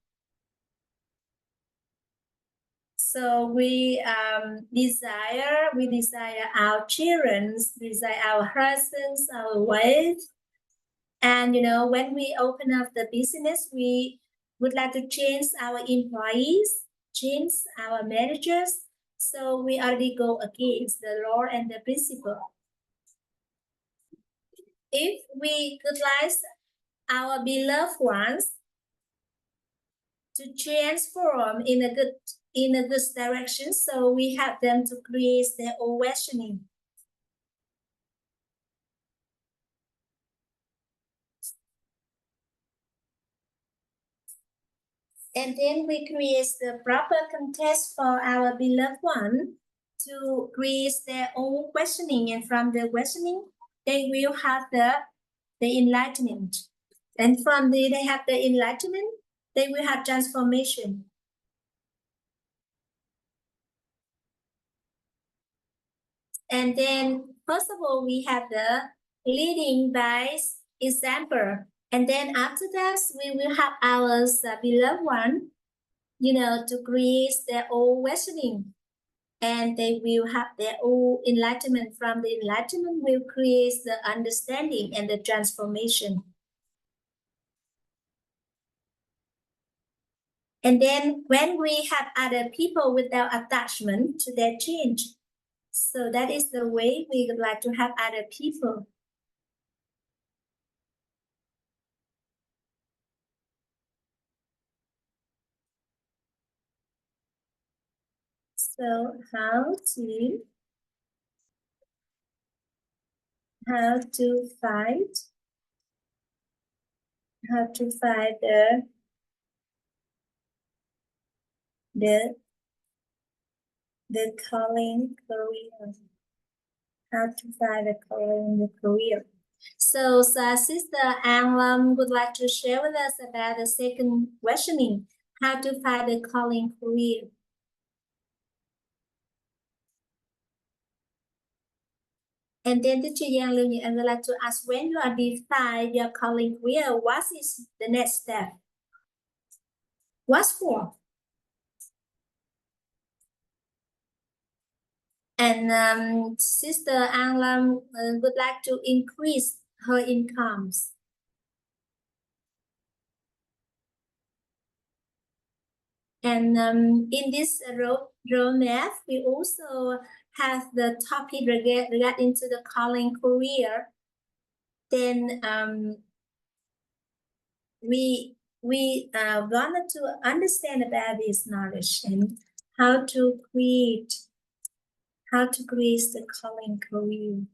So we desire our children, desire our husbands, our wives. And when we open up the business, we would like to change our employees, change our managers. So we already go against the law and the principle. If we utilize our beloved ones to transform in a good direction, so we have them to create their own questioning. And then we create the proper context for our beloved one to create their own questioning, and from the questioning, they will have the enlightenment. And from they have the enlightenment, they will have transformation. And then, first of all, we have the leading by example. And then after that, we will have our beloved one, to create their own questioning. And they will have their own enlightenment. From the enlightenment will create the understanding and the transformation. And then when we have other people without attachment to their change, so that is the way we would like to have other people. So how to fight the calling career. How to find the calling the career. So Sister Ang would like to share with us about the second questioning, how to find the calling career. And then Teacher Yang Liu, I would like to ask, when you are define your calling career, what is the next step? What's for? And Sister Ang would like to increase her incomes. And in this roadmap, we also have the topic regarding to the calling career. Then we wanted to understand about this knowledge and how to create the calling career.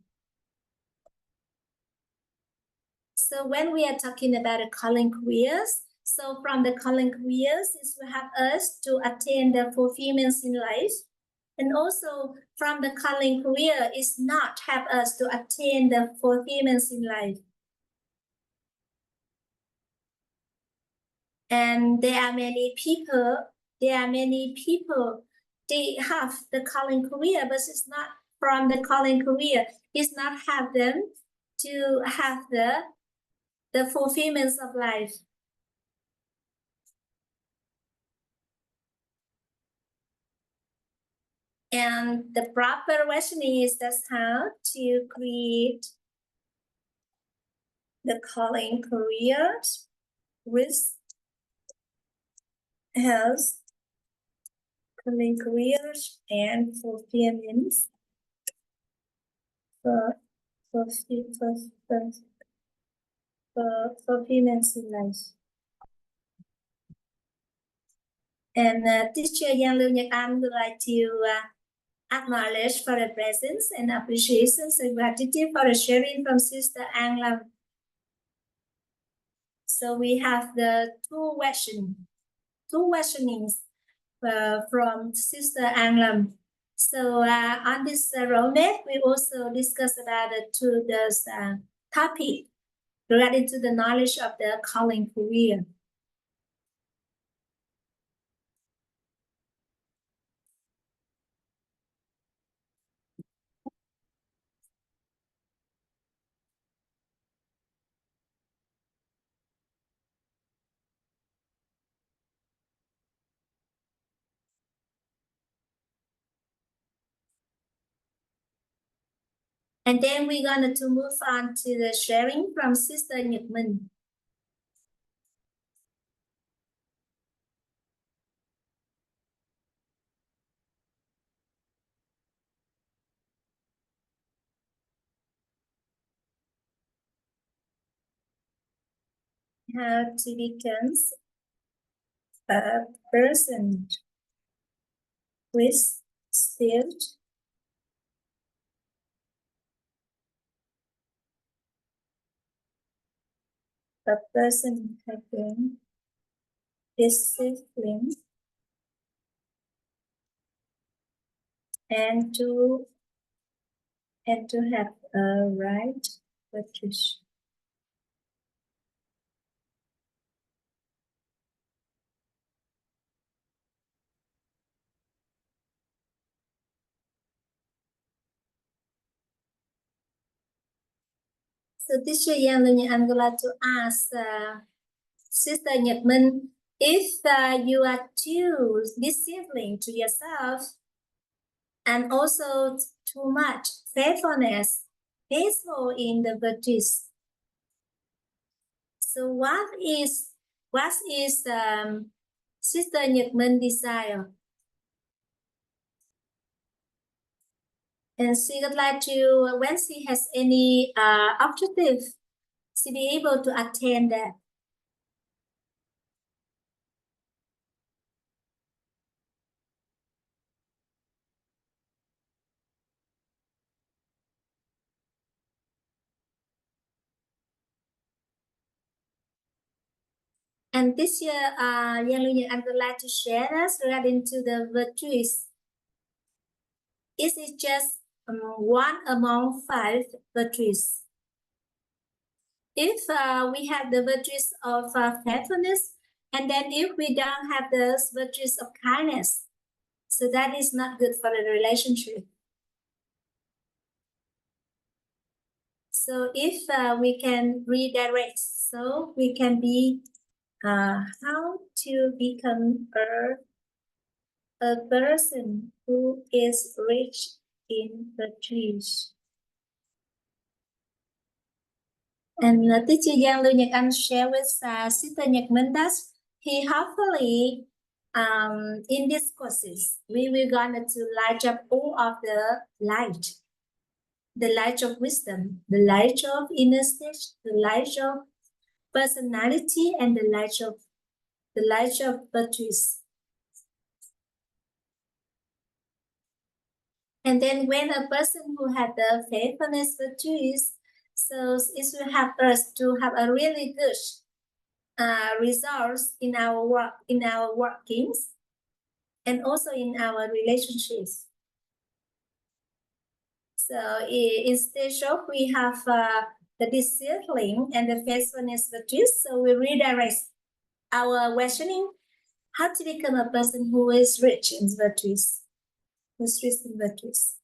So when we are talking about the calling careers, so from the calling careers, it will help us to attain the fulfillment in life. And also from the calling career is not help us to attain the fulfillment in life. And there are many people, they have the calling career, but it's not from the calling career. It's not have them to have the fulfillment of life. And the proper questioning is just how to create the calling careers with health, calling careers and fulfillment for fulfillment in life. And Teacher Yang Liu Nhật Anh would like to acknowledge for the presence and appreciation and gratitude for the sharing from Sister Anglam. So we have the two questionings from Sister Anglam. So on this roadmap, we also discuss about the topic related to the knowledge of the calling career. And then we're going to move on to the sharing from Sister Nhật Minh. How to become a person with still a person having discipline and to have a right virtues. So teacher Yang Lin, I'm glad to ask Sister Nhật Minh, if you are too disciplined to yourself and also too much faithfulness, faithful in the virtues. So what is Sister Nhật Minh desire? And she would like to, when she has any objective, she be able to attain that. And this year, Yang Lu Yang, I would like to share us regarding to the virtues. Is it just one among 5 virtues? If we have the virtues of faithfulness, and then if we don't have the virtues of kindness, so that is not good for the relationship. So if we can redirect, so we can be how to become a person who is rich in virtues. And teacher Giang Lưu Nhật Anh share with Sister Nhật Minh that he hopefully in these courses we will gonna to light up all of the light of wisdom, the light of inner state, the light of personality, and the light of virtues. And then when a person who had the faithfulness virtues, so it will help us to have a really good results in our work, in our workings, and also in our relationships. So instead of we have the discipline and the faithfulness virtues, so we redirect our questioning how to become a person who is rich in virtues, who's rich in virtues.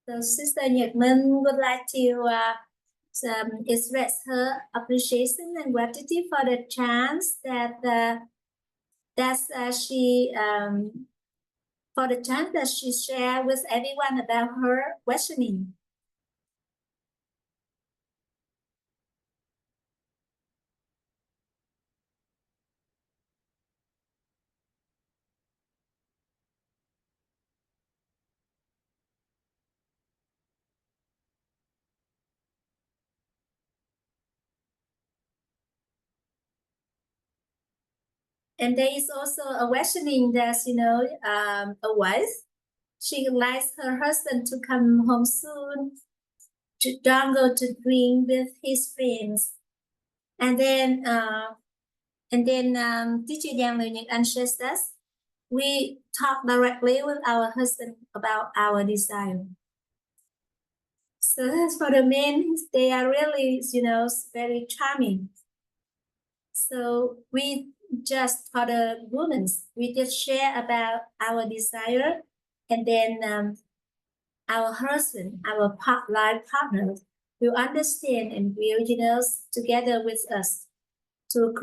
So Sister Nhật Minh would like to express her appreciation and gratitude for the chance that she shared with everyone about her questioning. And there is also a questioning that, a wife, she likes her husband to come home soon, to don't go to drink with his friends. And then teacher Giang Lưu Nhật Anh says that we talk directly with our husband about our desire. So as for the men, they are really, very charming. So we just, for the women, we just share about our desire, and then our husband, our life partner, will understand and will, together with us to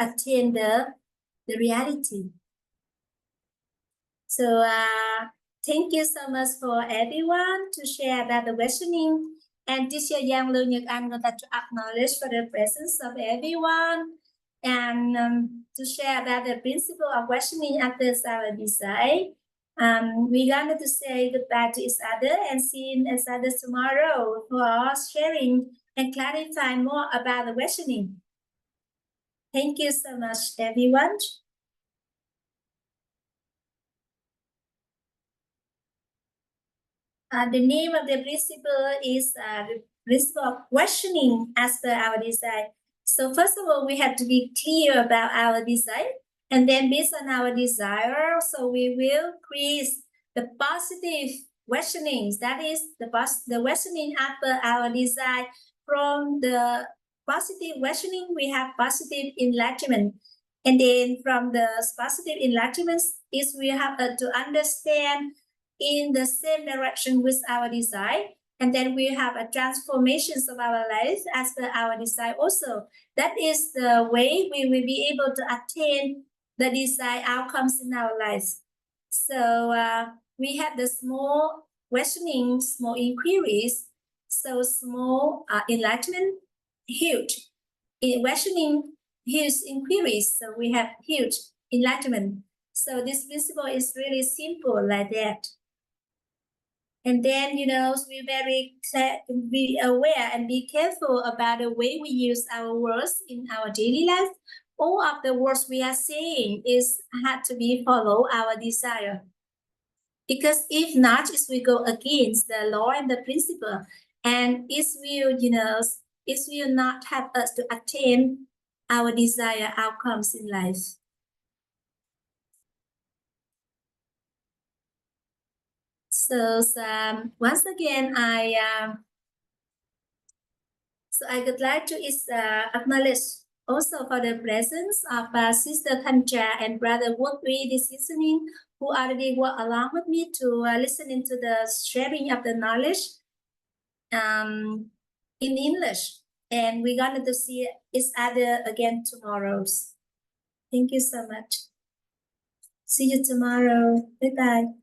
attain the reality. So thank you so much for everyone to share about the questioning. And teacher Giang Lưu Nhật Anh would like to acknowledge for the presence of everyone and to share about the principle of questioning after our desire. We're going to say goodbye to each other and see each other tomorrow for sharing and clarifying more about the questioning. Thank you so much, everyone. The name of the principle is the principle of questioning as per our desire. So first of all, we have to be clear about our desire, and then based on our desire, so we will create the positive questionings. That is the questioning after our desire. From the positive questioning, we have positive enlightenment. And then from the positive enlightenment is we have to understand in the same direction with our desire, and then we have a transformations of our life as per our desire also. That is the way we will be able to attain the desired outcomes in our lives. So we have the small questioning, small inquiries, so small enlightenment, huge questioning, huge inquiries, so we have huge enlightenment. So this principle is really simple like that. And then, we be aware and be careful about the way we use our words in our daily life. All of the words we are saying had to be follow our desire. Because if not, it will go against the law and the principle, and it will not help us to attain our desired outcomes in life. So once again, I would like to acknowledge also for the presence of Sister Kancha and Brother Woodway this evening, who already worked along with me to listening to the sharing of the knowledge in English. And we're going to see each other again tomorrow. Thank you so much. See you tomorrow. Bye-bye.